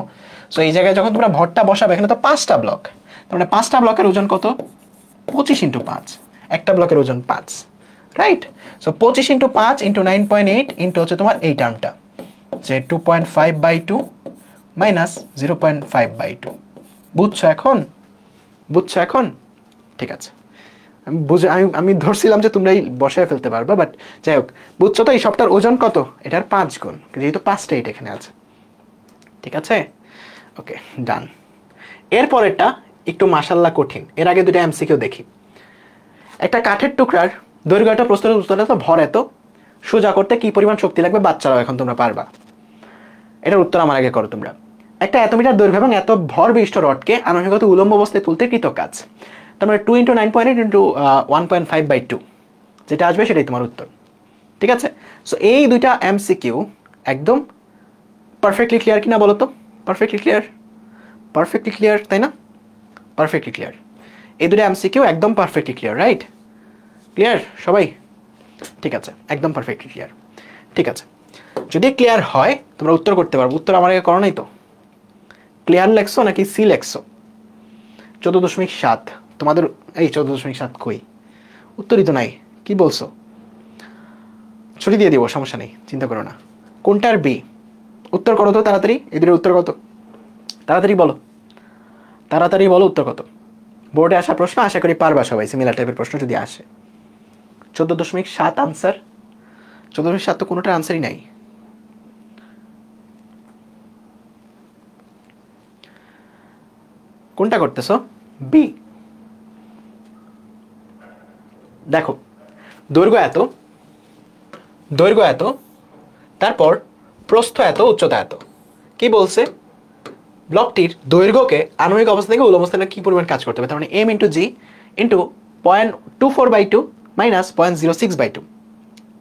সো এই জায়গায় যখন তোমরা ভরটা বসাবে, এখানে তো 5টা ব্লক, তার মানে 5টা ব্লকের ওজন কত? 25 × 5। একটা ব্লকের ওজন 5, রাইট? সো 25 × 5 × 9.8 ইন্টু হচ্ছে তোমার এই টার্মটা, যে 2.5/2 মাইনাস 0.5/2। বুঝছো এখন? বুঝছো এখন? ঠিক আছে। আমি ধরছিলাম যে তোমরাই বসায় ফেলতে পারবে, বাট যাই হোক, বুঝছো তো? এই সবটার ওজন কত? এটার 5 গুণ, যেহেতু 5টা ইট এখানে আছে। ঠিক আছে, ওকে, ডান। এরপরেরটা একটু মাশাল্লাহ কঠিন। এর আগে দুটো এমসিকিউ দেখি। একটা কাঠের টুকরার দৈর্ঘ্য এত, প্রস্থ এত, ভর এত, সোজা করতে কি পরিমাণ শক্তি লাগবে? বাচ্চারাও এখন তোমরা পারবা। এটার উত্তর আমার আগে করো তোমরা। একটা এত মিটার দৈর্ঘ্য এবং এত ভর বিশিষ্ট রডকে আনুষঙ্গিক উলম্ব অবস্থায় তুলতে কৃত কাজ। তার মানে 2 × 9.8 × 1.5/2, যেটা আসবে সেটাই তোমার উত্তর। ঠিক আছে? সো এই দুইটা এমসিকিউ একদম পারফেক্টলি ক্লিয়ার কিনা বলো তো? Perfectly clear? পারফেক্টলি ক্লিয়ার, তাই না? Perfectly clear. এই দুটো এমসিকিউ একদম পারফেক্টলি ক্লিয়ার, রাইট? ক্লিয়ার সবাই? ঠিক আছে, একদম পারফেক্টলি ক্লিয়ার। ঠিক আছে, যদি ক্লিয়ার হয় তোমরা উত্তর করতে পারবো। উত্তর আমার আগে করো নাই তো? ক্লিয়ার লেখছো নাকি সি লেখছো? 14.7 তোমাদের। এই 14.7 কই? উত্তরই তো নাই, কি বলছো? ছুটি দিয়ে দিব, সমস্যা নেই, চিন্তা করো না। কোনটার বি? উত্তর করো তো তাড়াতাড়ি। এই দুটোর উত্তর কত? তাড়াতাড়ি বলো, তাড়াতাড়ি বলো উত্তর কত। বোর্ডে আসা প্রশ্ন, আশা করি পারবা সবাই, সিমিলার টাইপের প্রশ্ন যদি আসে। 14.7 আনসার? 14.7 তো কোনোটার আনসারই নাই। কোনটা করতেছো? বি। দেখো, দৈর্ঘ্য এত, দৈর্ঘ্য এত, তারপর প্রস্থ এত, উচ্চতা এত। কি বলছে? ব্লকটির দৈর্ঘ্যকে আনুভূমিক অবস্থা থেকে উলম্ব স্থানে কি পরিমাণ কাজ করতে হবে? তার মানে m × g × 0.24/2 মাইনাস 0.06/2।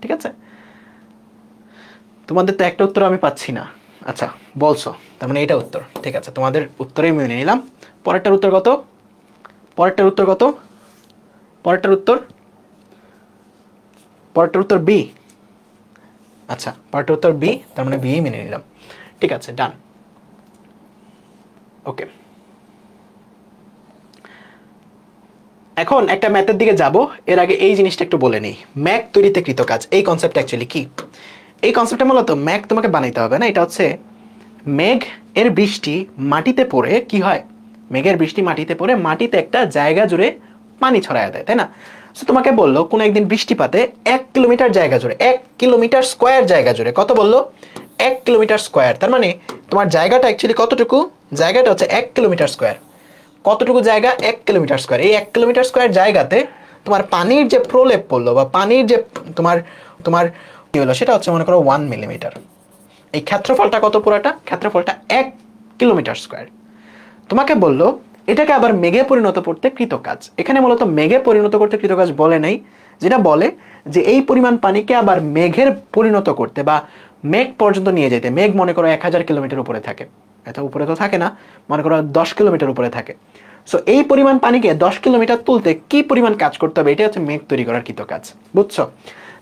ঠিক আছে? তোমাদের তো একটা উত্তর আমি পাচ্ছি না। আচ্ছা, বলছো, তার মানে এটা উত্তর। ঠিক আছে, তোমাদের উত্তরেই মেনে নিলাম। পরেরটার উত্তর কত? পরেরটার উত্তর কত? পরেরটার উত্তর পরেরটার উত্তর বি। আচ্ছা, পরেরটার উত্তর বি, তার মানে বি মেনে নিলাম। ঠিক আছে, ডান। ওকে, এখন একটা ম্যাথের দিকে যাব, এর আগে এই জিনিসটা একটু বলে নেই। ম্যাগ তৈরিতে কৃতকাজ, এই কনসেপ্ট অ্যাকচুয়ালি কি? এই কনসেপ্টটা মূলত ম্যাগ তোমাকে বানাইতে হবে না, এটা হচ্ছে মেঘ এর বৃষ্টি মাটিতে পড়ে কি হয়, মেঘের বৃষ্টি মাটিতে পড়ে মাটিতে একটা জায়গা জুড়ে পানি ছড়ায় দেয়, তাই না? সো তোমাকে বললো কোন একদিন বৃষ্টিপাতে 1 কিলোমিটার জায়গা জুড়ে, 1 কিলোমিটার স্কোয়ার জায়গা জুড়ে, কত বললো? 1 কিলোমিটার স্কোয়ার। তার মানে তোমার জায়গাটা অ্যাকচুয়ালি কতটুকু? জায়গাটা হচ্ছে 1 কিলোমিটার স্কোয়ার। কতটুকু জায়গা? 1 কিলোমিটার স্কোয়ার। এই 1 কিলোমিটার স্কোয়ার জায়গাতে তোমার পানির যে প্রলেপ পড়লো বা পানির যে তোমার তোমার কি হলো সেটা হচ্ছে মনে করো 1 মিলিমিটার। এই ক্ষেত্রফলটা কত পুরাটা? ক্ষেত্রফলটা 1 কিলোমিটার স্কোয়ার। তোমাকে বললো এটাকে আবার মেঘে পরিণত করতে কৃতকাজ। এখানে মূলত মেঘে পরিণত করতে কৃতকাজ বলে নাই, যেটা বলে যে এই পরিমাণ পানিকে আবার মেঘের পরিণত করতে বা মেঘ পর্যন্ত নিয়ে যেতে। মেঘ মনে করো 1000 কিলোমিটার উপরে থাকে, এত উপরে তো থাকে না, মনে করো 10 কিলোমিটার উপরে থাকে। সো এই পরিমাণ পানিকে 10 কিলোমিটার তুলতে কি পরিমাণ কাজ করতে হবে, এটা হচ্ছে মেঘ তৈরি করার কৃতকাজ, বুঝছো?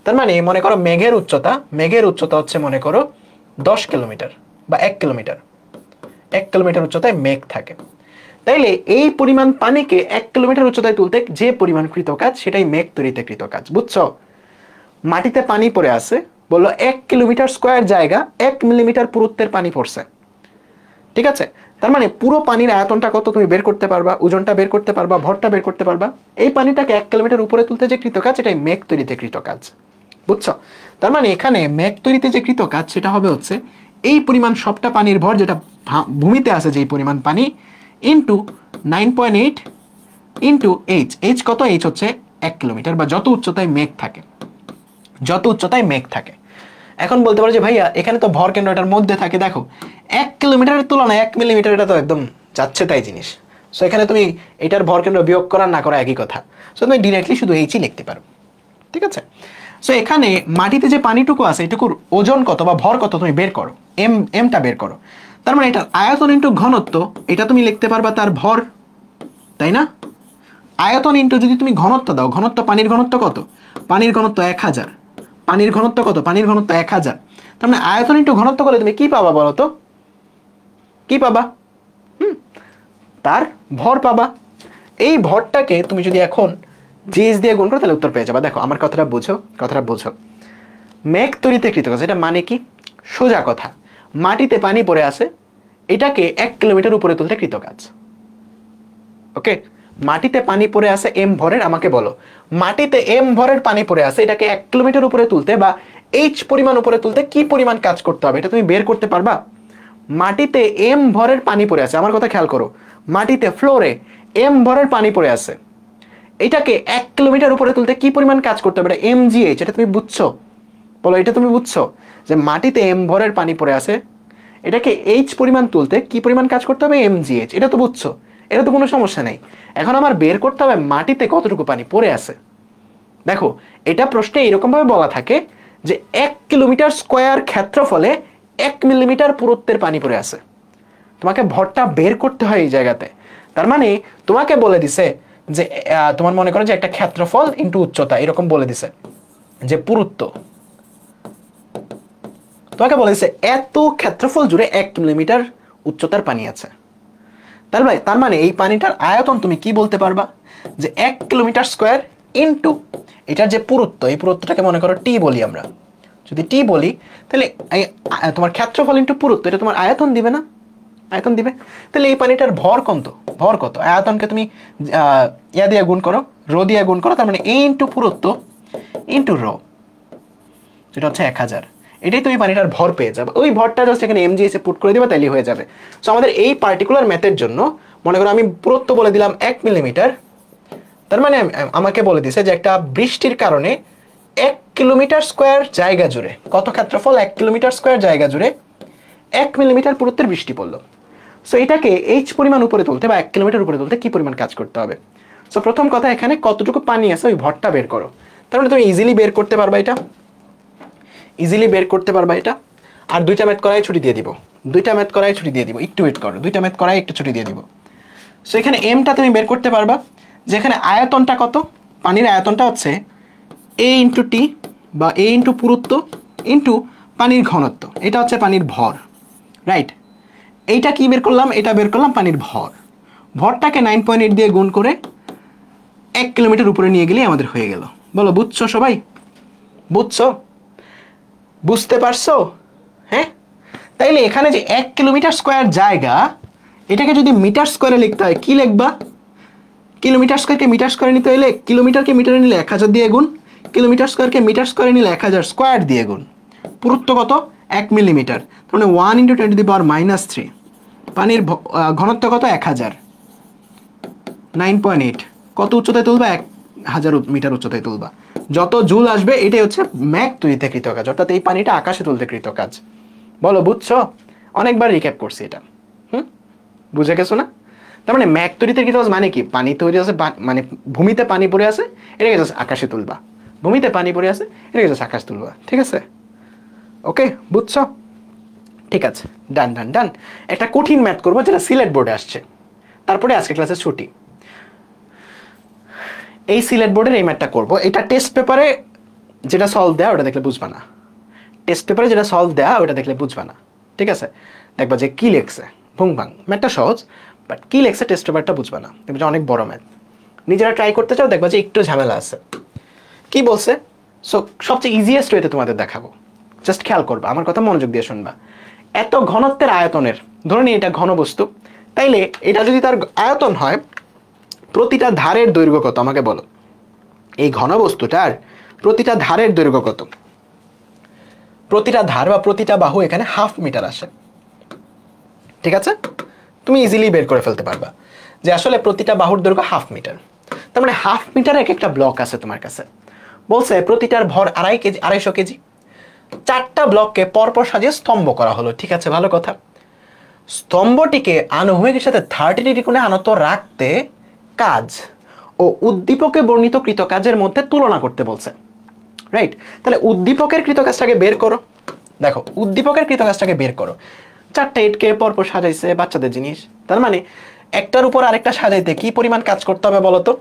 তার মানে মনে করো মেঘের উচ্চতা হচ্ছে মনে করো 10 কিলোমিটার বা 1 কিলোমিটার, 1 কিলোমিটার উচ্চতায় মেঘ থাকে। তাইলে এই পরিমাণ পানিকে 1 কিলোমিটার উচ্চতায় তুলতে যে পরিমাণ কৃতকাজ, সেটাই মেঘ তৈরিতে কৃতকাজ, বুঝছো? মাটিতে পানি পড়ে আছে, বললো 1 কিলোমিটার স্কোয়ার জায়গা 1 মিলিমিটার পুরুত্বের পানি পড়ছে, ঠিক আছে? তার মানে পুরো পানির আয়তনটা কত তুমি বের করতে পারবা, ওজনটা বের করতে পারবা, ভরটা বের করতে পারবা। এই পানিটাকে 1 কিলোমিটার উপরে তুলতে যে কৃতকাজ, এটাই মেঘ তৈরিতে কৃতকাজ, বুঝছো? তার মানে এখানে মেঘ তৈরিতে যে কৃতকাজ সেটা হবে হচ্ছে এই পরিমাণ সবটা পানির ভর, যেটা ভূমিতে আছে যেই পরিমাণ পানি, ইন্টু 9.8 ইন্টু এইচ। এইচ কত? এইচ হচ্ছে 1 কিলোমিটার বা যত উচ্চতায় মেঘ থাকে, যত উচ্চতায় মেঘ থাকে। এখন বলতে পারো যে ভাইয়া এখানে তো ভর কেন্দ্রটার মধ্যে থাকে, দেখো 1 কিলোমিটারের তুলনায় 1 মিলিমিটার, এটা তো একদম যাচ্ছে তাই জিনিস। সো এখানে তুমি এটার ভর কেন্দ্র বিয়োগ করা না করা একই কথা। সো তুমি ডিরেক্টলি শুধু এইচই লিখতে পারো, ঠিক আছে? সো এখানে মাটিতে যে পানিটুকু আছে এটুকুর ওজন কত বা ভর কত তুমি বের করো, এমটা বের করো। তার মানে এটার আয়তন ইন্টু ঘনত্ব, এটা তুমি লিখতে পারবা তার ভর, তাই না? আয়তন ইন্টু যদি তুমি ঘনত্ব দাও, ঘনত্ব, পানির ঘনত্ব কত? পানির ঘনত্ব 1000। পানির ঘনত্ব কত? পানির ঘনত্ব 1000। তার মানে আয়তন ইন্টু ঘনত্ব করলে তুমি কি পাবা বলো তো? কি পাবা? তার ভর পাবা। এই ভরটাকে তুমি যদি এখন জিএস দিয়ে গুণ করো তাহলে উত্তর পেয়ে যাবা। দেখো আমার কথাটা বুঝো, কথাটা বুঝো। মেঘ তৈরিতে কৃতকাজ, এটা মানে কি? সোজা কথা, মাটিতে পানি পড়ে আছে, এটাকে 1 কিলোমিটার উপরে তুলতে কৃতকাজ। ওকে, মাটিতে পানি পড়ে আছে এম ভরের, আমাকে বলো মাটিতে এম ভরের পানি পড়ে আছে, এটাকে 1 কিলোমিটার উপরে তুলতে বা এইচ পরিমাণ উপরে তুলতে কি পরিমাণ কাজ করতে হবে, এটা তুমি বের করতে পারবা? মাটিতে এম ভরের পানি পড়ে আছে, আমার কথা খেয়াল করো, মাটিতে ফ্লোরে এম ভরের পানি পড়ে আছে, এটাকে 1 কিলোমিটার উপরে তুলতে কি পরিমাণ কাজ করতে হবে, এটা এমজিএইচ, এটা তুমি বুঝছো? বলো, এটা তুমি বুঝছো যে মাটিতে এম ভরের পানি পড়ে আছে, এটাকে এইচ পরিমাণ তুলতে কি পরিমাণ কাজ করতে হবে, এমজিএইচ, এটা তো বুঝছো? এটা তো কোনো সমস্যা নেই। এখন আমার বের করতে হবে মাটিতে কতটুকু পানি পড়ে আছে। দেখো এটা প্রশ্নে এরকম ভাবে বলা থাকে যে 1 কিলোমিটার স্কোয়ার ক্ষেত্রফলে 1 মিলিমিটার পুরুত্বের পানি পড়ে আছে, তোমাকে ভরটা বের করতে হয় এই জায়গাতে। তার মানে তোমাকে বলে দিছে যে তোমার মনে করো যে একটা ক্ষেত্রফল ইন্টু উচ্চতা, এরকম বলে দিছে যে পুরুত্ব, তোমাকে বলে দিছে এত ক্ষেত্রফল জুড়ে 1 মিলিমিটার উচ্চতার পানি আছে। তার মানে এই পানিটার আয়তন তুমি কি বলতে পারবা যে 1 কিলোমিটার স্কোয়ার ইন্টু এটার যে পুরুত্ব, এই পুরুত্বটাকে মনে করো টি বলি আমরা, যদি টি বলি তাহলে তোমার ক্ষেত্রফল ইন্টু পুরুত্ব, এটা তোমার আয়তন দিবে না? আয়তন দিবে। তাহলে এই পানিটার ভর কত? ভর কত? আয়তনকে তুমি ইয়া দিয়ে গুণ করো, রো দিয়ে গুণ করো, তার মানে এ ইন্টু পুরুত্ব ইন্টু রো, যেটা হচ্ছে 1000। এটাই তুমি পানিটার ভর পেয়ে যাবে। ওই ভরটা জাস্ট এখানে এমজিএস এ পুট করে দিবা, তাইলে হয়ে যাবে। সো আমাদের এই পার্টিকুলার ম্যাথের জন্য মনে করো আমি পুরুত্ব বলে দিলাম 1 মিলিমিটার, তার মানে আমাকে বলে দিছে যে একটা বৃষ্টির কারণে 1 কিলোমিটার স্কোয়ার জায়গা জুড়ে, কত ক্ষেত্রফল? 1 কিলোমিটার স্কোয়ার জায়গা জুড়ে 1 মিলিমিটার পুরুত্বের বৃষ্টি পড়লো। সো এটাকে এইচ পরিমাণ উপরে তুলতে বা 1 কিলোমিটার উপরে তুলতে কি পরিমাণ কাজ করতে হবে? সো প্রথম কথা, এখানে কতটুকু পানি আছে ওই ভরটা বের করো। তার মানে তুমি ইজিলি বের করতে পারবা এটা, ইজিলি বের করতে পারবা এটা। আর দুইটা ম্যাথ করাই ছুটি দিয়ে দিব, দুইটা ম্যাথ করাই ছুটি দিয়ে দিব, একটু ওয়েট করো, দুইটা ম্যাথ করাই একটু ছুটি দিয়ে দিব। সো এখানে এমটা তুমি বের করতে পারবা, যেখানে আয়তনটা কত? পানির আয়তনটা হচ্ছে এ ইন্টু টি বা এ ইন্টু পুরুত্ব ইন্টু পানির ঘনত্ব, এটা হচ্ছে পানির ভর, রাইট। এইটা কি বের করলাম, এটা বের করলাম পানির ভর। ভরটাকে 9.8 দিয়ে গুণ করে 1 কিলোমিটার উপরে নিয়ে গেলে আমাদের হয়ে গেল। বলো বুঝছো সবাই? বুঝছো? বুঝতে পারছো? হ্যাঁ, তাইলে এখানে যে 1 কিলোমিটার স্কোয়ার জায়গা, এটাকে যদি মিটার স্কোয়ারে লিখতে হয় কি লিখবা? কিলোমিটার স্কোয়ারকে মিটার স্কোয়ারে নিতে হলে কিলোমিটারকে মিটারে নিলে 1000 দিয়ে গুণ, কিলোমিটার স্কোয়ারকে মিটার স্কোয়ারে নিলে 1000 স্কোয়ার দিয়ে গুণ। পুরুত্ব কত? 1 মিলিমিটার, তার মানে 1 × 10⁻³ পানির ঘনত্ব কত? 1000, 9.8 কত উচ্চতায় তুলবা? 1000 মিটার উচ্চতায় তুলবা। যত জুল আসবে এটাই হচ্ছে ম্যাক তৈরিতে কৃত কাজ, অর্থাৎ এই পানিটা আকাশে তুলতে কৃত কাজ। বলো বুঝছো? অনেকবার রিক্যাপ করছি এটা, বুঝে গেছো না? তার মানে ম্যাক তৈরিতে কৃত কাজ মানে কি? পানি তৈরি আছে, মানে ভূমিতে পানি পড়ে আছে, এটাকে জাস্ট আকাশে তুলবা। ভূমিতে পানি পড়ে আছে, এটাকে জাস্ট আকাশ তুলবা। ঠিক আছে? ওকে, বুঝছো? ঠিক আছে, ডান ডান ডান। একটা কঠিন ম্যাথ করবো যেটা সিলেট বোর্ডে আসছে, তারপরে আজকে ক্লাসে ছুটি। এই সিলেট বোর্ডের এই ম্যাথটা করবো। এটা টেস্ট পেপারে যেটা সলভ দেয়া ওটা দেখলে বুঝবা না, টেস্ট পেপারে যেটা সলভ দেয়া ওটা দেখলে বুঝবা না। ঠিক আছে? দেখবা যে কি লেখছে, ভুং ভাং। ম্যাথটা সহজ, বাট কি লেখছে টেস্ট পেপারটা বুঝবা না, দেখবা যে অনেক বড় ম্যাথ। নিজেরা ট্রাই করতে চাও, দেখবা যে একটু ঝামেলা আছে। কি বলছে? সো সবচেয়ে ইজিয়েস্ট ওয়েতে তোমাদের দেখাবো, জাস্ট খেয়াল করবা, আমার কথা মনোযোগ দিয়ে শুনবা। এত ঘনত্বের আয়তনের, ধরে নিই এটা ঘনবস্তু, তাইলে এটা যদি তার আয়তন হয়, প্রতিটা ধারের দৈর্ঘ্য কত আমাকে বলো। এই ঘনবস্তুটার প্রতিটা ধারের দৈর্ঘ্য কত? প্রতিটা ধার বা প্রতিটা বাহু এখানে 1/2 মিটার আসে। ঠিক আছে? তুমি ইজিলি বের করে ফেলতে পারবা যে আসলে প্রতিটা বাহুর দৈর্ঘ্য 1/2 মিটার। তার মানে 1/2 মিটার একটা ব্লক আছে তোমার কাছে। বলছে প্রতিটার ভর 250 কেজি। 4টা ব্লককে পরপর সাজিয়ে স্তম্ভ করা হলো। ঠিক আছে, ভালো কথা। স্তম্ভটিকে আনুভূমিকের সাথে 30 ডিগ্রি কোণে আনত রাখতে কাজ ও উদ্দীপকে বর্ণিত কৃতকাজের মধ্যে তুলনা করতে বলছে, রাইট? তাহলে উদ্দীপকের কৃতকাজটাকে বের করো। দেখো, উদ্দীপকের কৃতকাজটাকে বের করো। 4টা ইটকে পরপর সাজাইছে, বাচ্চাদের জিনিস। তার মানে একটার উপর আরেকটা সাজাইতে কি পরিমাণ কাজ করতে হবে বলো তো?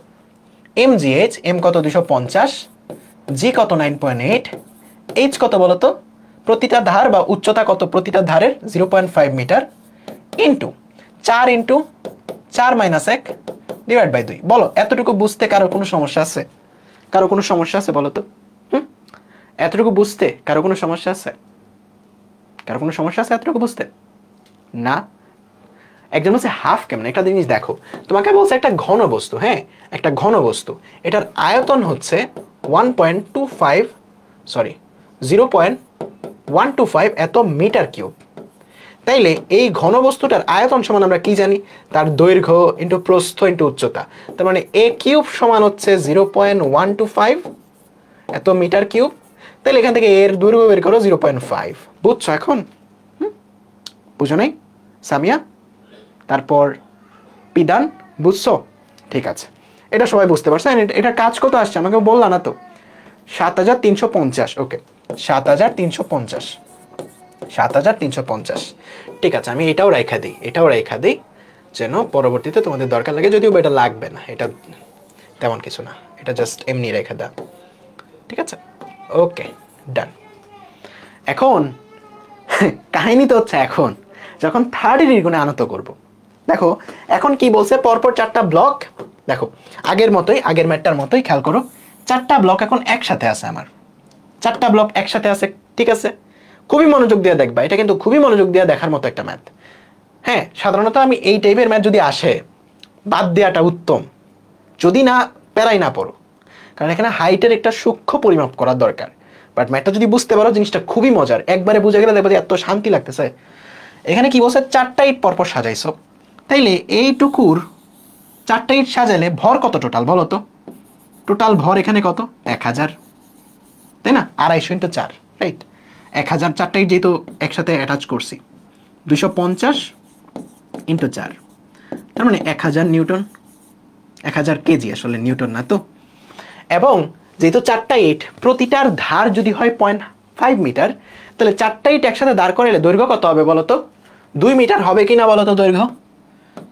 mgh, m কত 250, g কত 9.8, h কত বলো তো? প্রতিটা ধার বা উচ্চতা কত প্রতিটা ধারের? 0.5 মিটার, ইন্টু 4 × 4 - 1 ডিভাইড বাই 2। বলো এতটুকু বুঝতে কারো কোনো সমস্যা আছে? কারো কোনো সমস্যা আছে বলো তো? এতটুকু বুঝতে কারো কোনো সমস্যা আছে? কারো কোনো সমস্যা আছে এতটুকু বুঝতে? না? একজন বলছে হাফ কেমন? একটা জিনিস দেখো, তোমাকে বলছে একটা ঘন বস্তু, হ্যাঁ একটা ঘন বস্তু, এটার আয়তন হচ্ছে 0.125 এত মিটার কিউব। তাইলে এই ঘন বস্তুটার আয়তন সমান আমরা কি জানি? তার দৈর্ঘ্য ইন্টু প্রস্থ ইন্টু উচ্চতা। তার মানে a কিউব সমান হচ্ছে 0.125 এত মিটার কিউব। তাহলে এখান থেকে এর দৈর্ঘ্য বের করো 0.5। বুঝছো এখন? বুঝো নাই সামিয়া? তারপর পিদান, বুঝছো? ঠিক আছে, এটা সবাই বুঝতে পারছো। এটা কাজ কত আসছে আমাকে বললা না তো? 7350। ওকে, 7350, 7350। ঠিক আছে, আমি এটাও রেখা দিই, এটাও রেখা দিই, যেন পরবর্তীতে তোমাদের দরকার লাগে। যদিও এটা লাগবে না, এটা তেমন কিছু না, এটা জাস্ট এমনি রেখা দাও। ঠিক আছে, ওকে, ডান। এখন কাহিনী তো হচ্ছে এখন যখন 30 ডিগ্রি কোণে আনত করব। দেখো এখন কি বলছে, পরপর 4টা ব্লক। দেখো আগের মতোই, আগের ম্যাটটার মতোই খেয়াল করো, 4টা ব্লক এখন একসাথে আছে আমার। 4টা ব্লক একসাথে আছে, ঠিক আছে? খুবই মনোযোগ দিয়ে দেখবা, এটা কিন্তু খুবই মনোযোগ দিয়ে দেখার মতো একটা ম্যাথ। হ্যাঁ, সাধারণত আমি এই টাইপের ম্যাথ যদি আসে বাদ দেওয়াটা উত্তম, যদি না প্যারাই না পড়ো, কারণ এখানে হাইটের একটা সূক্ষ্ম পরিমাপ করার দরকার। বাট ম্যাথটা যদি বুঝতে পারো জিনিসটা খুবই মজার, একবারে বুঝে গেলে দেখবে যে এত শান্তি লাগতেছে। এখানে কি বলছে, 4টা ইট পরপর সাজাইছো, তাইলে এইটুকুর 4টা ইট সাজাইলে ভর কত টোটাল বলো তো? টোটাল ভর এখানে কত? 1000, তাই না? 250 × 4, রাইট? 1000, 4টা ইট যেহেতু একসাথে অ্যাটাচ করছি, 250 × 4, তার মানে 1000 নিউটন, 1000 কেজি, আসলে নিউটন না তো। এবং যেহেতু 4টা ইট প্রতিটার ধার যদি হয় 0.5 মিটার, তাহলে 4টা ইট একসাথে দাঁড় করাইলে দৈর্ঘ্য কত হবে বলো তো? 2 মিটার হবে কিনা বলো তো?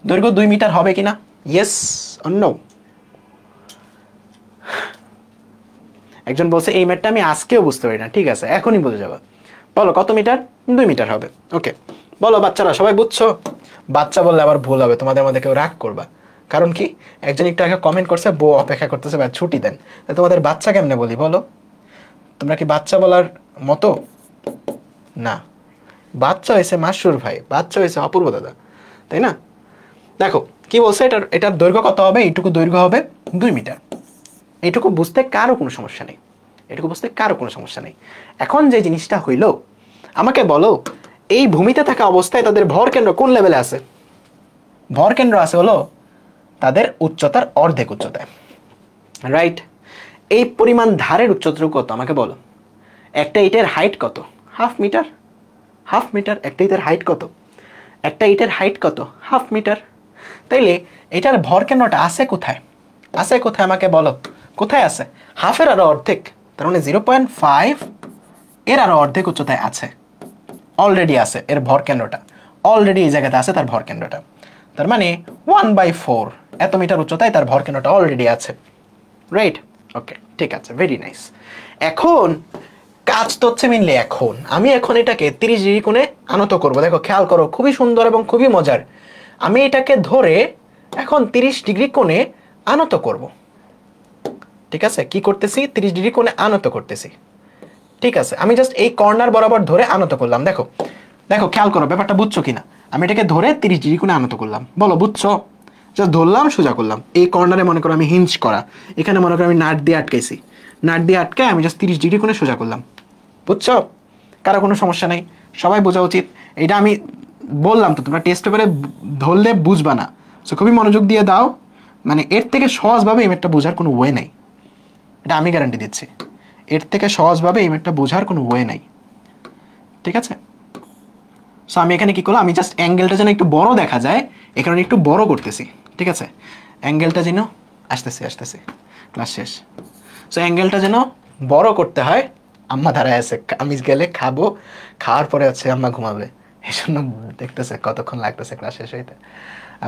দৈর্ঘ্য 2 মিটার হবে কিনা? Yes or no? একজন বলছে এই ম্যাথটা আমি আজকেও বুঝতে পারি না, ঠিক আছে এখনই বুঝে যাবো। বলো কত মিটার? 2 মিটার হবে। ওকে বলো বাচ্চারা, সবাই বুঝছো? বাচ্চা বললে আবার ভুল হবে, তোমাদের মধ্যে কেউ রাগ করবা। কারণ কি, একজন একটু আগে কমেন্ট করছে বউ অপেক্ষা করতেছে বা ছুটি দেন, তোমাদের বাচ্চা কেমনে বলি বলো? তোমরা কি বাচ্চা বলার মতো? না, বাচ্চা হয়েছে মাসুর ভাই, বাচ্চা হয়েছে অপূর্ব দাদা, তাই না? দেখো কি বলছে, এটার দৈর্ঘ্য কত হবে? এইটুকু দৈর্ঘ্য হবে 2 মিটার। এইটুকু বুঝতে কারো কোনো সমস্যা নেই, এটুকু বুঝতে কারো কোনো সমস্যা নেই। এখন যে জিনিসটা হইল, আমাকে বলো এই ভূমিতে থাকা অবস্থায় তাদের ভর কেন্দ্র কোন লেভেলে আছে? ভর কেন্দ্র আছে হলো তাদের উচ্চতার অর্ধেক উচ্চতায়, রাইট? এই পরিমাণ ধারের উচ্চতা কত আমাকে বলো? একটা ইটের হাইট কত? 1/2 মিটার। 1/2 মিটার একটা ইটের হাইট কত? একটা ইটের হাইট কত? 1/2 মিটার। তাইলে এটার ভর কেন্দ্রটা আছে কোথায়? আছে কোথায় আমাকে বলো? কোথায় আছে? হাফের আরো অর্ধেক, তার মানে 0.5 এর আরো অর্ধেক উচ্চতায় আছে, অলরেডি আছে এর ভর কেন্দ্রটা, অলরেডি এই জায়গাতে আছে তার ভর কেন্দ্রটা। তার মানে 1/4 এত মিটার উচ্চতায় তার ভর কেন্দ্রটা অলরেডি আছে, রাইট? ওকে ঠিক আছে, ভেরি নাইস। এখন কাজ তো হচ্ছে মেইনলি, এখন আমি এটাকে 30 ডিগ্রি কোণে আনত করব। দেখো খেয়াল করো, খুবই সুন্দর এবং খুবই মজার। আমি এটাকে ধরে এখন 30 ডিগ্রি কোণে আনত করব, ঠিক আছে? কি করতেছি? 30 ডিগ্রি কোণে আনত করতেছি, ঠিক আছে? আমি জাস্ট এই কর্নার বরাবর ধরে আনত করলাম। দেখো দেখো খেয়াল করো ব্যাপারটা বুঝছো কিনা। আমি এটাকে ধরে 30 ডিগ্রি কোণে আনত করলাম, বলো বুঝছো? জাস্ট ধরলাম, সোজা করলাম। এই কর্নারে মনে করো আমি হিঞ্জ করা, এখানে মনে করো আমি নাট দিয়ে আটকাইছি, নাট দিয়ে আটকায় আমি জাস্ট 30 ডিগ্রি কোণে সোজা করলাম, বুঝছো? কারো কোনো সমস্যা নাই, সবাই বোঝা উচিত। এটা আমি বললাম তো, তোমরা টেস্ট পেপারে ধরলে বুঝবা না, সো খুবই মনোযোগ দিয়ে দাও। মানে এর থেকে সহজভাবে এই ম্যাথটা বোঝার কোনো ওয়ে নাই, এটা আমি গ্যারান্টি দিচ্ছি। এর থেকে সহজভাবে এই ম্যাথটা বোঝার কোনো ওয়ে নাই, ঠিক আছে? সো আমি এখানে কি করলাম, আমি জাস্ট অ্যাঙ্গেলটা যেন একটু বড় দেখা যায় এখানে একটু বড় করতেছি, ঠিক আছে? অ্যাঙ্গেলটা যেন আসতেছে ক্লাস শেষ। সো অ্যাঙ্গেলটা যেন বড় করতে হয়। আম্মা দাঁড়ায় আছে, আমি গেলে খাবো, খাওয়ার পরে হচ্ছে আম্মা ঘুমাবে, এই জন্য দেখতেছে কতক্ষণ লাগতেছে ক্লাস শেষ হইতে।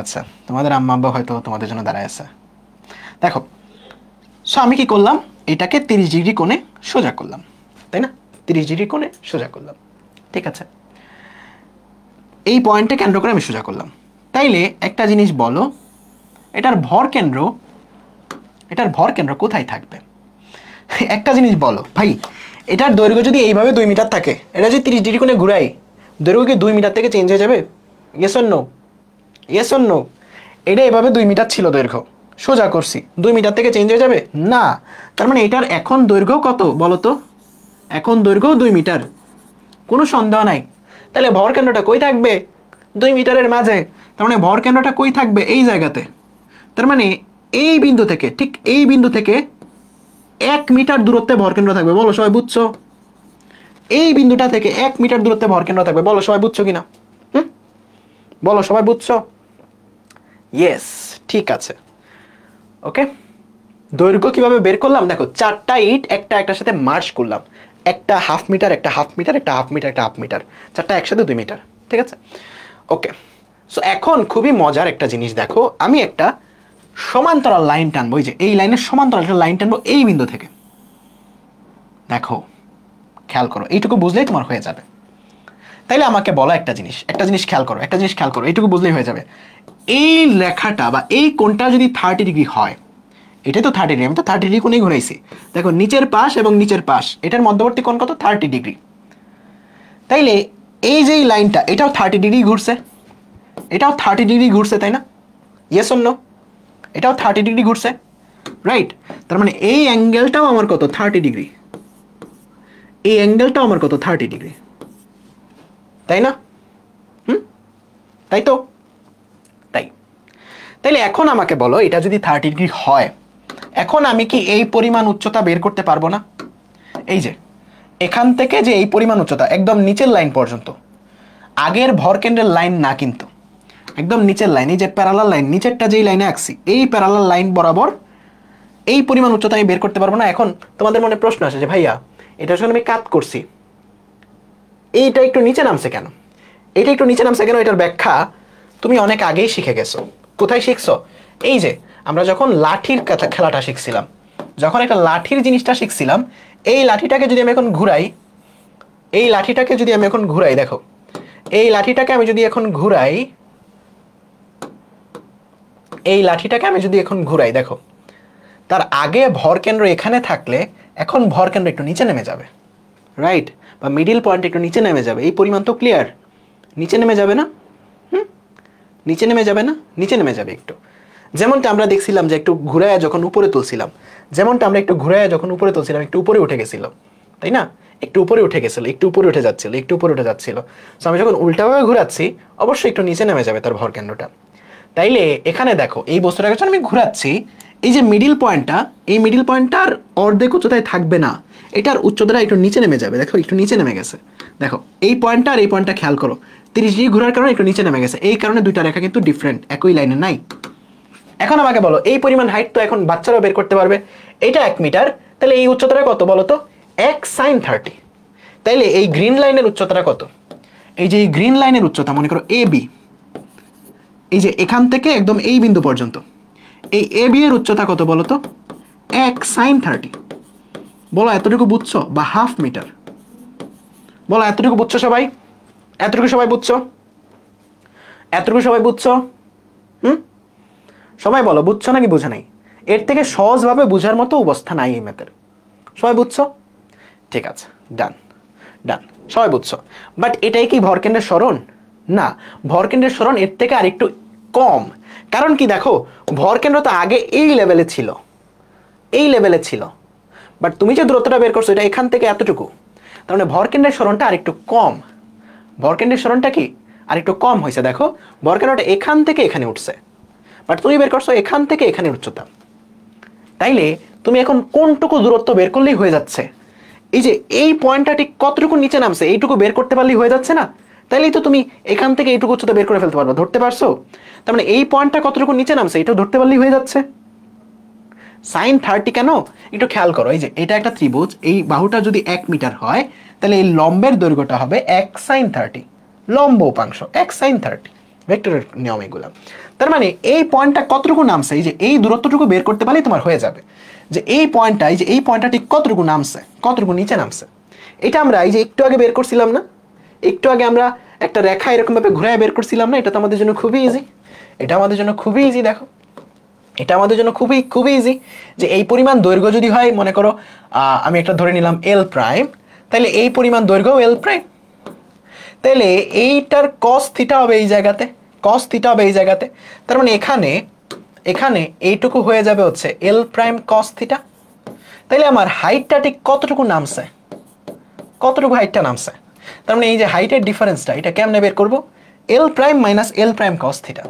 আচ্ছা, তোমাদের আম্মা আব্বা হয়তো তোমাদের জন্য দাঁড়ায় আছে। দেখো, সো আমি কি করলাম, এটাকে 30 ডিগ্রি কোণে সোজা করলাম, তাই না? 30 ডিগ্রি কোণে সোজা করলাম, ঠিক আছে? এই পয়েন্টে কেন্দ্র করে আমি সোজা করলাম। তাইলে একটা জিনিস বলো, এটার ভর কেন্দ্র কোথায় থাকবে? একটা জিনিস বলো ভাই, এটার দৈর্ঘ্য যদি এইভাবে 2 মিটার থাকে, এটা যদি 30 ডিগ্রি কোণে ঘুরাই, দৈর্ঘ্য কি 2 মিটার থেকে চেঞ্জ হয়ে যাবে? Yes or no? Yes or no? এটা এভাবে 2 মিটার ছিল দৈর্ঘ্য, সোজা করছি, 2 মিটার থেকে চেঞ্জ হয়ে যাবে না। তার মানে এটার এখন দৈর্ঘ্য কত বলো তো? এখন দৈর্ঘ্য 2 মিটার, কোনো সন্দেহ নাই। তাহলে ভর কেন্দ্রটা কই থাকবে? 2 মিটারের মাঝে। তার মানে ভর কেন্দ্রটা কই থাকবে? এই জায়গাতে। তার মানে এই বিন্দু থেকে, ঠিক এই বিন্দু থেকে 1 মিটার দূরত্বে ভর কেন্দ্র থাকবে, বলো সবাই বুঝছো? এই বিন্দুটা থেকে 1 মিটার দূরত্বে ভর কেন্দ্র থাকবে, বলো সবাই বুঝছো কিনা? বলো সবাই বুঝছো? ইয়েস, ঠিক আছে। ওকে, দৈর্ঘ্য কিভাবে বের করলাম? দেখো, 4টা ইট একটার সাথে মার্চ করলাম, একটা 1/2 মিটার, একটা 1/2 মিটার, একটা 1/2 মিটার, একটা 1/2 মিটার, 4টা একসাথে 2 মিটার, ঠিক আছে? ওকে, সো এখন খুবই মজার একটা জিনিস দেখো, আমি একটা সমান্তরাল লাইন টানবো, এই যে এই লাইনের সমান্তরাল একটা লাইন টানবো এই বিন্দু থেকে। দেখো খেয়াল করো, এইটুকু বুঝলেই তোমার হয়ে যাবে। তাইলে আমাকে বলো একটা জিনিস খেয়াল করো, এইটুকু বুঝলেই হয়ে যাবে। এই লেখাটা বা এই কোণটা যদি 30 ডিগ্রি হয়, এটাই তো 30 ডিগ্রি, আমি তো 30 ডিগ্রি কোণেই ঘুরাইছি। দেখো নিচের পাশ এবং নিচের পাশ, এটার মধ্যবর্তী কোণ কত? 30 ডিগ্রি। তাইলে এই যে লাইনটা, এটাও 30 ডিগ্রি ঘুরছে, এটাও 30 ডিগ্রি ঘুরছে, তাই না? Yes or no? এটাও 30 ডিগ্রি ঘুরছে, রাইট? তার মানে এই অ্যাঙ্গেলটাও আমার কত? 30 ডিগ্রি। এই অ্যাঙ্গেলটাও আমার কত? 30 ডিগ্রি, তাই না? তাই তো? তাইলে এখন আমাকে বলো, এটা যদি 30 ডিগ্রি হয়, এখন আমি কি এই পরিমাণ উচ্চতা বের করতে পারবো না? এই যে এখান থেকে যে এই পরিমাণ উচ্চতা একদম নিচের লাইন পর্যন্ত, আগের ভর কেন্দ্রের লাইন না কিন্তু, একদম নিচের লাইন, এই যে প্যারালাল লাইন, নিচেরটা যেই লাইনে আঁকছি এই প্যারালাল লাইন বরাবর এই পরিমাণ উচ্চতা আমি বের করতে পারবো না। এখন তোমাদের মনে প্রশ্ন আসে যে ভাইয়া, এটা আসলে আমি কাট করছি, এইটা একটু নিচে নামছে কেন? এটার ব্যাখ্যা তুমি অনেক আগেই শিখে গেছো। কোথায় শিখছো? এই যে আমরা যখন লাঠির খেলাটা শিখছিলাম, যখন একটা লাঠির জিনিসটা শিখছিলাম, এই লাঠিটাকে যদি আমি এখন ঘুরাই, এই লাঠিটাকে যদি আমি এখন ঘুরাই, দেখো এই লাঠিটাকে আমি যদি এখন ঘুরাই, এই লাঠিটাকে আমি যদি এখন ঘুরাই, দেখো তার আগে ভর কেন্দ্র এখানে থাকলে এখন ভর কেন্দ্র একটু নিচে নেমে যাবে, রাইট? বা মিডিল পয়েন্ট একটু নিচে নেমে যাবে। এই পরিমাণ তো ক্লিয়ার, নিচে নেমে যাবে না? নিচে নেমে যাবে না? নিচে নেমে যাবে একটু। যেমনটা আমরা দেখছিলাম যে একটু ঘুরায় যখন উপরে তুলছিলাম, যেমনটা আমরা একটু ঘুরায় যখন উপরে তুলছিলাম একটু উপরে উঠে গেছিল, তাই না? একটু উপরে উঠে গেছিল, একটু উপরে উঠে যাচ্ছিল, একটু উপরে উঠে যাচ্ছিল। সো আমি যখন উল্টাভাবে ঘুরাচ্ছি অবশ্যই একটু নিচে নেমে যাবে তার ভর কেন্দ্রটা। তাইলে এখানে দেখো এই বস্তুটাকে যখন আমি ঘুরাচ্ছি, এই যে মিডিল পয়েন্টটা, এই মিডিল পয়েন্টটার অর্ধেক উচ্চতায় থাকবে না, এটার উচ্চতাটা একটু নিচে নেমে যাবে। দেখো একটু নিচে নেমে গেছে, দেখো এই পয়েন্টটা আর এই পয়েন্টটা খেয়াল করো, 30 ডিগ্রি ঘোরার কারণে একটু নিচে নেমে গেছে। এই কারণে দুইটা রেখা কিন্তু ডিফারেন্ট, একই লাইনে নাই। এখন আমাকে বলো এই পরিমাণ হাইট তো এখন বাচ্চারাও বের করতে পারবে। এটা 1 মিটার, তাহলে এই উচ্চতাটা কত বলো তো? 1 sin 30। তাইলে এই গ্রিন লাইনের উচ্চতাটা কত? এই যে এই গ্রিন লাইনের উচ্চতা মনে করো এ বি, এই যে এখান থেকে একদম এই বিন্দু পর্যন্ত এই এ বি এর উচ্চতা কত বলো তো? 1 sin 30। বলো এতটুকু বুঝছো? বা হাফ মিটার। বলো এতটুকু বুঝছো সবাই? এতটুকু সবাই বুঝছো? এতটুকু সবাই বুঝছো? সবাই বলো বুঝছো নাকি বুঝে নাই? এর থেকে সহজভাবে বোঝার মতো অবস্থা নাই এই ম্যাথের। সবাই বুঝছো? ঠিক আছে, ডান ডান, সবাই বুঝছো। বাট এটাই কি ভরকেন্দ্রের সরণ? না, ভরকেন্দ্রের সরণ এর থেকে আরেকটু কম। কারণ কি দেখো, ভরকেন্দ্র তো আগে এই লেভেলে ছিল, এই লেভেলে ছিল, বাট তুমি যে দূরত্বটা বের করছো এটা এখান থেকে এতটুকু, তার মানে ভরকেন্দ্রের সরণটা আরেকটু কম। ভরকেন্দ্রের সরণটা কি আরেকটু কম হয়েছে। দেখো ভরকেন্দ্রটা এখান থেকে এখানে উঠছে, বাট তুমি বের করছো এখান থেকে এখানে উচ্চতা। তাইলে তুমি এখন কোনটুকু দূরত্ব বের করলেই হয়ে যাচ্ছে। এই যে এই পয়েন্টটা ঠিক কতটুকু নিচে নামছে এইটুকু বের করতে পারলেই হয়ে যাচ্ছে না? তাইলেই তো তুমি এখান থেকে এইটুকু উচ্চতা বের করে ফেলতে পারবে, ধরতে পারছো? তার মানে এই পয়েন্টটা কতটুকু নিচে নামছে এটাও ধরতে পারলেই হয়ে যাচ্ছে। sin 30 কেন? একটু খেয়াল করো, এই যে এটা একটা ত্রিভুজ, এই বাহুটা যদি 1 মিটার হয় তাহলে এই লম্বের দৈর্ঘ্যটা হবে 1 sin 30, লম্ব উপাংশ 1 sin 30, ভেক্টরের নিয়ম এগুলো। তার মানে এই পয়েন্টটা কতটুকু নামছে, এই যে এই দূরত্বটুকু বের করতে পারলেই তোমার হয়ে যাবে যে এই পয়েন্টটা, এই যে এই পয়েন্টটা ঠিক কতটুকু নামছে, কতটুকু নিচে নামছে। এটা আমরা এই যে একটু আগে বের করছিলাম না, একটু আগে আমরা একটা রেখা এরকম ভাবে ঘুরায় বের করছিলাম না? এটা তো আমাদের জন্য খুবই ইজি, এটা আমাদের জন্য খুবই ইজি। দেখো এটা আমাদের জন্য খুবই খুবই ইজি যে এই পরিমাণ দৈর্ঘ্য যদি হয়, মনে করো আমি একটা ধরে নিলাম এল প্রাইম, তাহলে এই পরিমাণ দৈর্ঘ্য এল প্রাইম, তাহলে এইটার cos থিটা হবে এই জায়গাতে, cos থিটা হবে এই জায়গাতে। তার মানে এখানে এখানে এইটুকু হয়ে যাবে হচ্ছে এল প্রাইম cos থিটা। তাহলে আমার হাইটটা ঠিক কতটুকু নামছে, কতটুকু হাইটটা নামছে। তার মানে এই যে হাইটের ডিফারেন্সটা এটা কেমনে বের করব? এল prime minus L prime cos theta,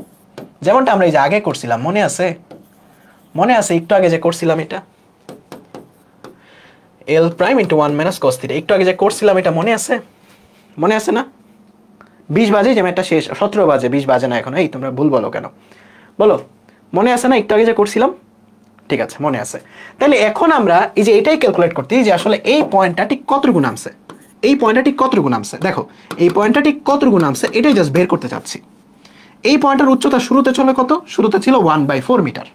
যেমনটা আমরা এই যে আগে করছিলাম, মনে আছে? মনে আছে একটু আগে যে করছিলাম এটা L prime into 1 minus cos থিটা, একটু আগে যে করছিলাম এটা মনে আছে? মনে আছে না? 20 বাজে যে ম্যাথটা শেষ, 17 বাজে, 20 বাজে না এখন। এই তোমরা ভুল বলো কেন? বলো মনে আছে না একটু আগে যে করছিলাম? ঠিক আছে মনে আছে। তাহলে এখন আমরা এই যে এটাই ক্যালকুলেট করতে যে আসলে এই পয়েন্টটা ঠিক কতটুকু নামছে, এই পয়েন্টটা ঠিক কতটুকু নামছে। দেখো এই পয়েন্টটা ঠিক কতটুকু নামছে এটাই জাস্ট বের করতে চাচ্ছি। এই পয়েন্টের উচ্চতা শুরুতে ছিল কত? শুরুতে ছিল 1/4 মিটার।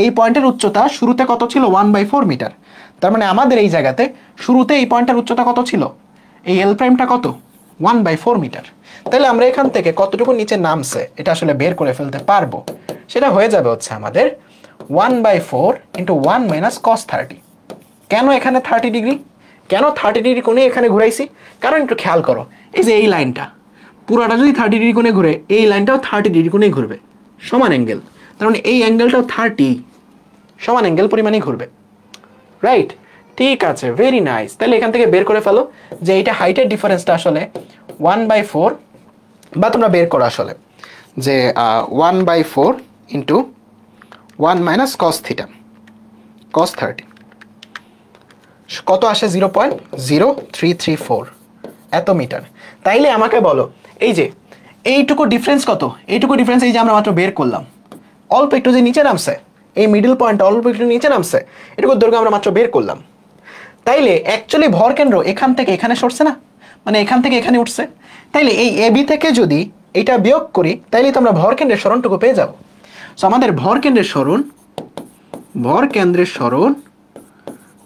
এই পয়েন্টের উচ্চতা শুরুতে কত ছিল? 1/4 মিটার। তার মানে আমাদের এই জায়গাতে শুরুতে এই পয়েন্টের উচ্চতা কত ছিল? এই এল প্রাইমটা কত? 1/4 মিটার। তাহলে আমরা এখান থেকে কতটুকু নিচে নামছে এটা আসলে বের করে ফেলতে পারবো। সেটা হয়ে যাবে হচ্ছে আমাদের 1/4 ইন্টু 1 মাইনাস cos 30। কেন এখানে 30 ডিগ্রি? কেন 30 ডিগ্রি কোণে এখানে ঘুরাইছি? কারণ একটু খেয়াল করো, এই যে এই লাইনটা পুরাটা যদি 30 ডিগ্রি কোণে ঘুরে, এই লাইনটাও 30 ডিগ্রি কোণেই ঘুরবে, সমান অ্যাঙ্গেল। তার মানে এই অ্যাঙ্গেলটাও 30, সমান অ্যাঙ্গেল পরিমাণেই ঘুরবে, রাইট? ঠিক আছে, ভেরি নাইস। তাহলে এখান থেকে বের করে ফেলো যে এইটা হাইটের ডিফারেন্সটা আসলে 1/4, বা তোমরা বের করো আসলে যে 1/4 into 1 minus cos theta, cos 30 কত আসে? 0.0334 এত মিটার। তাইলে আমাকে বলো এই যে এইটুকু ডিফারেন্স কত? এইটুকু ডিফারেন্স এই যে আমরা মাত্র বের করলাম, অল্প একটু যে নিচে নামছে, এই মিডল পয়েন্ট অল্প একটু নিচে নামছে, এটুকু দৈর্ঘ্য আমরা মাত্র বের করলাম। তাইলে অ্যাকচুয়ালি ভর কেন্দ্র এখান থেকে এখানে সরছে না, মানে এখান থেকে এখানে উঠছে। তাইলে এই এবি থেকে যদি এটা বিয়োগ করি তাইলে তো আমরা ভর কেন্দ্রের সরণটুকু পেয়ে যাব। সো আমাদের ভর কেন্দ্রের সরণ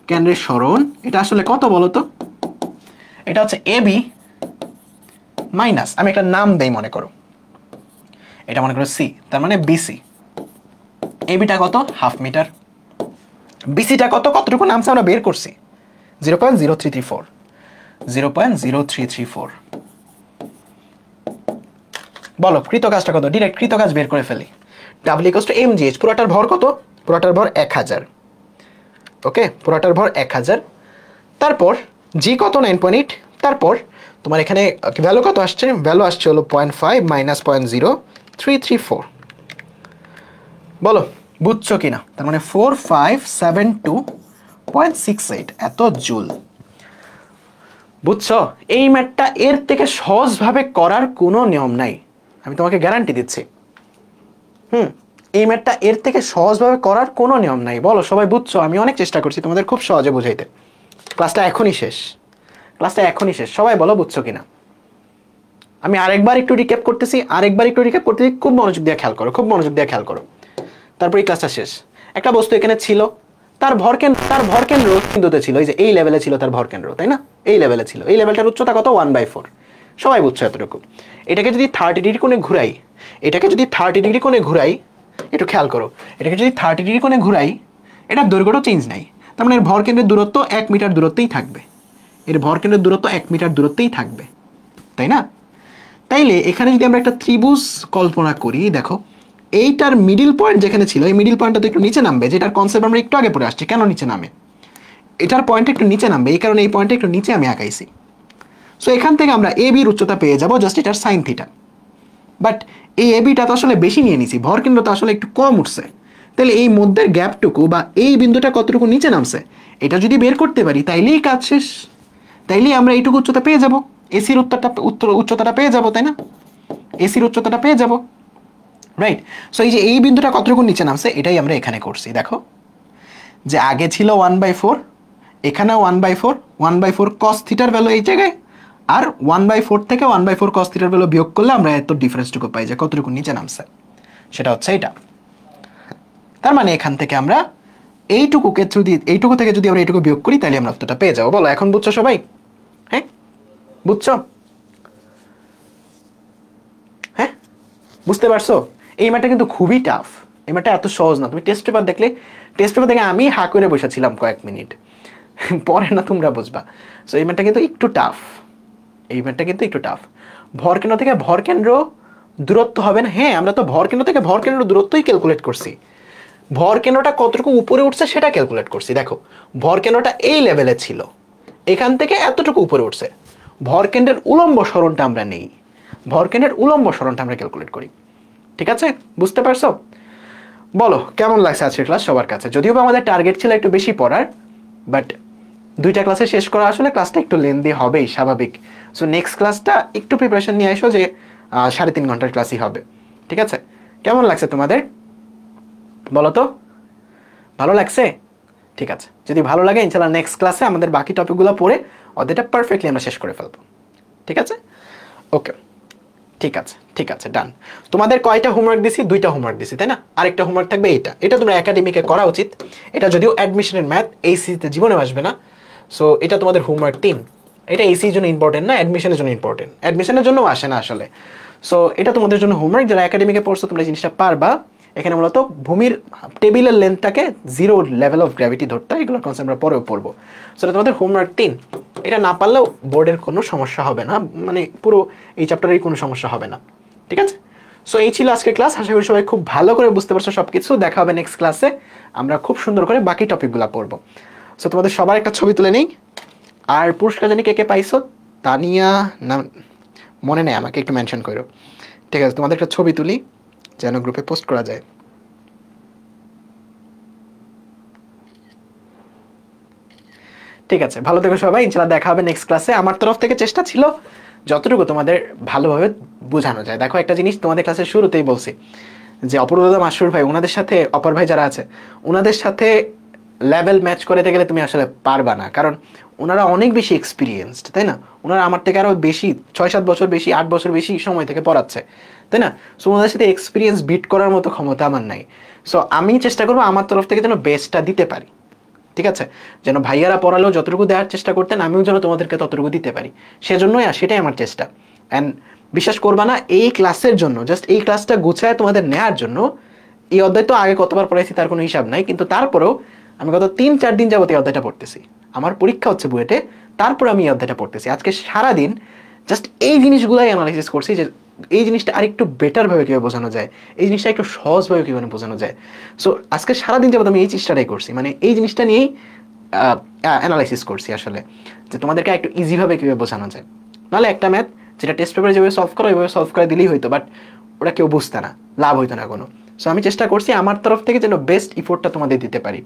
কেন্দ্রের সরণ এটা আসলে কত বলো তো? এটা হচ্ছে এবি মাইনাস, আমি একটা নাম দেই মনে করো, এটা মনে করো সি, তার মানে বিসি। এবিটা কত? Half metre. বিসিটা কত? কতটুকু নামছে আমরা বের করছি, 0.0334, 0.0334। বলো কৃত কাজটা কত? ডিরেক্ট কৃত কাজ বের করে ফেলি। W equals to MGH. পুরোটার ভর কত? পুরোটার ভর 1000। ওকে, পুরোটার ভর 1000। তারপর জি কত? 9.8। তারপর তোমার এখানে ভ্যালু কত আসছে? ভ্যালু আসছে হলো 0.5 মাইনাস 0.0334। বলো বুঝছো কিনা? তার মানে 4572.68 এত জুল। বুঝছো? এই ম্যাথটা এর থেকে সহজভাবে করার কোনো নিয়ম নাই, আমি তোমাকে গ্যারান্টি দিচ্ছি। এই ম্যাথটা এর থেকে সহজভাবে করার কোনো নিয়ম নাই। বলো সবাই বুঝছো? আমি অনেক চেষ্টা করছি তোমাদের খুব সহজে বুঝাইতে। ক্লাসটা এখনই শেষ, ক্লাসটা এখনই শেষ। সবাই বলো বুঝছো কিনা? আমি আরেকবার একটু রিক্যাপ করতেছি, খুব মনোযোগ দিয়ে খেয়াল করো, খুব মনোযোগ দিয়ে খেয়াল করো। তারপর এই ক্লাসটা শেষ। একটা বস্তু এখানে ছিল, তার ভরকেন্দ্র বিন্দুতে ছিল, এই যে এই লেভেলে ছিল তার ভরকেন্দ্র, তাই না? এই লেভেলে ছিল। এই লেভেলটার উচ্চতা কত? 1/4। সবাই বুঝছো এতটুকু। এটাকে যদি 30 ডিগ্রি কোণে ঘুরাই, একটু খেয়াল করো, এটাকে যদি 30 ডিগ্রি কোণে ঘুরাই, এটার দৈর্ঘ্যটাও চেঞ্জ নাই। তার মানে এর ভরকেন্দ্রের দূরত্ব 1 মিটার দূরত্বেই থাকবে, তাই না? তাইলে এখানে যদি আমরা একটা ত্রিভুজ কল্পনা করি, দেখো এইটার মিডিল পয়েন্ট যেখানে ছিল, এই মিডিল পয়েন্টটা তো একটু নিচে নামবে, যেটার কনসেপ্ট আমরা একটু আগে পড়ে আসছি। কেন নিচে নামে? এটার পয়েন্ট একটু নিচে নামবে, এই কারণে এই পয়েন্টটা একটু নিচে আমি আঁকাইছি। সো এখান থেকে আমরা এ বির উচ্চতা পেয়ে যাবো জাস্ট এটার সাইন থিটা। বাট এই এ বিটা তো আসলে বেশি নিয়ে নিছি, ভরকেন্দ্র তো আসলে একটু কম উঠছে। তাহলে এই মধ্যের গ্যাপটুকু বা এই বিন্দুটা কতটুকু নিচে নামছে এটা যদি বের করতে পারি, তাইলেই কাজ শেষ। তাইলেই আমরা এইটুকু উচ্চতা পেয়ে যাব, এসির উচ্চতাটা পেয়ে যাব, তাই না? এসির উচ্চতাটা পেয়ে যাব, রাইট? সো এই যে এই বিন্দুটা কতটুকু নিচে নামছে এটাই আমরা এখানে করছি। দেখো যে আগে ছিল 1/4, এখানে 1/4, 1/4 cos থিটার ভ্যালু এই জায়গায়, আর 1/4 থেকে 1/4 cos থিটার ভ্যালু বিয়োগ করলে আমরা এত ডিফারেন্সটুকু পাই যে কতটুকু নিচে নামছে, সেটা হচ্ছে এটা। তার মানে এখান থেকে আমরা এইটুকু থেকে যদি আমরা এইটুকু বিয়োগ করি তাহলে আমরা উত্তরটা পেয়ে যাবো। বলো এখন বুঝছো সবাই? হ্যাঁ বুঝছো? হ্যাঁ বুঝতে পারছো? এই ম্যাথটা কিন্তু খুবই টাফ, এই ম্যাথটা এত সহজ না। তুমি টেস্ট পেপার দেখে আমি হা করে বসেছিলাম কয়েক মিনিট, পরে না তোমরা বুঝবা। সো এই ম্যাথটা কিন্তু একটু টাফ। ভরকেন্দ্র থেকে ভরকেন্দ্র দূরত্ব হবে না? হ্যাঁ, আমরা তো ভরকেন্দ্র থেকে ভরকেন্দ্র দূরত্বই ক্যালকুলেট করছি, ভরকেন্দ্রটা কতটুকু উপরে উঠছে সেটা ক্যালকুলেট করছি। দেখো ভরকেন্দ্রটা এই লেভেলে ছিল, এখান থেকে এতটুকু উপরে উঠছে, ভরকেন্দ্রের উলম্ব সরণটা আমরা নেই, আমরা ক্যালকুলেট করি। ঠিক আছে, বুঝতে পারছো? বলো কেমন লাগছে আজকের ক্লাস সবার কাছে? যদিও আমাদের টার্গেট ছিল একটু বেশি পড়ার, বাট দুইটা ক্লাসে শেষ করা আসলে ক্লাসটা একটু লেন্দি হবেই, স্বাভাবিক। সো নেক্সট ক্লাসটা একটু প্রিপারেশন নিয়ে এসো যে 3.5 ঘন্টার ক্লাসই হবে। ঠিক আছে, কেমন লাগছে তোমাদের বলো তো? ভালো লাগছে? ঠিক আছে, যদি ভালো লাগে ইনশাআল্লাহ নেক্সট ক্লাসে আমাদের বাকি টপিকগুলো পড়ে ওদেরটা পারফেক্টলি আমরা শেষ করে ফেলবো। ঠিক আছে, ওকে, ঠিক আছে ডান। তোমাদের কয়টা হোমওয়ার্ক দিছি? 2টা হোমওয়ার্ক দিছি, তাই না? আরেকটা হোমওয়ার্ক থাকবে এটা তোমরা একাডেমিকে করা উচিত। এটা যদিও অ্যাডমিশনের ম্যাথ, এইসিতে জীবনে আসবে না। সো এটা তোমাদের হোমওয়ার্ক 3। এটা এইসির জন্য ইম্পর্টেন্ট না, অ্যাডমিশনের জন্য ইম্পর্টেন্ট, অ্যাডমিশনের জন্য আসে না আসলে। সো এটা তোমাদের জন্য হোমওয়ার্ক, যারা একাডেমিকে পড়ছো তোমরা জিনিসটা পারবা। এখানে মূলত ভূমির টেবিলের লেন্থটাকে 0 লেভেল অফ গ্র্যাভিটি ধরতে হয়, এগুলো কনসেপ্ট আমরা পরেও পড়বো। সো এটা তোমাদের হোমওয়ার্ক 3। এটা না পারলেও বোর্ডের কোনো সমস্যা হবে না, মানে পুরো এই চ্যাপ্টারের কোনো সমস্যা হবে না। ঠিক আছে, সো এই ছিল আজকের ক্লাস। আশা করি সবাই খুব ভালো করে বুঝতে পারছো সবকিছু। দেখা হবে নেক্সট ক্লাসে, আমরা খুব সুন্দর করে বাকি টপিকগুলো পড়বো। সো তোমাদের সবার একটা ছবি তুলে নেই। আর পুরস্কার জানি কে কে পাইছো? তানিয়া না মনে নেই, আমাকে একটু মেনশন করো। ঠিক আছে, তোমাদের একটা ছবি তুলি যেন গ্রুপে পোস্ট করা যায়। ঠিক আছে, ভালো থেকো সবাই, ইনশাআল্লাহ দেখা হবে নেক্সট ক্লাসে। আমার তরফ থেকে চেষ্টা ছিল যতটুকু তোমাদের ভালোভাবে বোঝানো যায়। দেখো একটা জিনিস তোমাদের ক্লাসের শুরুতেই বলছি যে অপূর্ব দাদা, মাসুর ভাই, ওনাদের সাথে অপর ভাই যারা আছে ওনাদের সাথে লেভেল ম্যাচ করতে গেলে তুমি আসলে পারবা না, কারণ ওনারা অনেক বেশি এক্সপিরিয়েন্সড, তাই না? ওনারা আমার থেকে আরো বেশি 6-7 বছর বেশি, 8 বছর বেশি সময় থেকে পড়াচ্ছে, তাই না? সো ওনাদের সাথে এক্সপিরিয়েন্স বিট করার মতো ক্ষমতা আমার নাই। সো আমি চেষ্টা করবো আমার তরফ থেকে যেন বেস্টটা দিতে পারি। ঠিক আছে, যেন ভাইয়ারা পড়ালেও যতটুকু দেওয়ার চেষ্টা করতেন আমিও যেন তোমাদেরকে ততটুকু দিতে পারি, সেজন্যই সেটাই আমার চেষ্টা। অ্যান্ড বিশ্বাস করবা না, এই ক্লাসের জন্য, জাস্ট এই ক্লাসটা গুছায় তোমাদের নেওয়ার জন্য, এই অধ্যায় তো আগে কতবার পড়াইছি তার কোনো হিসাব নাই, কিন্তু তারপরেও আমি গত 3-4 দিন যাবত এই অধ্যায়টা পড়তেছি। আমার পরীক্ষা হচ্ছে বুয়েটে, তারপর আমি এই অধ্যায়টা পড়তেছি। আজকে সারাদিন জাস্ট এই জিনিসগুলাই অ্যানালাইসিস করছি, যে এই জিনিসটা আরেকটু বেটারভাবে কীভাবে বোঝানো যায়, এই জিনিসটা একটু সহজভাবে কীভাবে বোঝানো যায়। সো আজকে সারাদিন যাবত আমি এই চেষ্টাটাই করছি, মানে এই জিনিসটা নিয়েই অ্যানালাইসিস করছি আসলে, যে তোমাদেরকে একটু ইজিভাবে কীভাবে বোঝানো যায়। নাহলে একটা ম্যাথ যেটা টেস্ট পেপারে যেভাবে সলভ করো ওইভাবে সলভ করে দিলেই হইতো, বাট ওরা কেউ বুঝতে না, লাভ হইতো না কোনো। সো আমি চেষ্টা করছি আমার তরফ থেকে যেন বেস্ট ইফোর্টটা তোমাদের দিতে পারি।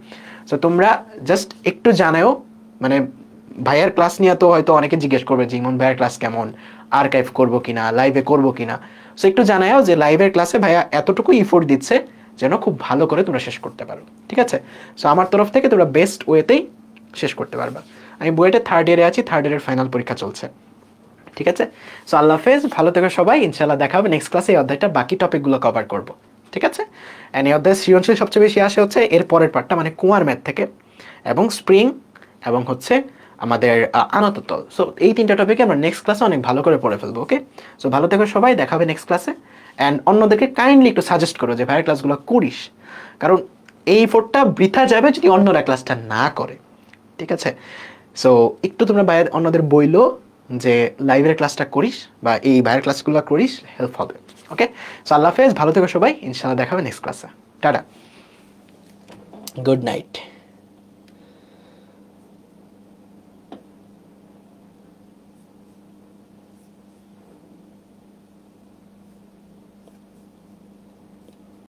সো তোমরা জাস্ট একটু জানাও, মানে ভাইয়ার ক্লাস নিয়ে তো হয়তো অনেকে জিজ্ঞেস করবে যে ইমন ভাইয়ার ক্লাস কেমন, আর্কাইভ করবো কিনা, লাইভে করবো কিনা। সো একটু জানাও যে লাইভের ক্লাসে ভাইয়া এতটুকু ইফোর্ট দিচ্ছে যেন খুব ভালো করে তোমরা শেষ করতে পারো, ঠিক আছে। সো আমার তরফ থেকে তোমরা বেস্ট ওয়েতেই শেষ করতে পারবা। আমি বুয়েটে 3rd ইয়ারে আছি, 3rd ইয়ারের ফাইনাল পরীক্ষা চলছে, ঠিক আছে। সো আল্লাহ হাফেজ, ভালো থেকো সবাই, ইনশাল্লাহ দেখা হবে নেক্সট ক্লাসে। এই অধ্যায়টা বাকি টপিকগুলো কভার করব, ঠিক আছে। অ্যান্ড এই অধ্যায় সৃজনশীল সবচেয়ে বেশি আসে হচ্ছে এর পরের পার্টটা, মানে কুয়ার ম্যাথ থেকে, এবং স্প্রিং, এবং হচ্ছে আমাদের আনততল। সো এই 3টা টপিকে আমরা নেক্সট ক্লাসে অনেক ভালো করে পড়ে ফেলবো, ওকে। সো ভালো থেকো সবাই, দেখা হবে নেক্সট ক্লাসে। অ্যান্ড অন্যদেরকে কাইন্ডলি একটু সাজেস্ট করো যে ভাইয়ের ক্লাসগুলো করিস, কারণ এই ফোরটা বৃথা যাবে যদি অন্যরা ক্লাসটা না করে, ঠিক আছে। সো একটু তোমরা বাইরে অন্যদের বইলো যে লাইভের ক্লাসটা করিস বা এই বাইরের ক্লাসগুলো করিস, হেল্প হবে, ওকে। সো আল্লাহ হাফেজ, ভালো থেকো সবাই, ইনশাআল্লাহ দেখা হবে নেক্সট ক্লাসে। Tata, good night.